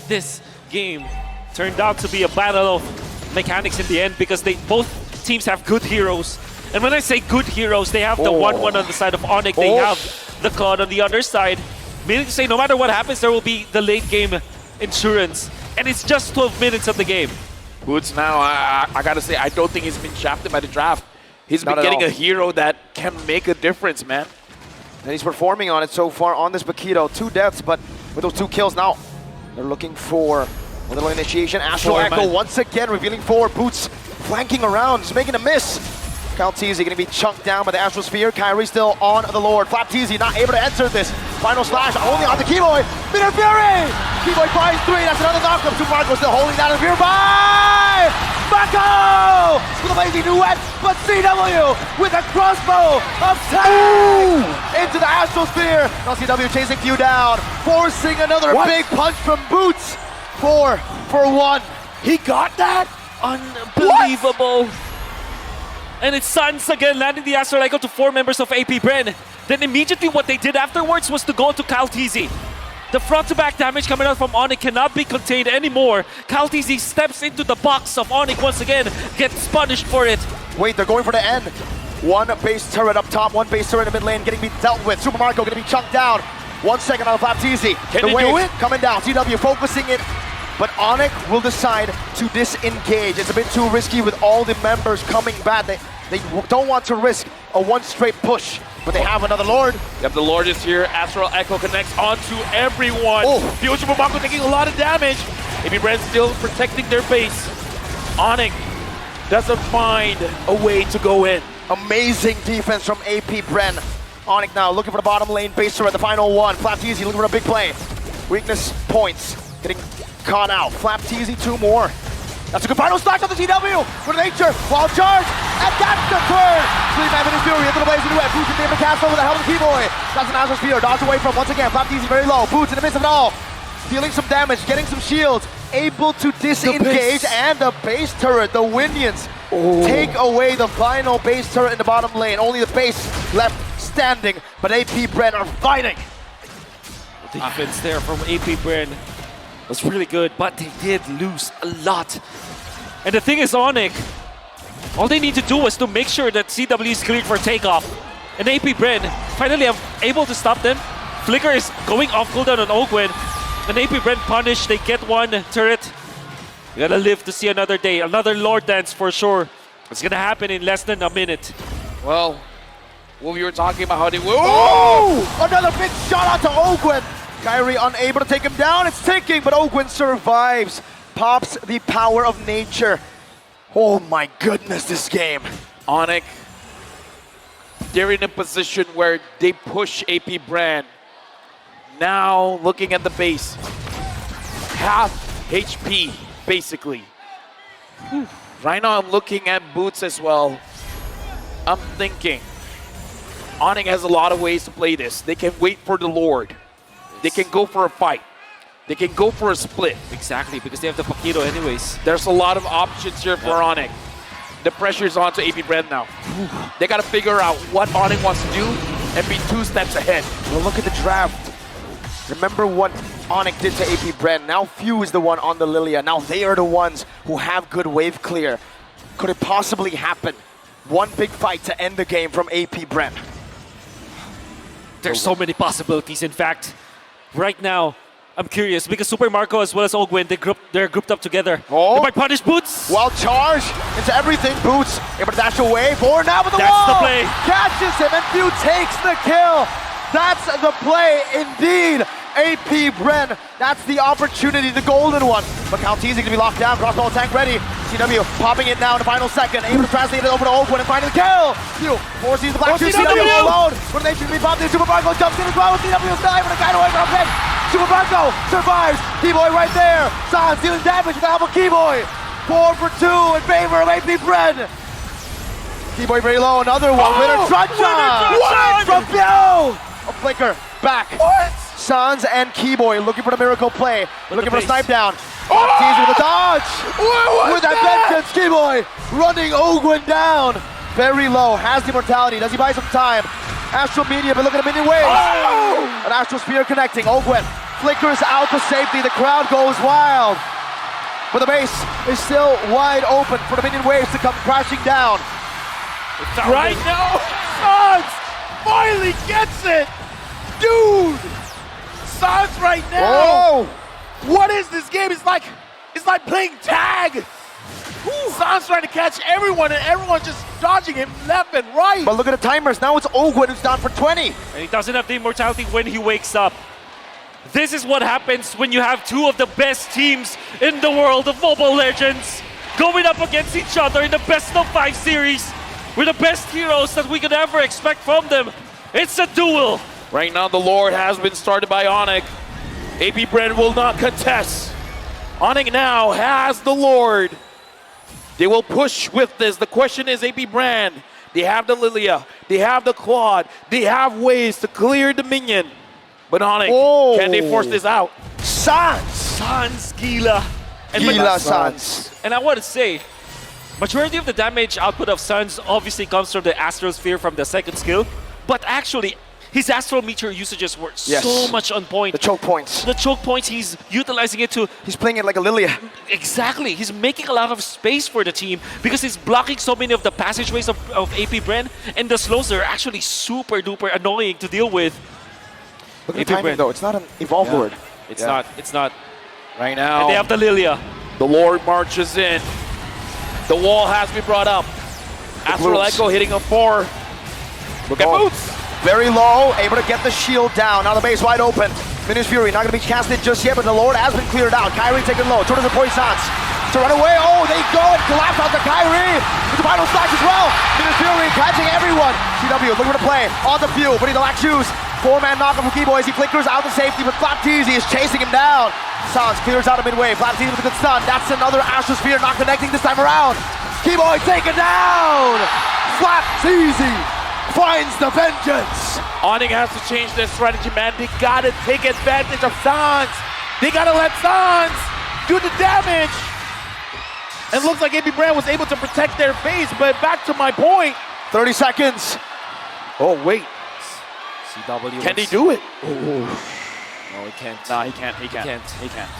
This game turned out to be a battle of mechanics in the end, because both teams have good heroes. And when I say good heroes, they have the 1-1 on the side of ONIC. They have the Claude on the other side. Meaning to say, no matter what happens, there will be the late game insurance. And it's just 12 minutes of the game. Boots now, I gotta say, I don't think he's been shafted by the draft. He's been getting a hero that can make a difference, man. And he's performing on it so far on this Bakito. 2 deaths, but with those 2 kills now, they're looking for a little initiation. Astral Echo once again revealing forward. Boots flanking around, just making a miss. FlapTeasy going to be chunked down by the Astral Sphere. Kyrie still on the Lord. FlapTeasy not able to enter this. Final slash only on the Kiboy. Bitter Fury! Kiboy finds 3, that's another knockup. Super Marco still holding down the Fear by Bako! With a lazy duet, but CW with a crossbow of tag into the Astral Sphere. Now CW chasing Few down, forcing another big punch from Boots. 4 for 1. He got that? Unbelievable. And it's Sans again landing the Astral Echo to 4 members of AP BREN. Then immediately what they did afterwards was to go to FlapTeasy. The front-to-back damage coming out from ONIC cannot be contained anymore. FlapTeasy steps into the box of ONIC once again, gets punished for it. Wait, they're going for the end. 1 base turret up top, 1 base turret in the mid lane getting dealt with. Super Marco gonna be chunked down. 1 second on FlapTeasy. Can they do it? Coming down, CW focusing it. But ONIC will decide to disengage. It's a bit too risky with all the members coming back. They don't want to risk a 1 straight push, but they have another Lord. Yep, the Lord is here. Astral Echo connects onto everyone. Future Super Marco taking a lot of damage. AP BREN still protecting their base. ONIC doesn't find a way to go in. Amazing defense from AP BREN. ONIC now looking for the bottom lane base turret, the final one. FlapTeasy looking for a big play. Weakness points getting caught out. FlapTeasy 2 more. That's a good final slash on the CW for nature. Wild charge, and that's the turn. 3-man Vinny Fury into the blazing duet. Boots in the air cast over the helmet Kiboy. That's an Astral Spear, dodge away from once again. FlapTeasy very low. Boots in the midst of it all. Dealing some damage, getting some shields. Able to disengage, and the base turret, the Winions, take away the final base turret in the bottom lane. Only the base left standing, but AP BREN are fighting. The defense there from AP BREN was really good, but they did lose a lot. And the thing is, ONIC, all they need to do was to make sure that CW is cleared for takeoff. And AP BREN finally are able to stop them. Flicker is going off cooldown on Ogwin. And AP BREN punished, they get 1 turret. We gotta live to see another day, another Lord Dance for sure. It's gonna happen in less than a minute. Well, what we were talking about, how they will. Another big shot out to Ogwin. Kyrie unable to take him down. It's ticking, but Ogwin survives. Pops the power of nature. Oh my goodness, this game. ONIC, they're in a position where they push AP BREN. Now looking at the base, half HP basically. Right now, I'm looking at Boots as well. I'm thinking ONIC has a lot of ways to play this. They can wait for the Lord. They can go for a fight. They can go for a split. Exactly, because they have the Paquito anyways. There's a lot of options here for ONIC. The pressure's on to AP Bread now. They got to figure out what ONIC wants to do and be 2 steps ahead. Well, look at the draft. Remember what ONIC did to AP Bren. Now Few is the one on the Lilia. Now they are the ones who have good wave clear. Could it possibly happen? One big fight to end the game from AP Bren. There's so many possibilities. In fact, right now, I'm curious because Super Marco as well as Ogwin, they're grouped up together. Oh. They might punish Boots. Well charged into everything. Boots able to dash away. Forward now with the That's wall. the play. Catches him and Few takes the kill. That's the play indeed. AP Bren, that's the opportunity, the golden one. But Caltese gonna be locked down, crossbow tank ready. CW popping it now in the final second, able to translate it over to Oakwood and finding the kill. Few forces the black shoe, CW alone. When they should be popped in, Super Marco jumps in as well with CW's dive and a guy away from pick. Super Marco survives, Keyboy right there. Sans dealing damage with the help of Keyboy. 4 for 2 in favor of AP Bren. Keyboy very low, another one. Winner Truncheon from Few. A flicker, back. What? Sans and Keyboy looking for the miracle play. Looking for a pace. snipe down. Teasing with a dodge. With that vengeance, Keyboy running Ogwin down. Very low, has the immortality. Does he buy some time? Astral Media, but look at the minion waves. An Astral Spear connecting. Ogwin flickers out to safety. The crowd goes wild. But the base is still wide open for the minion waves to come crashing down. Right now, Sans finally gets it! Dude! Sans right now! Oh! What is this game? It's like playing tag! Sans trying to catch everyone and everyone's just dodging him left and right! But look at the timers. Now it's Ogwin who's down for 20. And he doesn't have the immortality when he wakes up. This is what happens when you have 2 of the best teams in the world of Mobile Legends going up against each other in the best of 5 series with the best heroes that we could ever expect from them. It's a duel. Right now, the Lord has been started by ONIC. AP Bren will not contest. ONIC now has the Lord. They will push with this. The question is, AP Bren, they have the Lilia, they have the Claude, they have ways to clear the minion. But ONIC, can they force this out? Sans, Gila. Gila Sans. And I want to say, majority of the damage output of Sans obviously comes from the Astral Sphere from the second skill. But actually, his Astral Meteor usages were so much on point. The choke points. The choke points, he's utilizing it to... He's playing it like a Lilia. Exactly. He's making a lot of space for the team because he's blocking so many of the passageways of AP Bren, and the slows are actually super duper annoying to deal with. Look at the timing though. It's not an Evolve Lord. It's not. It's not. Right now, And they have the Lilia. the Lord marches in. The wall has been brought up. Astral Boots. Echo hitting a 4. Look at Boots. Very low, able to get the shield down. Now the base wide open. Minish Fury not going to be casted just yet, but the Lord has been cleared out. Kyrie taking low. Towards the Poisons to run away. Oh, they go and collapse out to Kyrie. With the final stocks as well. Minish Fury catching everyone. CW looking for the play. On the Few, putting the black shoes. 4-man knockup from Keyboy as he flickers out to safety, but Flapteezy is chasing him down. Sans clears out of midway. Flapteezy with a good stun. That's another Astral Spear not connecting this time around. Keyboy taken down. Flapteezy finds the vengeance. ONIC has to change their strategy, man. They gotta take advantage of Sans. They gotta let Sans do the damage. And it looks like AP Bren was able to protect their base, but back to my point. 30 seconds. Oh, wait. CW. Can they do it? No, he can't. Nah, he can't. He can't. can't. He can't.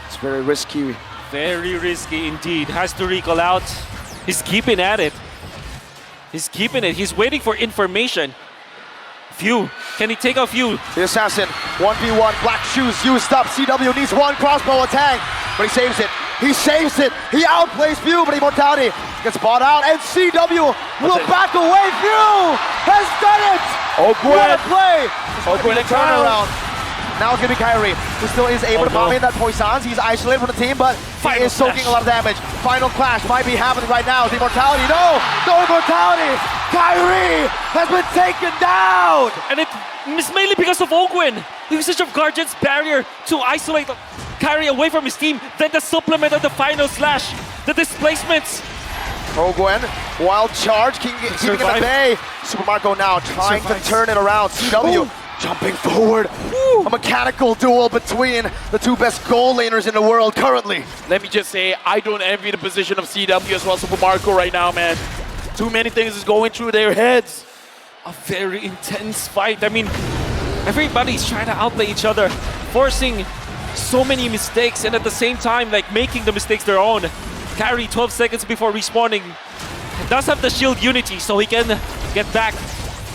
It's very risky. Very risky indeed. Has to recall out. He's keeping at it. He's keeping it. He's waiting for information. Few. Can he take a Few? The assassin, 1v1, black shoes used up. CW needs one crossbow attack, but he saves it. He saves it. He outplays Few, but immortality gets bought out, and CW will back away. Few has done it. What a play. Ogwin and turnaround. Now it's going to be Kyrie, who still is able to bomb in that Poisons. He's isolated from the team, but he is soaking a lot of damage. Final clash might be happening right now. The immortality, no immortality. Kyrie has been taken down. And it's mainly because of Ogwin. The usage of Guardian's barrier to isolate Kyrie away from his team. Then the supplement of the final slash. the displacements. Ogwen, wild charge, keeping it at bay. Super Marco now trying to turn it around. CW jumping forward. A mechanical duel between the two best goal laners in the world currently. Let me just say, I don't envy the position of CW as well as Super Marco right now, man. Too many things is going through their heads. A very intense fight. I mean, everybody's trying to outplay each other, forcing so many mistakes, and at the same time, like making the mistakes their own. Carry 12 seconds before respawning. Does have the shield unity, so he can get back.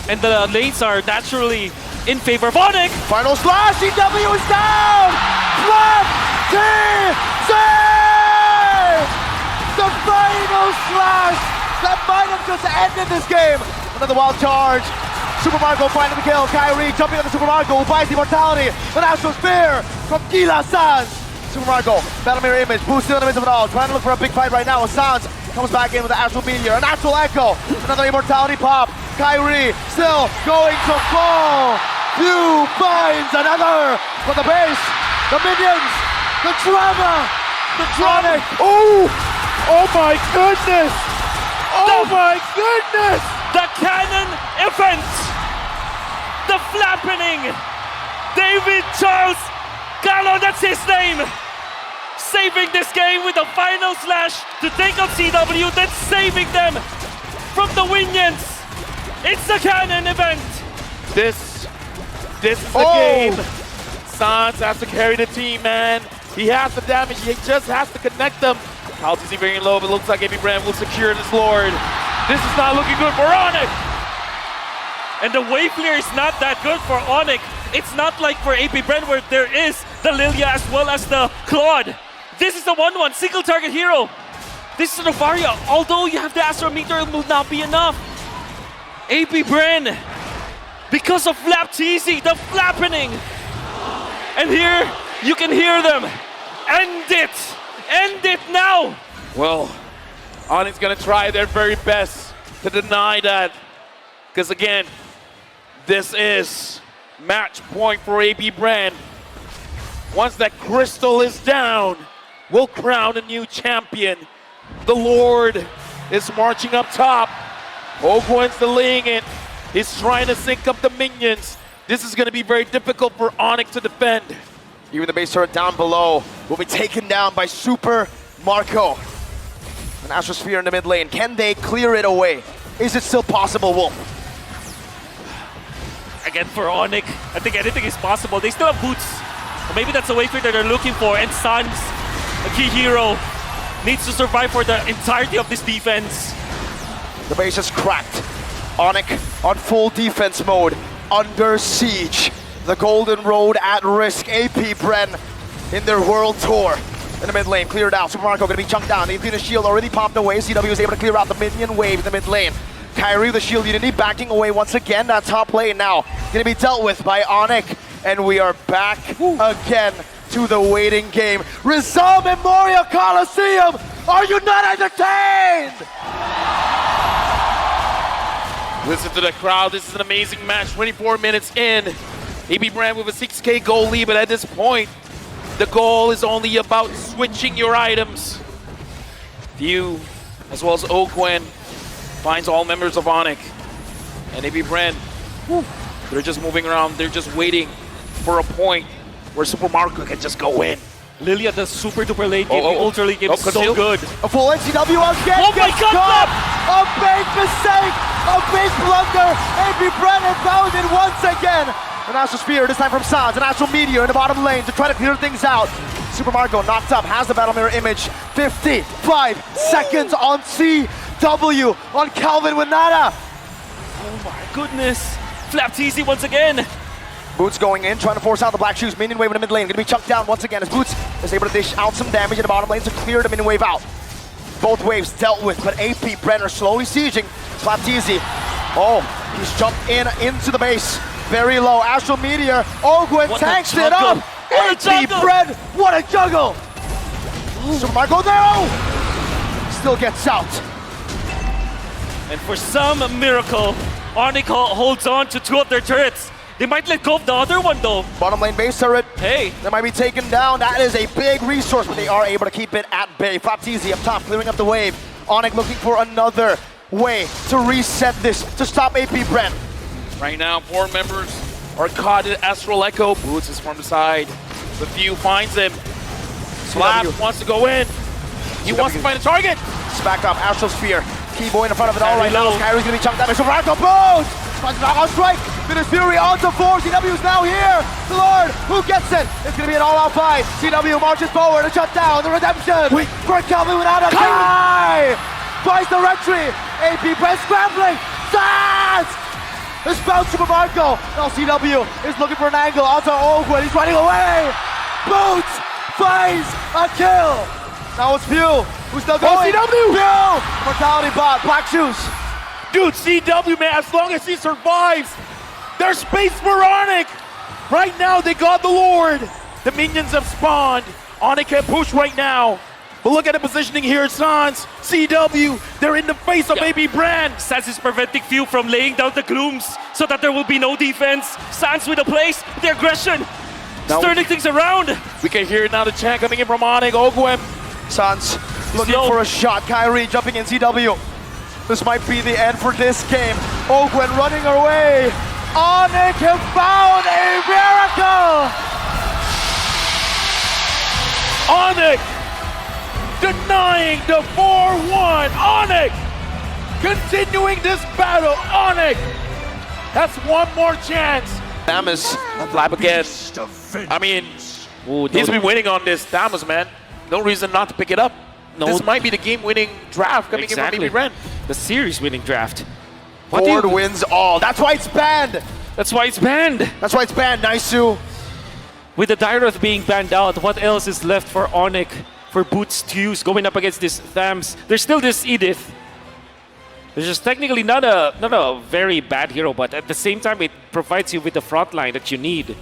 And the lanes are naturally in favor of ONIC. Final slash, CW is down! Flap TZ! The final slash that might have just ended this game. Another wild charge. Super Marco finding the kill. Kyrie jumping on the Super Marco, who buys the immortality. An Astral Spear from Gila Sans. Super Marco, Battle Mirror Image, Boost still in the midst of it all. Trying to look for a big fight right now. Sans comes back in with the Astral Meteor. An Astral Echo. Another immortality pop. Kyrie still going to fall. Few finds another for the base. The minions. The drama. The drama. Oh! Oh my goodness! Oh my goodness! The cannon event. The flappening. David Charles Gallo, that's his name. Saving this game with a final slash to take out CW, then saving them from the Winions. It's the cannon event. This is the game. Sans has to carry the team, man. He has the damage. He just has to connect them. Calci's very low, but it looks like AB BREN will secure this Lord. This is not looking good for ONIC. And the wave clear is not that good for ONIC. It's not like for AB BREN where there is the Lilia as well as the Claude. This is the 1-1 single target hero. This is the Novaria. Although you have the Astro Meteor, it will not be enough. AB BREN, because of Flap TZ, the flappening. And here you can hear them. End it! End it now! Well, ONIC's gonna try their very best to deny that. Because again, this is match point for AB BREN. Once that crystal is down, we'll crown a new champion. The Lord is marching up top. Ogwen's delaying it. He's trying to sync up the minions. This is going to be very difficult for ONIC to defend. Even the base turret down below will be taken down by Super Marco. An Astral Sphere in the mid lane. Can they clear it away? Is it still possible, Wolf? Again, for ONIC, I think anything is possible. They still have boots. Or maybe that's the wayfair that they're looking for. And Sans, a key hero, needs to survive for the entirety of this defense. The base is cracked. ONIC on full defense mode, under siege. The Golden Road at risk. AP BREN in their world tour. In the mid lane, cleared out. Super Marco gonna be chunked down. The Infinite Shield already popped away. CW is able to clear out the minion wave in the mid lane. Kyrie, the shield unity, backing away once again. That top lane now gonna be dealt with by ONIC. And we are back again to the waiting game. Rizal Memorial Coliseum, are you not entertained? Listen to the crowd. This is an amazing match. 24 minutes in. AB BREN with a 6K goal lead, but at this point, the goal is only about switching your items. View, as well as Ogwen, finds all members of ONIC. And AB BREN, they're just moving around. They're just waiting for a point where Super Marco can just go in. Lilia, the super duper late game, the ultra late game is so good. A full NCW again. Oh my God, caught. A big mistake, a big blunder. AB BREN has found it once again. An Astral Spear, this time from Sans. An Astral Meteor in the bottom lane to try to clear things out. Super Marco knocked up, has the Battle Mirror Image. 55 seconds on CW on Calvin Winata. Oh my goodness. Flap TZ once again. Boots going in, trying to force out the Black Shoes. Minion wave in the mid lane, gonna be chucked down once again as Boots is able to dish out some damage in the bottom lane to clear the minion wave out. Both waves dealt with, but AP BREN are slowly sieging. Slap TZ. Oh, he's jumped into the base. Very low. Astral Meteor. Ogwen tanks it up. AP BREN, what a juggle! Super Marco there. Still gets out. And for some miracle, ONIC holds on to two of their turrets. They might let go of the other one though. Bottom lane base turret. Hey. They might be taken down. That is a big resource, but they are able to keep it at bay. Flapteezy up top, clearing up the wave. ONIC looking for another way to reset this, to stop AP BREN. Right now, 4 members are caught in Astral Echo. Boots is from the side. The few finds him. Slap wants to go in. He wants to find a target. Back up, Astral Sphere. Keyboy in front of it all right now. low. Kyrie's gonna be chunked damage. So Ragdoll Boots! Finds knockout strike. Finish Fury onto 4. CW is now here. The Lord, who gets it? It's gonna be an all-out fight. CW marches forward to shut down the redemption. For Calvin without a tie. Twice the retry. AP BREN scrambling. Dance! This bounce from Marco. Now CW is looking for an angle onto Ogwen. He's running away. Boots finds a kill. Now it's Pew, who's still going. CW! Pew! Mortality bot, black shoes. Dude, CW, man, as long as he survives, there's space for ONIC. Right now, they got the Lord. The minions have spawned. ONIC can push right now. But look at the positioning here, Sans. CW, they're in the face of AB BREN. Sans is preventing Few from laying down the glooms so that there will be no defense. Sans with the place, the aggression, turning things around. We can hear now the chant coming in from ONIC. Ogwen. Sans looking Slow. for a shot. Kyrie jumping in CW. This might be the end for this game. Ogwen running away. ONIC have found a miracle! ONIC denying the 4-1. ONIC continuing this battle. ONIC has one more chance. Damas. Flap again. I mean, he's been winning on this. Damas, man. No reason not to pick it up. This might be the game-winning draft coming in from AB BREN. The series-winning draft. Ford wins all. That's why it's banned. That's why it's banned. That's why it's banned. Nice-u. With the Dyroth being banned out, what else is left for ONIC, for Boots to use going up against this Thams? There's still this Edith. It's just technically not a very bad hero, but at the same time, it provides you with the front line that you need.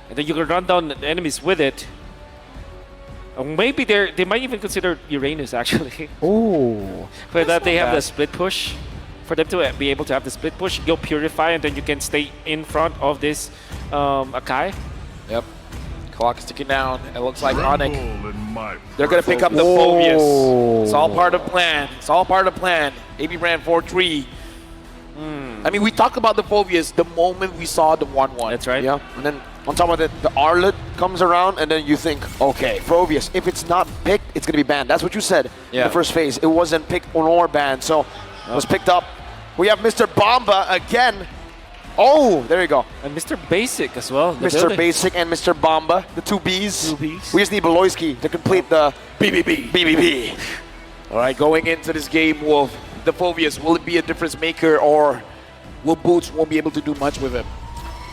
And then you can run down the enemies with it. Maybe they might even consider Uranus, actually. Ooh. For that, they have the split push. For them to be able to have the split push, go Purify, and then you can stay in front of this Akai. Yep. Clock is ticking down. It looks like ONIC, they're going to pick up the Phobius. It's all part of the plan. It's all part of the plan. AB BREN 4-3. I mean, we talked about the Phobius the moment we saw the 1-1. That's right. Yeah, and then on top of it, the Arlet comes around, and then you think, okay, Phobius, if it's not picked, it's going to be banned. That's what you said in the first phase. It wasn't picked or banned, so it was picked up. We have Mr. Bomba again. Oh, there you go. And Mr. Basic as well. Mr. Basic and Mr. Bomba, the two Bs. Two Bs. We just need Beloyski to complete the BBB. All right, going into this game, Wolf, the Phobius, will it be a difference maker, or will Boots won't be able to do much with him?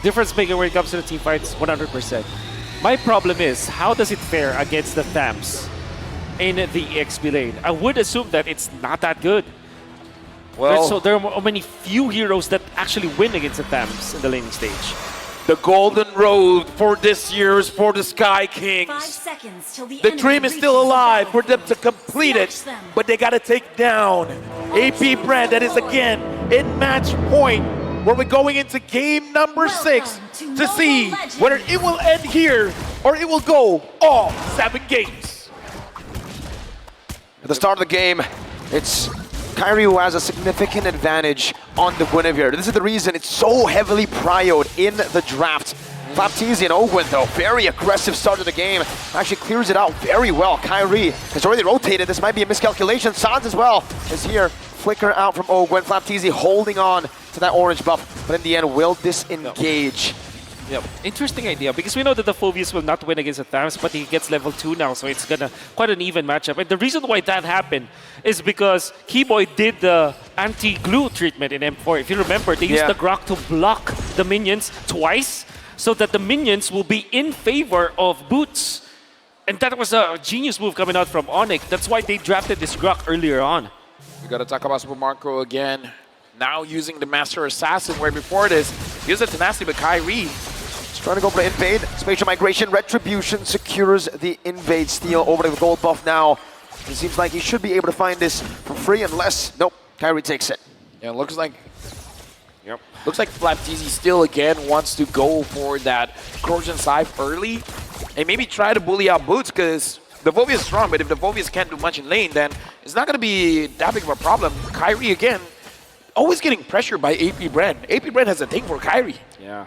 Difference maker when it comes to the team fights, 100%. My problem is, how does it fare against the Thams in the XP lane? I would assume that it's not that good. Well, there are many few heroes that actually win against the Thams in the laning stage. the golden road for this year is for the Sky Kings. 5 seconds till The dream is still alive for them to complete it, but they gotta take down AP BREN. That is again in match point, where we're going into game number 6 to see whether it will end here or it will go all 7 games. At the start of the game, it's Kyrie who has a significant advantage on the Guinevere. This is the reason it's so heavily prioed in the draft. Flapteezy and Ogwen, though, very aggressive start of the game. Actually clears it out very well. Kyrie has already rotated. This might be a miscalculation. Sans as well is here. Flicker out from Ogwen. Flapteezy holding on to that orange buff. But in the end, will disengage. Yep. Interesting idea, because we know that the Phobius will not win against the Thams, but he gets level 2 now, so it's gonna quite an even matchup. And the reason why that happened is because Keyboy did the anti-glue treatment in M4. If you remember, they used the Grok to block the minions twice, so that the minions will be in favor of Boots. And that was a genius move coming out from ONIC. That's why they drafted this Grok earlier on. We gotta talk about Super Marco again. Now using the Master Assassin, where before this, he was a tenacity with Kyrie. Trying to go for the invade. Spatial migration, retribution secures the invade steal over to the gold buff now. It seems like he should be able to find this for free unless, nope, Kyrie takes it. Yeah, it looks like Yep. Looks like Flapteezy still again wants to go for that corrosion scythe early and maybe try to bully out Boots because the Vovia is strong, but if the Vovias can't do much in lane, then it's not going to be that big of a problem. Kyrie again, always getting pressured by AP BREN. AP BREN has a thing for Kyrie. Yeah.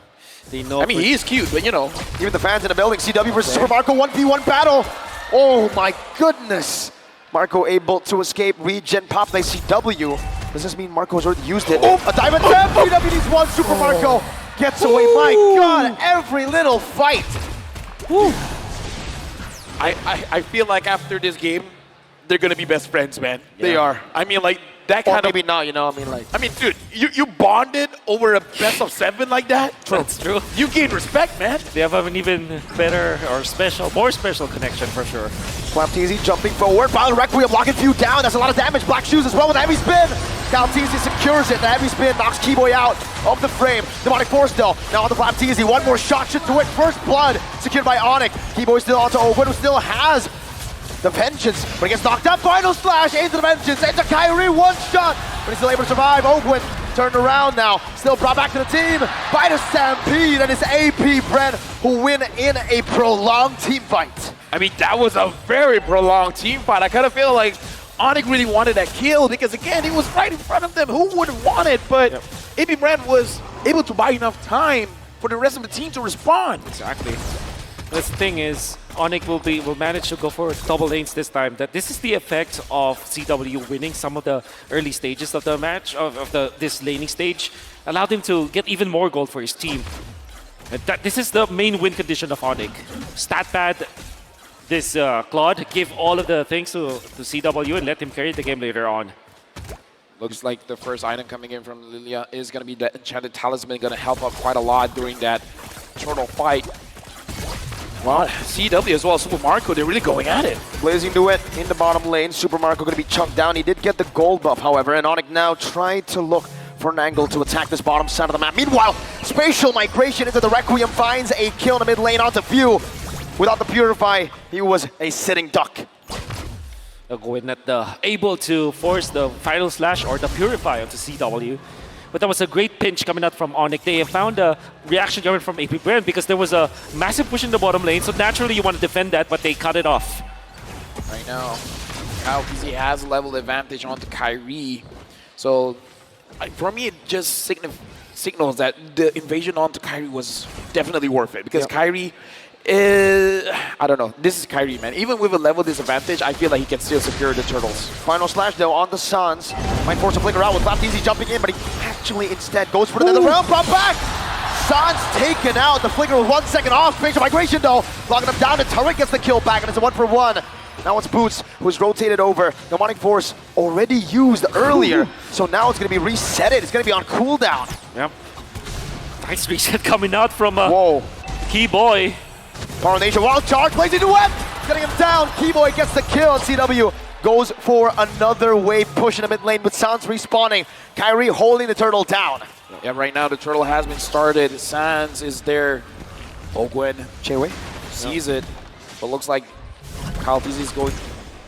They know. I mean, he is cute, but you know. Even the fans in the building, CW versus Super Marco 1v1 battle. Oh my goodness. Marco able to escape, regen pop by CW. Does this mean Marco's already used it? Oh, a diamond tap! CW needs one, Super Marco gets away. My God, every little fight. Woo. I feel like after this game, they're going to be best friends, man. They are. I mean, like, that Or kind of... maybe not, you know, I mean like. I mean, dude, you bonded over a best of 7 like that? That's true. You gain respect, man. They have an even better or more special connection for sure. Flapteezy jumping forward, Violent Requiem blocking few down, that's a lot of damage. Black Shoes as well with a heavy spin. Flapteezy secures it, the heavy spin knocks Keyboy out of the frame. Demonic Force though, now on the Flapteezy, one more shot should do it. First blood secured by ONIC. Keyboy still onto Owen, who still has the Vengeance, but he gets knocked up. Final slash into the Vengeance, into Kyrie, one shot, but he's still able to survive. Ogwin turned around now, still brought back to the team by the Stampede, and it's AP BREN who win in a prolonged team fight. I mean, that was a very prolonged team fight. I kind of feel like ONIC really wanted that kill because, again, he was right in front of them. Who wouldn't want it? But AP BREN was able to buy enough time for the rest of the team to respond. Exactly. The thing is, ONIC will manage to go for double lanes this time. That this is the effect of CW winning some of the early stages of the match, this laning stage, allowed him to get even more gold for his team. And this is the main win condition of ONIC. Stat pad this Claude, give all of the things to CW and let him carry the game later on. Looks like the first item coming in from Lilia is going to be the Enchanted Talisman, going to help out quite a lot during that turtle fight. Well, CW as well as Super Marco, they're really going at it. Blazing Duet in the bottom lane. Super Marco going to be chunked down. He did get the gold buff, however, and ONIC now trying to look for an angle to attack this bottom side of the map. Meanwhile, Spatial Migration into the Requiem finds a kill in the mid lane onto View. Without the Purify, he was a sitting duck. Going at able to force the final slash or the Purify onto CW. But that was a great pinch coming out from ONIC. They found a reaction coming from AP BREN because there was a massive push in the bottom lane, so naturally you want to defend that, but they cut it off. Right now, Flapteezy has a level advantage onto Kyrie. So, for me, it just signals that the invasion onto Kyrie was definitely worth it because Kyrie I don't know. This is Kyrie, man. Even with a level disadvantage, I feel like he can still secure the turtles. Final slash, though, on the Suns. Might force a flicker out with Flapteezy jumping in, but he actually instead goes for the nether realm. Brought back! Suns taken out. The flicker with 1 second off. Spatial Migration, though. Locking him down. The turret gets the kill back, and it's a 1-for-1. Now it's Boots, who's rotated over. Demonic Force already used earlier, so now it's going to be resetted. It's going to be on cooldown. Yep. Nice reset coming out from Keyboy. Power Nation, wild charge, Blazing Duet, getting him down. Keyboy gets the kill, and CW goes for another wave push in the mid lane with Sans respawning. Kyrie holding the turtle down. Yeah, right now the turtle has been started. Sans is there. Ogwen Chewe sees it, but looks like Flapteezy is going.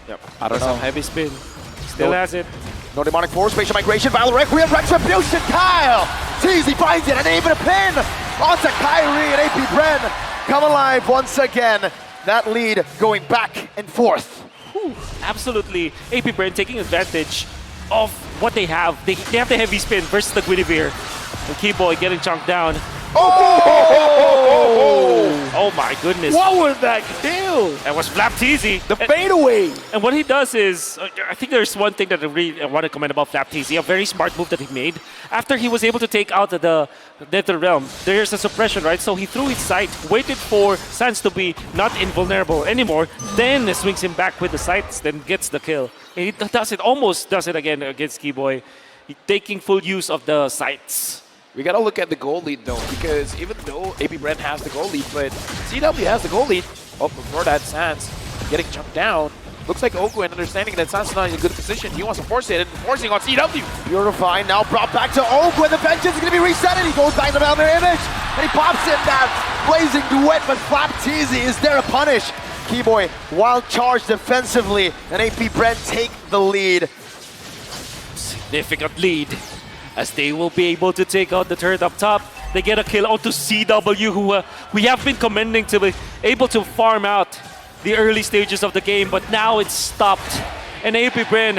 Yep. I don't know. Heavy spin. Still has it. No Demonic Force, Spatial Migration, Violent Requiem, Retribution, Kyle! Teasy finds it, and even a pin onto Kyrie and AP BREN. Come alive once again. That lead going back and forth. Whew. Absolutely. AP BREN taking advantage of what they have. They have the heavy spin versus the Guinevere. And Keyboy getting chunked down. Oh my goodness. What was that kill? That was Flapteezy. The fadeaway. And what he does is, I think there's one thing that I want to comment about Flapteezy, a very smart move that he made. After he was able to take out the Nether Realm, there's a suppression, right? So he threw his sight, waited for Sans to be not invulnerable anymore, then swings him back with the sights, then gets the kill. And he does it, almost does it again against Keyboy, taking full use of the sights. We gotta look at the goal lead though, because even though AP BREN has the goal lead, but CW has the goal lead. Oh, before that, Sans getting jumped down. Looks like Ogwen understanding that Sans is not in a good position. He wants to force it and forcing on CW. Purify now brought back to Ogwen. The Vengeance is going to be reset, and he goes back to their image, and he pops in that Blazing Duet, but Flapteezy is there to punish. Keyboy, wild charge defensively, and AP BREN take the lead. Significant lead. as they will be able to take out the turret up top. They get a kill onto CW, who we have been commending to be able to farm out the early stages of the game, but now it's stopped. And AP BREN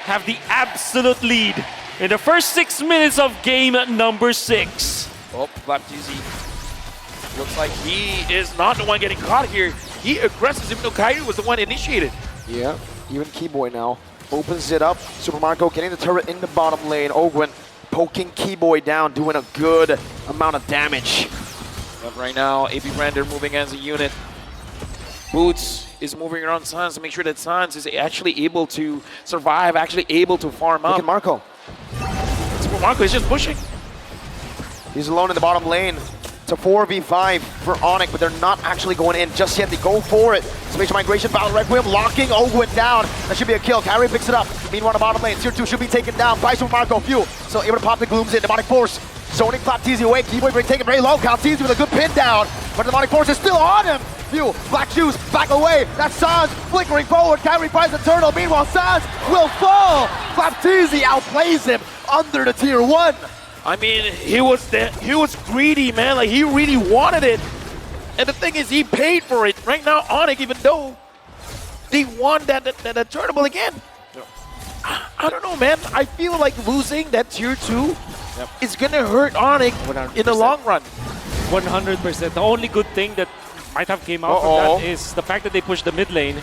have the absolute lead in the first 6 minutes of game number 6. Oh, BLAPTZ. Looks like he is not the one getting caught here. He aggresses even though Kyrie was the one initiated. Yeah, even Keyboy now opens it up. Super Marco getting the turret in the bottom lane. Ogwen poking Keyboy down, doing a good amount of damage. But right now, AP BREN, they're moving as a unit. Boots is moving around Sans to make sure that Sans is actually able to survive, actually able to farm up. Look at Marco. Super Marco is just pushing. He's alone in the bottom lane. It's a 4v5 for ONIC, but they're not actually going in just yet. They go for it. Spatial Migration, Battle Requiem, locking Ogwen down. That should be a kill. Kyrie picks it up. Meanwhile, the bottom lane, Tier 2 should be taken down by Super Marco. Fuel, so able to pop the Glooms in. Demonic Force, zoning BLAPTZ away. Keyboy break taken very low. BLAPTZ with a good pin down, but the Demonic Force is still on him. Fuel, Black Shoes, back away. That's Sans flickering forward. Kyrie finds the turtle. Meanwhile, Sans will fall. BLAPTZ outplays him under the Tier 1. I mean, he was greedy, man. Like, he really wanted it. And the thing is, he paid for it. Right now, ONIC, even though they won that tournament again. I don't know, man. I feel like losing that Tier 2 is going to hurt ONIC 100%. in the long run. 100%. The only good thing that might have came out from that is the fact that they pushed the mid lane.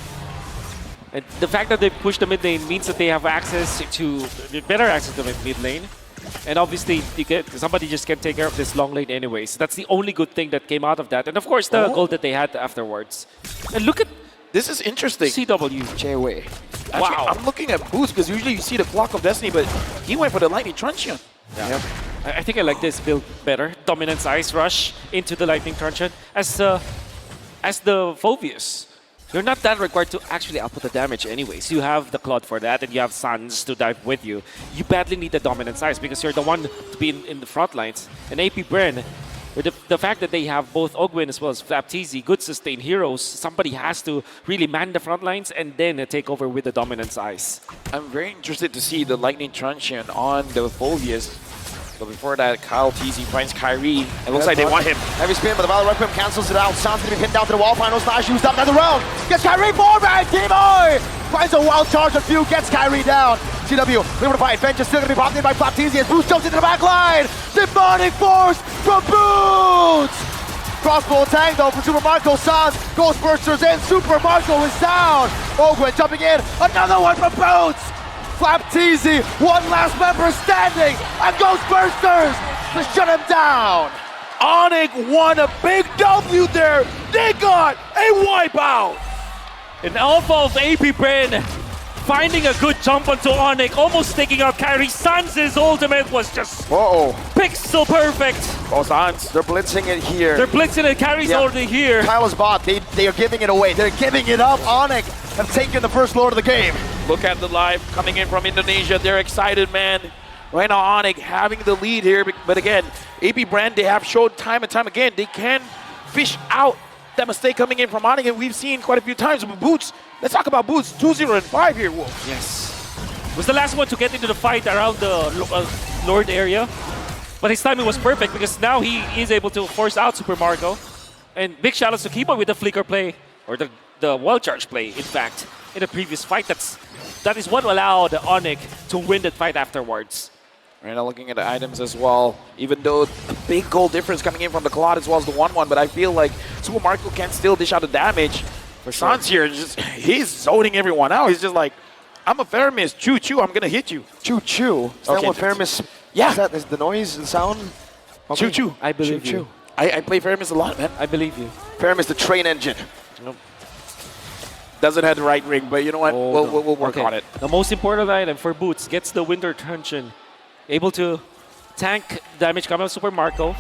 And the fact that they pushed the mid lane means that they have better access to the mid lane. And obviously, somebody just can take care of this long lane anyways. That's the only good thing that came out of that. And of course, the goal that they had afterwards. And look at this is interesting. CW. J-Way. Wow. I'm looking at Boost because usually you see the Clock of Destiny, but he went for the Lightning Truncheon. Yeah. I think I like this build better. Dominance Ice Rush into the Lightning Truncheon as the Phoveus. You're not that required to actually output the damage anyways. You have the Claude for that, and you have Sans to dive with you. You badly need the Dominant Size because you're the one to be in the front lines. And AP BREN, with the fact that they have both Ogwen as well as BLAPTZ, good sustained heroes, somebody has to really man the front lines and then take over with the Dominant Size. I'm very interested to see the Lightning Truncheon on the Phoveus. But before that, Kyle TZ finds Kyrie. It looks like they want him. Heavy spin, but the Battle Requiem cancels it out. Sans gonna be pinned down to the wall. Final slash used up another round. Gets Kyrie forward. Keyboy finds a wild charge of Few. Gets Kyrie down. CW able to fight. Bench is still gonna be popped in by BLAPTZ as Boost jumps into the back line. Demonic Force from Boots. Crossbow tang though from Super Marco. Sans Ghostbursters in. Super Marco is down. Ogwen jumping in. Another one from Boots. BLAPTZ, one last member standing, and Ghostbursters to shut him down. ONIC won a big W there. They got a wipeout. An alpha of AP BREN finding a good jump onto ONIC, almost taking out Kyrie. Sans' ultimate was just pixel perfect. Oh, Sans, they're blitzing it here. They're blitzing it, Kyrie's already here. Kyle's bot, they are giving it away. They're giving it up. ONIC have taken the first lord of the game. Look at the live coming in from Indonesia. They're excited, man. Right now, ONIC having the lead here. But again, AP BREN, they have showed time and time again, they can fish out that mistake coming in from ONIC, and we've seen quite a few times. But Boots, let's talk about Boots. 2-0-5 here, Wolf. Yes. Was the last one to get into the fight around the Lord area. But his timing was perfect because now he is able to force out Super Marco. And big shout outs to Keyboy with the flicker play, or the wall charge play, in fact, in the previous fight. That is what allowed ONIC to win that fight afterwards. Right now looking at the items as well, even though the big goal difference coming in from the Claude as well as the 1-1, but I feel like Super Marco can still dish out the damage. For Sans here, he's zoning everyone out. He's just like, I'm a Faramis, choo-choo, I'm gonna hit you. Choo-choo? Is that what Faramis... Yeah. Is the noise, the sound? Okay. Choo-choo. I believe you. I play Faramis a lot, man. I believe you. Faramis, the train engine. Nope. Doesn't have the right ring, but you know what? We'll work on it. The most important item for Boots gets the Winter Truncheon. Able to tank damage coming out of Super Marco.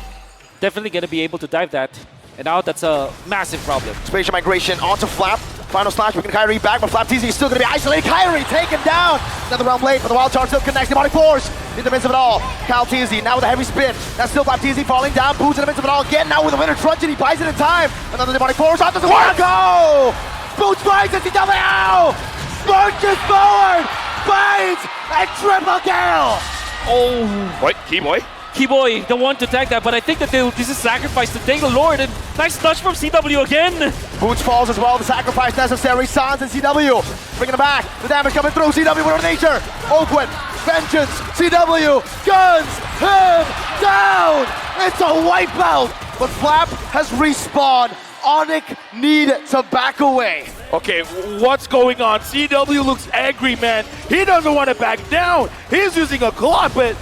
Definitely going to be able to dive that. And now that's a massive problem. Spatial Migration onto Flap. Final slash, bringing Kyrie back, but BLAPTZ is still going to be isolated. Kyrie taken down. Another round late, but the wild charge still connects. Demonic Force in the midst of it all. Kyle TZ now with a heavy spin. That's still BLAPTZ falling down. Boots in the midst of it all again. Now with a Winter Truncheon, he buys it in time. Another Demonic Force onto the Marco. Boots finds the CW. Marches forward. Finds a triple kill. Oh, Wait, Keyboy. Keyboy, the one to tag that, but I think that this is sacrifice to take the Lord, and nice touch from CW again. Boots falls as well, the sacrifice necessary. Sans and CW bringing it back. The damage coming through. CW with nature. Oakwood, vengeance. CW guns him down. It's a wipeout, but Flap has respawned. ONIC need to back away. Okay, what's going on? CW looks angry, man. He doesn't want to back down. He's using a claw, but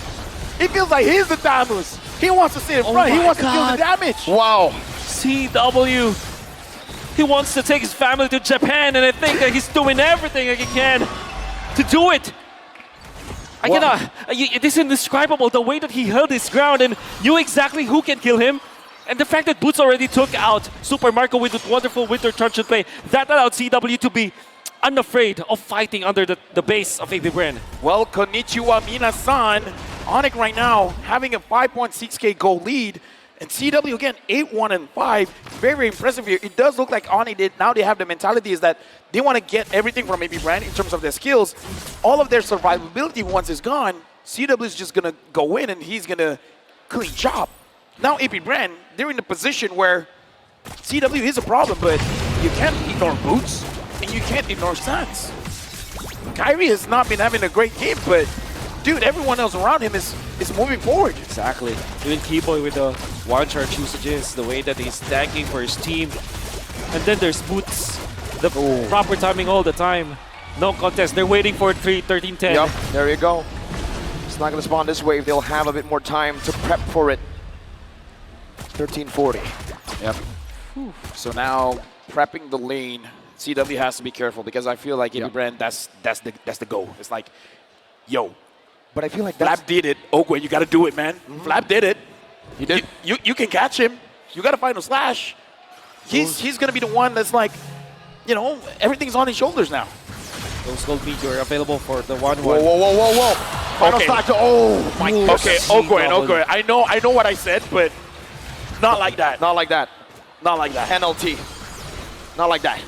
it feels like he's the Thanos. He wants to sit in front. He wants to deal the damage. Wow. CW. He wants to take his family to Japan, and I think that he's doing everything that he can to do it. It is indescribable, the way that he held his ground and knew exactly who can kill him. And the fact that Boots already took out Super Marco with that wonderful Winter Truncheon play, that allowed CW to be unafraid of fighting under the base of AB BREN. Well, konnichiwa minasan. ONIC right now having a 5.6k goal lead. And CW again, 8-1-5. Very, very impressive here. It does look like ONIC did. Now they have the mentality is that they want to get everything from AB BREN in terms of their skills. All of their survivability once is gone, CW is just going to go in and he's going to clean job. Now AB BREN, they're in a position where CW is a problem, but you can't ignore Boots and you can't ignore Sans. Kyrie has not been having a great game, but dude, everyone else around him is moving forward. Exactly. Even Keyboy with the one-charge usages, the way that he's tanking for his team. And then there's Boots, the proper timing all the time. No contest. They're waiting for 13-10. Yep, there you go. It's not going to spawn this wave. They'll have a bit more time to prep for it. 13-40. Yep. So now prepping the lane, CW has to be careful because I feel like AB BREN, that's the goal. It's like, yo, But I feel like Flap did it. Oakwood, you got to do it, man. Flap did it. He did. You can catch him. You got to find a slash. He's going to be the one that's like, you know, everything's on his shoulders now. Those gold meteor available for the 1-1. Whoa. Final Okay. slash. Oh my God. Okay, Oakwood. I know what I said, but not like that. Not like that. Not like that. NLT. Not like that.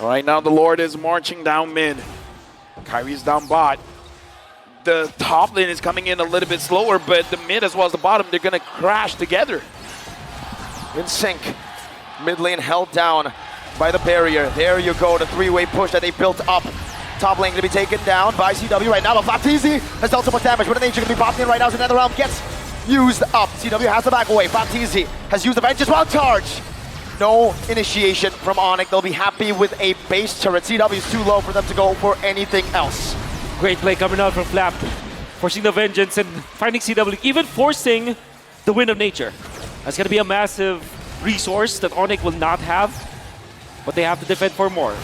All right, now the Lord is marching down mid. Kyrie's down bot. The top lane is coming in a little bit slower, but the mid as well as the bottom, they're going to crash together. In sync. Mid lane held down by the barrier. There you go, the three-way push that they built up. Top lane going to be taken down by CW right now, but Flapteezy has dealt so much damage. But the nature going to be popping in right now, so NetherRealm gets used up. CW has the back away. Flapteezy has used the vengeance while charge. No initiation from ONIC. They'll be happy with a base turret. CW is too low for them to go for anything else. Great play coming out from Flap, forcing the vengeance and finding CW, even forcing the Wind of Nature. That's going to be a massive resource that ONIC will not have, but they have to defend for more.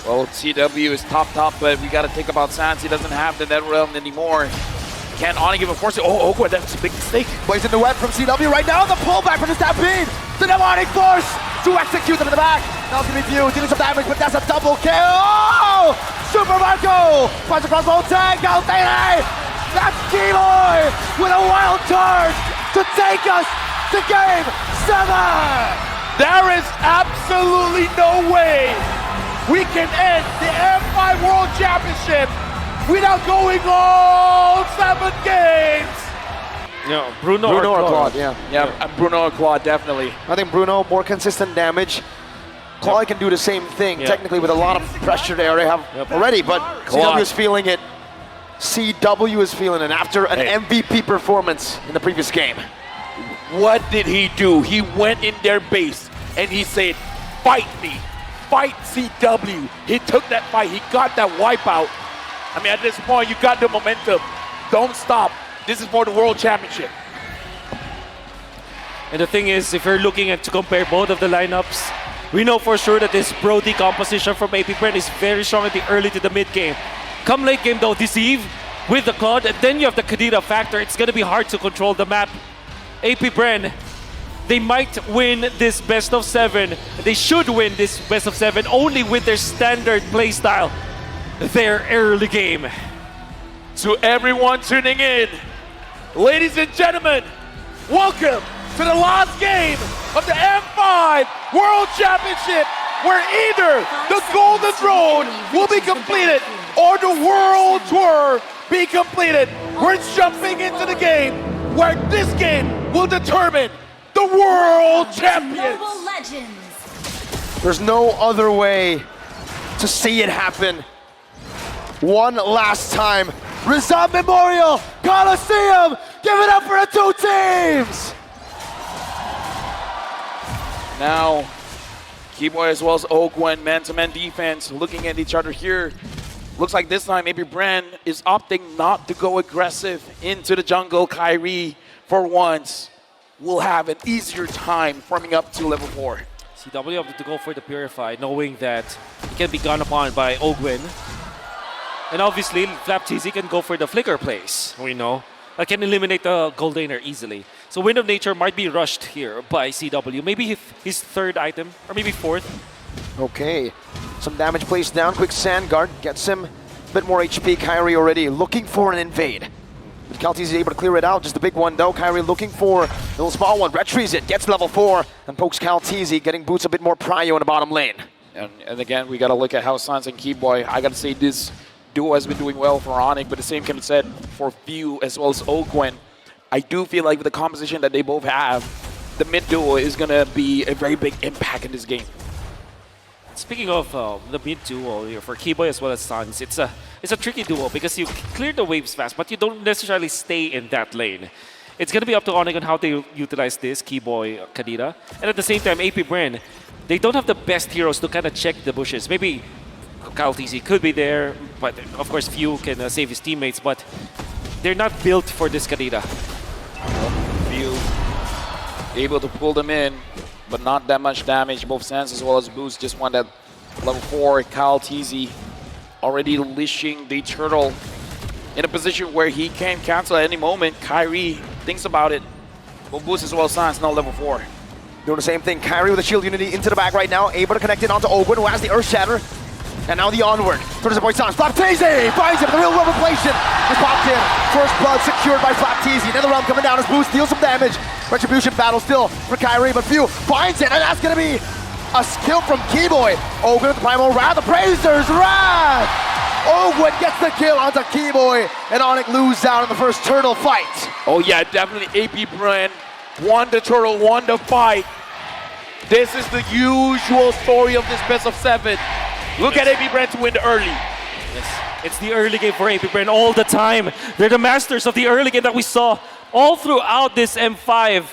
Well, CW is top, but we got to think about Sans. He doesn't have the NetherRealm anymore. Can ONIC even force it? Oh, Oakwood, that's a big mistake. Plays in the web from CW right now. The pullback from the Stampede. The demonic force to execute them in the back. Now it's going to be View dealing some damage, but that's a double kill. Oh! Super Marco punch across the whole tank. Galtene. That's Keyboy with a wild charge to take us to Game 7. There is absolutely no way we can end the M5 World Championship without going all 7 games. No, Bruno Bruno or or Claude. Claude, yeah. Yeah, Bruno or Claude, definitely. I think Bruno, more consistent damage. Claude can do the same thing, technically, with a lot of pressure there they have already, but CW is feeling it. CW is feeling it after an MVP performance in the previous game. What did he do? He went in their base and he said, fight me, fight CW. He took that fight, he got that wipeout. I mean, at this point, you got the momentum. Don't stop. This is for the World Championship. And the thing is, if you're looking at to compare both of the lineups, we know for sure that this Brody composition from AB BREN is very strong at the early to the mid game. Come late game though, Deceive with the Claude, and then you have the Kadira factor. It's going to be hard to control the map. AB BREN, they might win this best of 7. They should win this best of 7 only with their standard playstyle, their early game. To everyone tuning in, ladies and gentlemen, welcome to the last game of the M5 World Championship, where either the Golden Road will be completed or the World Tour be completed. We're jumping into the game where this game will determine the world champions. Mobile Legends. There's no other way to see it happen. One last time. Rizal Memorial Coliseum. Give it up for the two teams. Now, Keyboy as well as Ogwen, man-to-man defense, looking at each other here. Looks like this time maybe BREN is opting not to go aggressive into the jungle. Kyrie, for once, will have an easier time farming up to level 4. CW opted to go for the Purify, knowing that he can be gone upon by Ogwen. And obviously, FlapTZ can go for the Flicker plays, we know. That can eliminate the Goldaner easily. So Wind of Nature might be rushed here by CW. Maybe his third item, or maybe fourth. Okay, some damage placed down. Quick Sand Guard gets him a bit more HP. Kyrie already looking for an invade. But Caltese is able to clear it out. Just a big one though. Kyrie looking for a little small one. Retrieves it, gets level 4, and pokes Caltese, getting Boots a bit more prio in the bottom lane. And again, we got to look at how Sans and Keyboy, I got to say this duo has been doing well for ONIC, but the same can be said for Few as well as Ogwen. I do feel like with the composition that they both have, the mid duo is going to be a very big impact in this game. Speaking of the mid duo here for Keyboy as well as Sans, it's a tricky duo because you clear the waves fast, but you don't necessarily stay in that lane. It's going to be up to ONIC on how they utilize this, Keyboy, Kadira. And at the same time, AP BREN, they don't have the best heroes to kind of check the bushes. Maybe Caltese could be there, but of course Few can save his teammates, but they're not built for this Kadira. Few able to pull them in, but not that much damage. Both Sans as well as Boost just want that level 4. Caltese already leashing the turtle in a position where he can cancel at any moment. Kyrie thinks about it. Both Boost as well as Sans now level 4. Doing the same thing. Kyrie with the shield unity into the back right now, able to connect it onto Ogwen, who has the Earth Shatter. And now the onward. Towards the boy Sans. FlapTZ finds him. The real world revelation is popped in. First blood secured by FlapTZ. Another round coming down as Boost deals some damage. Retribution battle still for Kyrie, but Few finds it, and that's going to be a skill from Keyboy. Ogwen with the Primal Wrath. The Praisers Wrath! Ogwen gets the kill onto Keyboy, and ONIC lose out in the first turtle fight. Oh yeah, definitely AP BREN won the turtle, won the fight. This is the usual story of this best of 7. Look at AP BREN to win the early. Yes. It's the early game for AP BREN all the time. They're the masters of the early game that we saw all throughout this M5.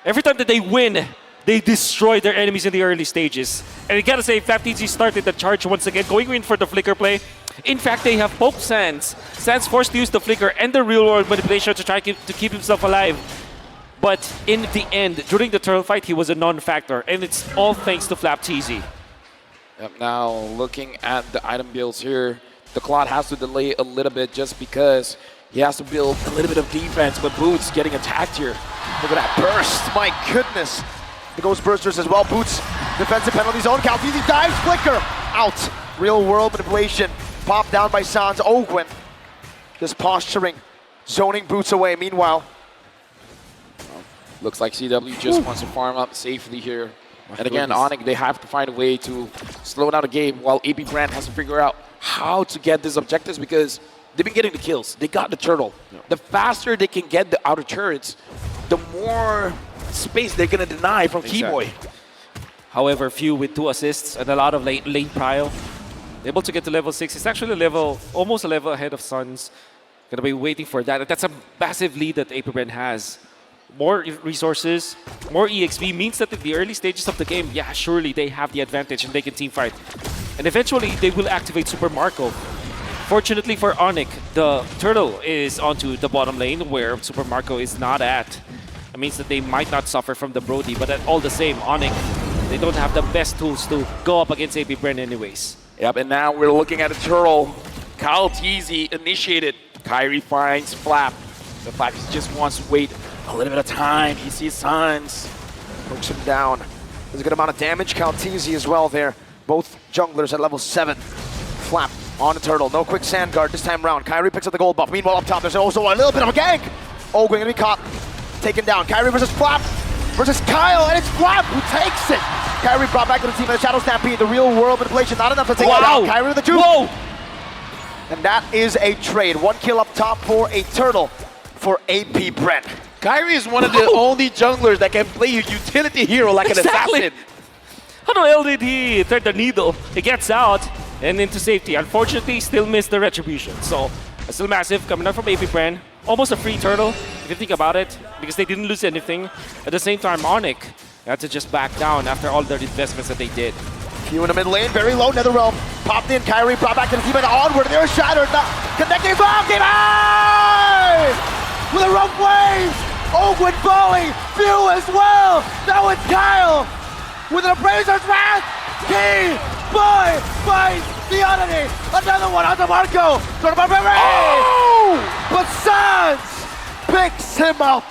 Every time that they win, they destroy their enemies in the early stages. And you gotta say, FlapTZ started the charge once again, going in for the Flicker play. In fact, they have poked Sans. Sans forced to use the Flicker and the real-world manipulation to try to keep himself alive. But in the end, during the turtle fight, he was a non-factor. And it's all thanks to FlapTZ. Yep, now looking at the item builds here, the Claude has to delay a little bit just because he has to build a little bit of defense, but Boots getting attacked here. Look at that burst, my goodness. The Ghost Bursters as well. Boots, defensive penalty zone. Caltese dives, Flicker, out. Real world manipulation, popped down by Sans. Ogwen, just posturing, zoning Boots away. Meanwhile, looks like CW just wants to farm up safely here. And again, ONIC, they have to find a way to slow down the game while AP BREN has to figure out how to get these objectives because they've been getting the kills. They got the turtle. Yeah. The faster they can get the outer turrets, the more space they're going to deny from Keyboy. However, Few with 2 assists and a lot of lane prio, able to get to level 6. It's actually almost a level ahead of Suns. Gonna be waiting for that. That's a massive lead that AP BREN has. More resources, more EXP means that in the early stages of the game, yeah, surely they have the advantage and they can teamfight. And eventually, they will activate Super Marco. Fortunately for ONIC, the turtle is onto the bottom lane where Super Marco is not at. It means that they might not suffer from the Brody, but at all the same, ONIC, they don't have the best tools to go up against AP BREN anyways. Yep, and now we're looking at a turtle. Caltese initiated. Kyrie finds Flap. The Flap just wants to wait a little bit of time. He sees Sans. pokes him down. There's a good amount of damage. Caltese as well there. Both junglers at level 7. Flap on the turtle. No quick sand guard this time round. Kyrie picks up the gold buff. Meanwhile, up top, there's also a little bit of a gank. Ogwen gonna be caught. Taken down. Kyrie versus Flap versus Kyle, and it's Flap who takes it. Kyrie brought back to the team in the Shadow Stampede. The real world manipulation, not enough to take it down. Kyrie with the juke. Whoa! And that is a trade. 1 kill up top for a turtle for AP BREN. Kyrie is one of the only junglers that can play a utility hero like an assassin. How the hell did he thread the needle? He gets out and into safety. Unfortunately, still missed the retribution. So, still massive coming out from AP BREN. Almost a free turtle, if you think about it, because they didn't lose anything. At the same time, ONIC had to just back down after all the investments that they did. Few in the mid lane, very low, Netherrealm. Popped in, Kyrie brought back to the team and onward. They're shattered, not connecting from Game High! With a rough wave! Oakwood falling, Few as well! Now it's Kyle! With an Abraser's Wrath! Key! Boy! Finds the oddity! Another one onto Marco! Sort of but Sans picks him up!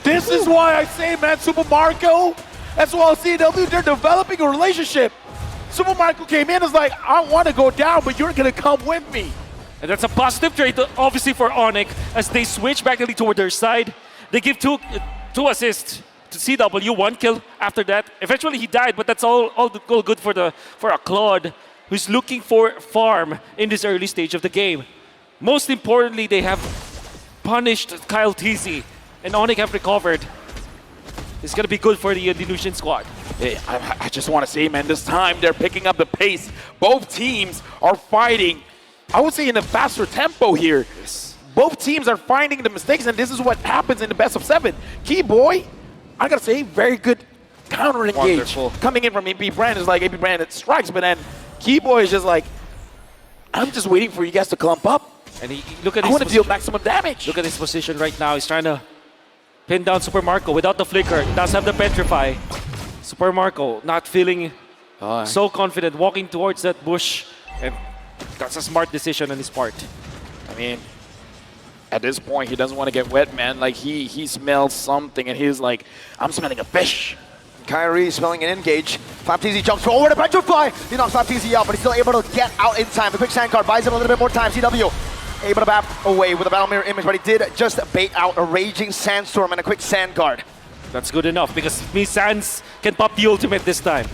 This is why I say, man, Super Marco, as well as CW, they're developing a relationship. Super Marco came in and was like, I want to go down, but you're going to come with me. And that's a positive trade, obviously, for ONIC as they switch back toward their side. They give two assists to CW, 1 kill after that. Eventually, he died, but that's all good for a Claude who's looking for farm in this early stage of the game. Most importantly, they have punished Kyle TZ, and ONIC have recovered. It's going to be good for the Delusion squad. Yeah, I just want to say, man, this time they're picking up the pace. Both teams are fighting, I would say, in a faster tempo here. Yes. Both teams are finding the mistakes, and this is what happens in the best of 7. Key Boy, I got to say, very good counter engage. Wonderful. Coming in from AP BREN is like AP BREN, it strikes, but then Key Boy is just like, I'm just waiting for you guys to clump up. And look at I his want to deal maximum damage. Look at his position right now. He's trying to pin down Super Marco without the flicker. Does have the petrify. Super Marco not feeling so confident, walking towards that bush, and that's a smart decision on his part. I mean, at this point, he doesn't want to get wet, man. Like, he smells something, and he's like, I'm smelling a fish. Kyrie smelling an engage. FlapTZ jumps forward to petrify. He knocks FlapTZ out, but he's still able to get out in time. The quick sand card buys him a little bit more time. CW able to bat away with a battle mirror image, but he did just bait out a raging sandstorm and a quick sand guard. That's good enough because Sans can pop the ultimate this time.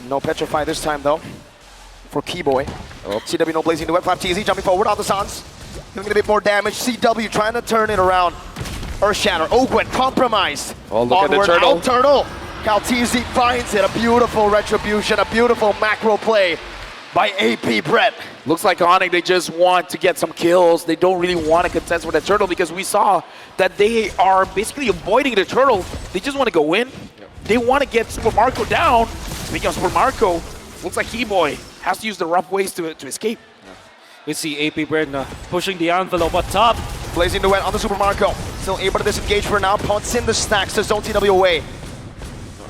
No petrify this time though for Keyboy. CW no blazing to it. FlapTZ jumping forward on the Sans. Giving a bit more damage. CW trying to turn it around. Earthshatter. Oakwood compromised. Oh, look onward, at the turtle. Out turtle. CalTZ finds it. A beautiful retribution. A beautiful macro play by AP BREN. Looks like ONIC, they just want to get some kills. They don't really want to contest with the turtle because we saw that they are basically avoiding the turtle. They just want to go in. They want to get Super Marco down. Speaking of Super Marco, looks like Keyboy has to use the rough ways to escape. We see AP BREN pushing the envelope up top. Blazing Duet on the Super Marco. Still able to disengage for now. Punts in the stacks to Zone TW away.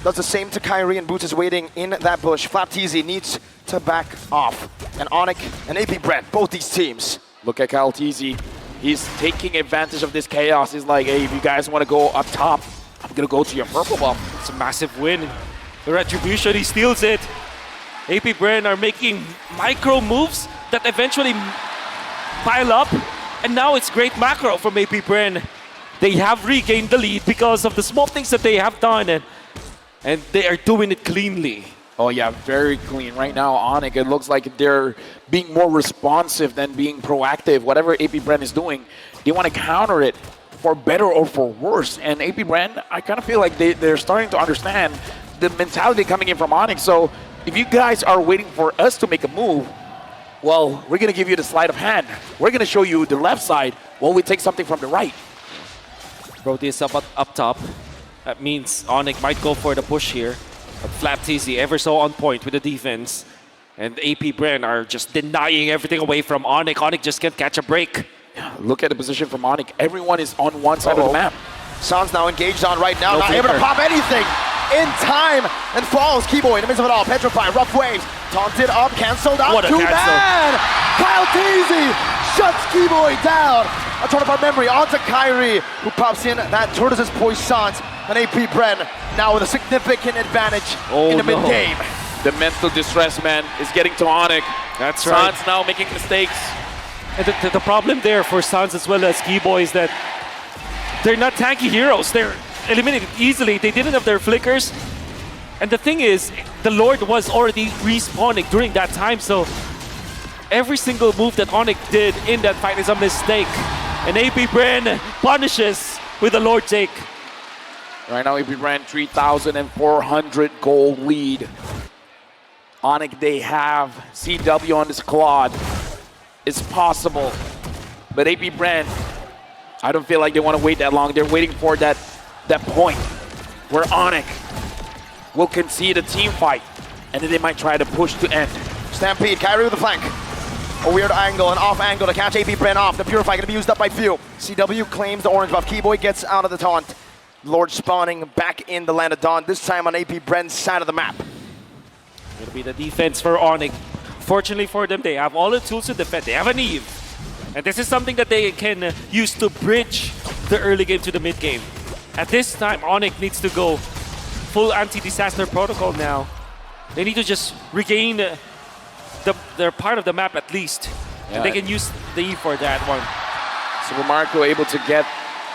Does the same to Kyrie, and Boots is waiting in that bush. FlapTZ needs to back off. And ONIC and AP BREN, both these teams. Look at CalTZ. He's taking advantage of this chaos. He's like, hey, if you guys want to go up top, I'm going to go to your purple buff. It's a massive win. The retribution, he steals it. AP BREN are making micro moves that eventually pile up. And now it's great macro from AP BREN. They have regained the lead because of the small things that they have done. And they are doing it cleanly. Oh yeah, very clean. Right now, ONIC, it looks like they're being more responsive than being proactive. Whatever AP BREN is doing, they want to counter it for better or for worse. And AP BREN, I kind of feel like they're starting to understand the mentality coming in from ONIC. So if you guys are waiting for us to make a move, well, we're going to give you the sleight of hand. We're going to show you the left side while we take something from the right. Proteus up top. That means ONIC might go for the push here. But FlapTZ ever so on point with the defense. And AP BREN are just denying everything away from ONIC. ONIC just can't catch a break. Look at the position from ONIC. Everyone is on one side of the map. Sans now engaged on right now. No not flicker. able to pop anything in time. And falls. Keyboy in the midst of it all. Petrify. Rough waves. Taunted up. Cancelled out. What a Too cancel. bad. Kyle TZ shuts Keyboy down. A turn of our memory onto Kyrie, who pops in that Tortoise's Poissons. And AP BREN now with a significant advantage in the mid-game. The mental distress, man, is getting to ONIC. That's right. Sans now making mistakes. And the problem there for Sans as well as Keyboy is that they're not tanky heroes. They're eliminated easily. They didn't have their flickers. And the thing is, the Lord was already respawning during that time, so every single move that ONIC did in that fight is a mistake. And AP BREN punishes with a Lord Take. Right now, AP BREN 3,400 gold lead. ONIC, they have CW on this Claude. It's possible. But AP BREN, I don't feel like they want to wait that long. They're waiting for that point where ONIC will concede a team fight, and then they might try to push to end. Stampede, Kyrie with the flank. A weird angle, an off angle to catch AP BREN off. The Purify going to be used up by few. CW claims the orange buff. Keyboy gets out of the taunt. Lord spawning back in the land of Dawn, this time on AP BREN's side of the map. It'll be the defense for ONIC. Fortunately for them, they have all the tools to defend. They have an Eve. And this is something that they can use to bridge the early game to the mid game. At this time, ONIC needs to go full anti-disaster protocol now. They need to just regain their part of the map at least. Yeah. And they can use the Eve for that one. Super Marco able to get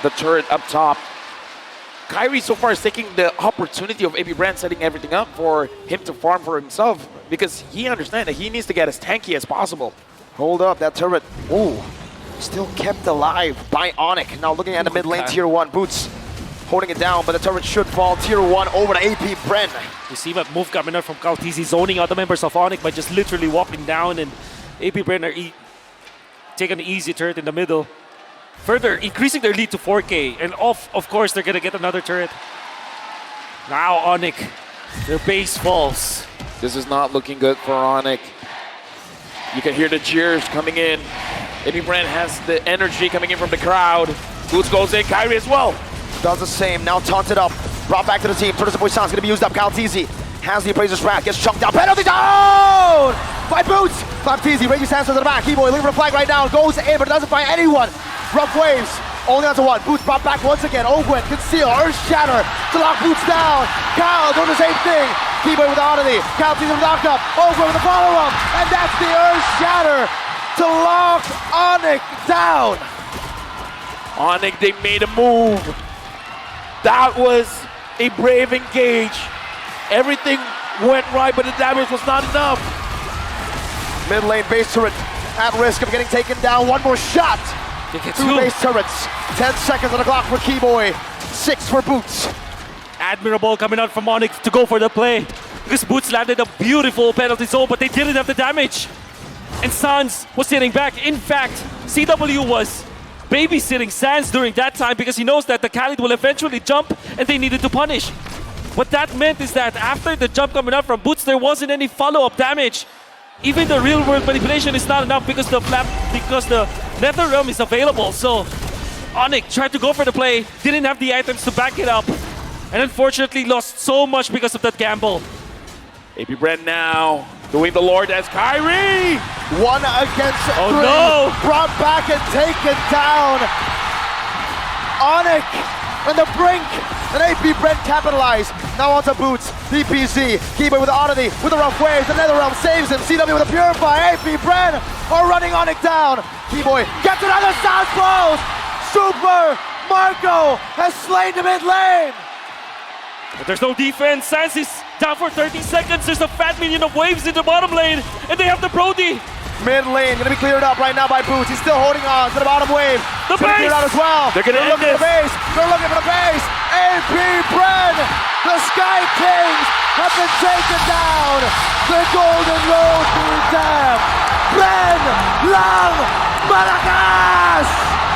the turret up top. Kyrie so far is taking the opportunity of AP BREN setting everything up for him to farm for himself because he understands that he needs to get as tanky as possible. Hold up, that turret, ooh, still kept alive by ONIC. Now looking at the mid lane, tier 1, Boots holding it down, but the turret should fall. Tier 1 over to AP BREN. You see that move coming out from Kaltizi, zoning out the members of ONIC by just literally walking down, and AP BREN are taking an easy turret in the middle. Further increasing their lead to 4K, and of course they're gonna get another turret. Now ONIC, their base falls. This is not looking good for ONIC. You can hear the cheers coming in. AP BREN has the energy coming in from the crowd. Boots goes in, Kyrie as well. Does the same, now taunted up, brought back to the team. Turtles of Poison's gonna be used up. Kaltizi has the Appraiser's Wrath, gets chunked down. Penalty down by Boots. Kaltizi, Reggie's hands to the back. Keyboy looking for a flag right now, goes in, but doesn't find anyone. Rough waves, only onto one. Boots brought back once again. Ogwen, conceal, Earth Shatter to lock Boots down. Kyle doing the same thing. Keyboy with the oddity. Kaltizi with the knock-up. Ogwen with the follow-up. And that's the Earth Shatter to lock ONIC down. ONIC, they made a move. That was a brave engage. Everything went right, but the damage was not enough. Mid lane base turret at risk of getting taken down. One more shot. They get Two base turrets. 10 seconds on the clock for Keyboy. 6 for Boots. Admirable coming out from ONIC to go for the play. Because Boots landed a beautiful penalty zone, but they didn't have the damage. And Sans was sitting back. In fact, CW was babysitting Sans during that time because he knows that the Khalid will eventually jump and they needed to punish. What that meant is that after the jump coming out from Boots, there wasn't any follow-up damage. Even the real-world manipulation is not enough because the Nether Realm is available. So ONIC tried to go for the play, didn't have the items to back it up, and unfortunately lost so much because of that gamble. AP BREN now doing the Lord as Kyrie. 1 against 3. Oh no! Brought back and taken down. ONIC on the brink. And AP BREN capitalized. Now onto Boots. DPZ. Keyboy with the oddity. With the rough waves. The Netherrealm saves him. CW with a Purify. AP BREN are running ONIC down. Keyboy gets another Sound Blows. Super Marco has slain the mid lane. But there's no defense. Sans is down for 30 seconds. There's a fat minion of waves in the bottom lane. And they have the Brody. Mid lane gonna be cleared up right now by Boots. He's still holding on to the bottom wave. The Gonna base! clear out as well. They're gonna end looking for the base. They're looking for the base. AP BREN, the Sky Kings have been taken down. The Golden Road to Dam. BREN, Lang, Malagas.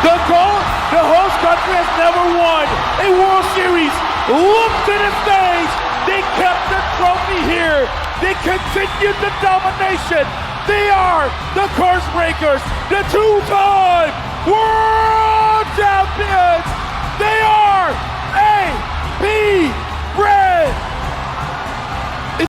The host country has never won a World Series. Look to the stage. They kept the trophy here. They continued the domination. They are the Curse Breakers, the 2-time World Champions. They are a